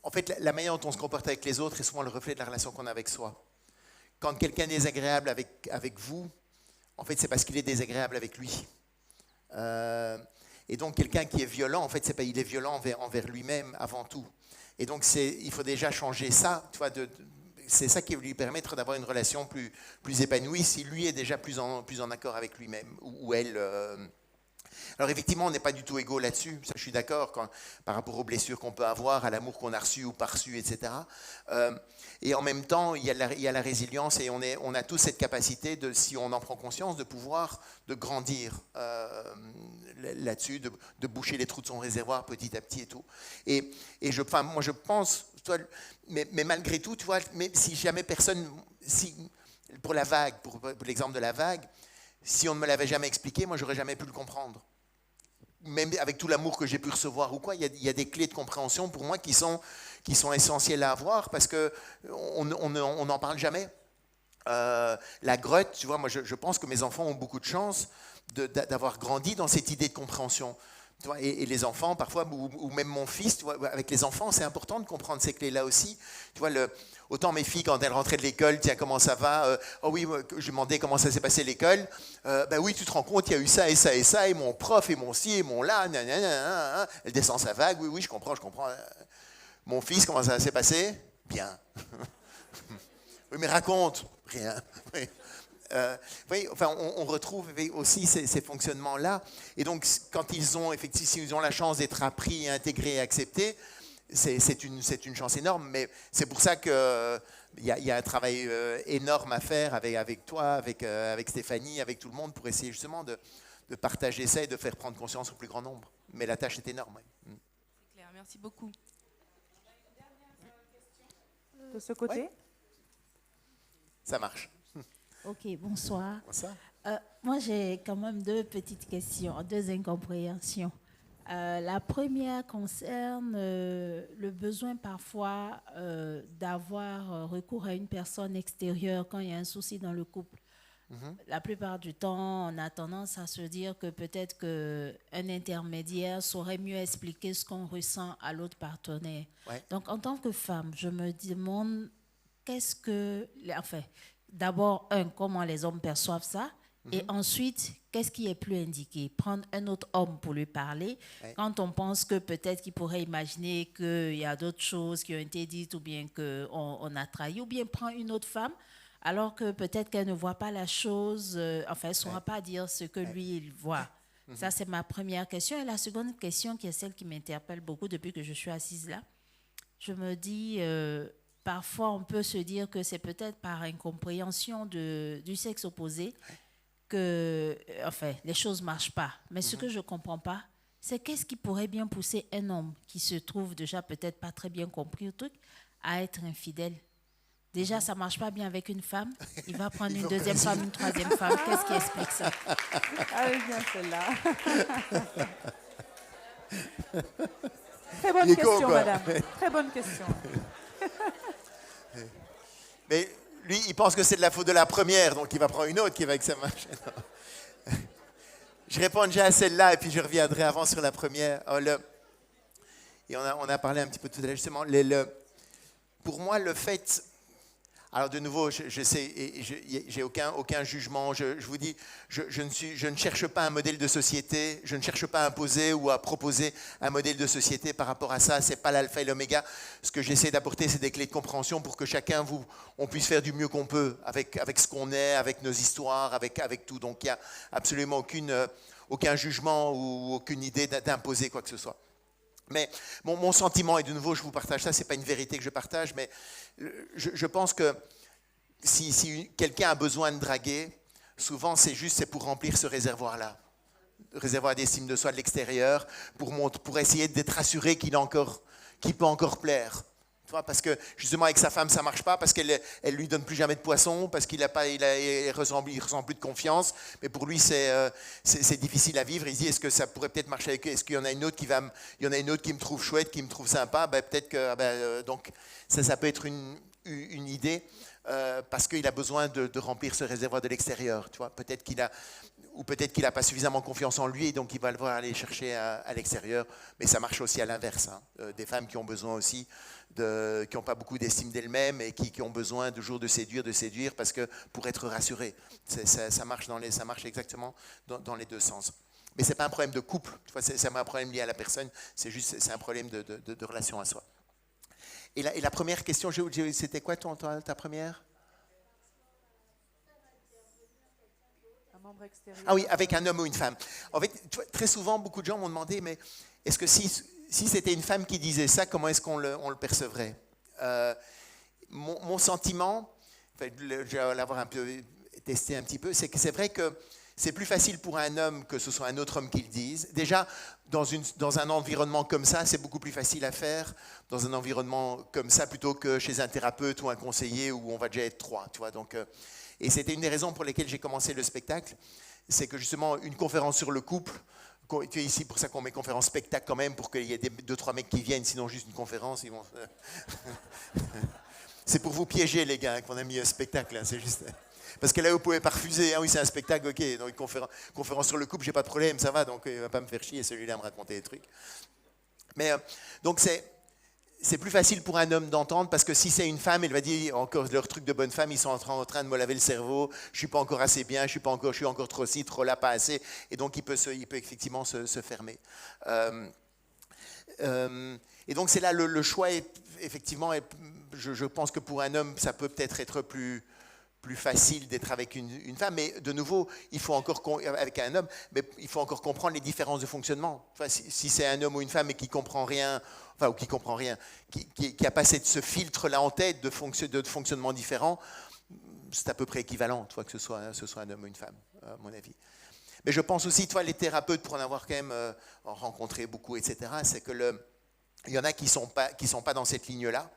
en fait, la manière dont on se comporte avec les autres est souvent le reflet de la relation qu'on a avec soi. Quand quelqu'un est désagréable avec vous, en fait, c'est parce qu'il est désagréable avec lui. Et donc, quelqu'un qui est violent, en fait, il est violent envers lui-même avant tout. Et donc, il faut déjà changer ça, tu vois, c'est ça qui va lui permettre d'avoir une relation plus épanouie si lui est déjà plus en accord avec lui-même ou elle. Alors effectivement, on n'est pas du tout égaux là-dessus, ça je suis d'accord, par rapport aux blessures qu'on peut avoir, à l'amour qu'on a reçu ou pas reçu, etc. Et en même temps, il y a la résilience et on a tous cette capacité, si on en prend conscience, de grandir là-dessus, de boucher les trous de son réservoir petit à petit et tout. Et moi je pense, mais malgré tout, tu vois, même si jamais personne, pour la vague, pour l'exemple de la vague, si on ne me l'avait jamais expliqué, moi j'aurais jamais pu le comprendre. Même avec tout l'amour que j'ai pu recevoir ou quoi, il y a des clés de compréhension pour moi qui sont essentielles à avoir parce qu'on n'en parle jamais. La grotte, tu vois, moi je pense que mes enfants ont beaucoup de chance d'avoir grandi dans cette idée de compréhension. Tu vois, et les enfants, parfois, ou même mon fils, tu vois, avec les enfants, c'est important de comprendre ces clés-là aussi. Tu vois, autant mes filles, quand elles rentraient de l'école, tiens, comment ça va oh oui, je demandais comment ça s'est passé l'école. Ben oui, tu te rends compte, il y a eu ça et ça et ça, et mon prof, et mon ci, et mon là, nanana. Elle descend sa vague, oui, je comprends. Mon fils, comment ça s'est passé? Bien. Oui, mais raconte. Rien. Oui. Oui, enfin, on retrouve aussi ces fonctionnements-là. Et donc, quand s'ils ont la chance d'être appris, intégrés et acceptés, c'est une chance énorme. Mais c'est pour ça qu'il y a un travail énorme à faire avec toi, avec Stéphanie, avec tout le monde, pour essayer justement de partager ça et de faire prendre conscience au plus grand nombre. Mais la tâche est énorme. Oui. C'est clair, merci beaucoup. De ce côté ouais. Ça marche. Ok, bonsoir. Bonsoir. Moi, j'ai quand même deux petites questions, deux incompréhensions. La première concerne le besoin parfois d'avoir recours à une personne extérieure quand il y a un souci dans le couple. La plupart du temps, on a tendance à se dire que peut-être qu'un intermédiaire saurait mieux expliquer ce qu'on ressent à l'autre partenaire. Ouais. Donc, en tant que femme, je me demande d'abord, comment les hommes perçoivent ça, et ensuite, qu'est-ce qui est plus indiqué? Prendre un autre homme pour lui parler, quand on pense que peut-être qu'il pourrait imaginer qu'il y a d'autres choses qui ont été dites, ou bien qu'on a trahi, ou bien prendre une autre femme, alors que peut-être qu'elle ne voit pas la chose, elle ne saura pas dire ce que lui, il voit. Ça, c'est ma première question. Et la seconde question, qui est celle qui m'interpelle beaucoup depuis que je suis assise là, je me dis... parfois, on peut se dire que c'est peut-être par incompréhension du sexe opposé que les choses ne marchent pas. Mais ce que je ne comprends pas, c'est qu'est-ce qui pourrait bien pousser un homme qui se trouve déjà peut-être pas très bien compris au truc à être infidèle. Déjà, ça ne marche pas bien avec une femme. Il va prendre une deuxième femme, une troisième femme. Qu'est-ce qui explique ça? Ah oui, bien celle-là. Très bonne question, madame. Très bonne question. Mais lui, il pense que c'est de la faute de la première, donc il va prendre une autre qui va avec sa marche. Je réponds déjà à celle-là et puis je reviendrai avant sur la première. Et on a parlé un petit peu tout à l'heure justement. Pour moi, le fait... Alors de nouveau, je sais, j'ai aucun jugement. Je vous dis, je ne cherche pas un modèle de société. Je ne cherche pas à imposer ou à proposer un modèle de société par rapport à ça. C'est pas l'alpha et l'oméga. Ce que j'essaie d'apporter, c'est des clés de compréhension pour que chacun, on puisse faire du mieux qu'on peut avec ce qu'on est, avec nos histoires, avec tout. Donc il n'y a absolument aucun jugement ou aucune idée d'imposer quoi que ce soit. Mais mon sentiment, et de nouveau je vous partage ça, ce n'est pas une vérité que je partage, mais je pense que si quelqu'un a besoin de draguer, souvent c'est pour remplir ce réservoir-là, le réservoir d'estime de soi de l'extérieur, pour essayer d'être rassuré qu'il peut encore plaire. Tu vois, parce que justement avec sa femme ça ne marche pas, parce qu'elle lui donne plus jamais de poisson, parce qu'il ressent plus de confiance, mais pour lui c'est difficile à vivre. Il se dit est-ce que ça pourrait peut-être marcher avec eux, est-ce qu'il y en a une autre qui me trouve chouette, qui me trouve sympa, peut-être que donc ça peut être une idée, parce qu'il a besoin de remplir ce réservoir de l'extérieur. Tu vois, peut-être qu'il n'a pas suffisamment confiance en lui, et donc il va le voir aller chercher à l'extérieur. Mais ça marche aussi à l'inverse. Des femmes qui ont besoin aussi, qui n'ont pas beaucoup d'estime d'elles-mêmes et qui ont besoin toujours de séduire, parce que pour être rassurées. Ça marche exactement dans les deux sens. Mais ce n'est pas un problème de couple, c'est pas un problème lié à la personne, c'est un problème de relation à soi. Et la première question, c'était quoi ta première? Un membre extérieur. Ah oui, avec un homme ou une femme. En fait, très souvent, beaucoup de gens m'ont demandé, mais est-ce que si c'était une femme qui disait ça, comment est-ce qu'on le percevrait? Mon sentiment, je vais l'avoir un peu testé un petit peu, c'est que c'est vrai que c'est plus facile pour un homme que ce soit un autre homme qui le dise. Déjà, dans un environnement comme ça, c'est beaucoup plus facile à faire dans un environnement comme ça plutôt que chez un thérapeute ou un conseiller où on va déjà être 3. Tu vois, donc, et c'était une des raisons pour lesquelles j'ai commencé le spectacle. C'est que justement, une conférence sur le couple, tu es ici pour ça qu'on met conférence spectacle quand même, pour qu'il y ait 2-3 mecs qui viennent, sinon juste une conférence, ils vont... C'est pour vous piéger les gars qu'on a mis un spectacle, hein, c'est juste... Parce que là, vous pouvez pas refuser. Ah oui, c'est un spectacle, ok. Donc, conférence sur le couple, j'ai pas de problème, ça va. Donc, il va pas me faire chier, celui-là, à me raconter des trucs. Mais, donc, c'est plus facile pour un homme d'entendre, parce que si c'est une femme, elle va dire encore leur truc de bonne femme, ils sont en train de me laver le cerveau, je suis pas encore assez bien, je suis encore trop ci, trop là, pas assez. Et donc, il peut effectivement se fermer. Et donc, c'est là le choix, effectivement, je pense que pour un homme, ça peut peut-être être plus facile d'être avec une femme, mais de nouveau, il faut encore avec un homme, mais il faut encore comprendre les différences de fonctionnement. Enfin, si c'est un homme ou une femme et qui comprend rien, enfin, ou qui comprend rien, qui a pas ce filtre-là en tête de fonctionnement différent, c'est à peu près équivalent, que ce soit un homme ou une femme, à mon avis. Mais je pense aussi, les thérapeutes, pour en avoir quand même rencontré beaucoup, etc., c'est que il y en a qui sont pas dans cette ligne-là.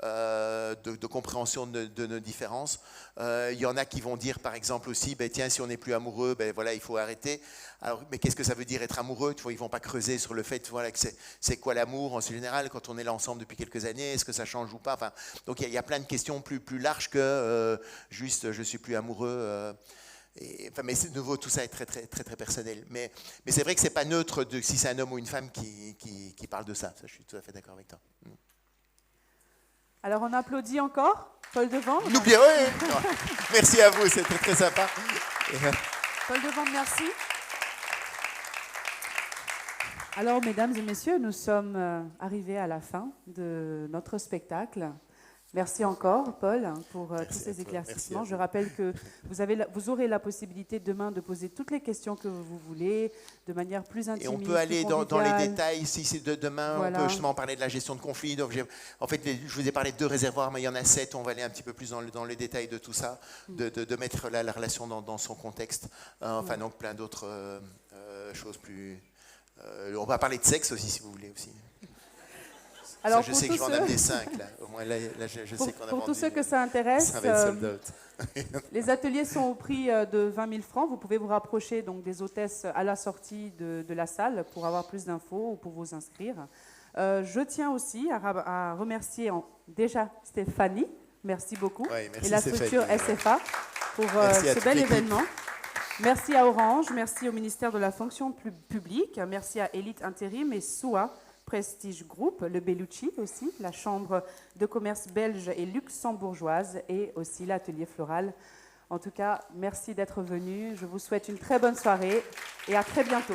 De compréhension de nos différences. Il y en a qui vont dire, par exemple aussi, tiens, si on n'est plus amoureux, voilà, il faut arrêter. Alors, mais qu'est-ce que ça veut dire être amoureux? Ils ne vont pas creuser sur le fait, voilà, que c'est quoi l'amour en général quand on est là ensemble depuis quelques années, est-ce que ça change ou pas? Enfin, donc il y a plein de questions plus larges que juste je suis plus amoureux. Mais de nouveau, tout ça est très, très, très, très personnel. Mais c'est vrai que c'est pas neutre si c'est un homme ou une femme qui parle de ça. Ça, je suis tout à fait d'accord avec toi. Alors, on applaudit encore Paul Devant. N'oubliez rien. Merci à vous, c'est très, très sympa. Paul Devant, merci. Alors, mesdames et messieurs, nous sommes arrivés à la fin de notre spectacle. Merci encore, Paul, pour tous ces éclaircissements. Je rappelle que vous aurez la possibilité demain de poser toutes les questions que vous voulez, de manière plus intime. Et on peut aller dans les détails. Si c'est demain, voilà. On peut justement parler de la gestion de conflits. Donc en fait, je vous ai parlé de 2 réservoirs, mais il y en a 7. On va aller un petit peu plus dans les détails de tout ça, de mettre la relation dans son contexte. Enfin, donc plein d'autres choses plus... on va parler de sexe aussi, si vous voulez aussi. Alors, je sais que je vais en amener 5, là. Au moins, là je sais qu'on a pour tous ceux que ça intéresse, les ateliers sont au prix de 20 000 francs. Vous pouvez vous rapprocher donc, des hôtesses à la sortie de la salle pour avoir plus d'infos ou pour vous inscrire. Je tiens aussi à remercier déjà Stéphanie, merci beaucoup, merci, et la structure SFA pour ce bel événement. Merci à Orange, merci au ministère de la Fonction publique, merci à Elite Intérim et SOA Prestige Group, le Bellucci aussi, la Chambre de commerce belge et luxembourgeoise et aussi l'Atelier Floral. En tout cas, merci d'être venus. Je vous souhaite une très bonne soirée et à très bientôt.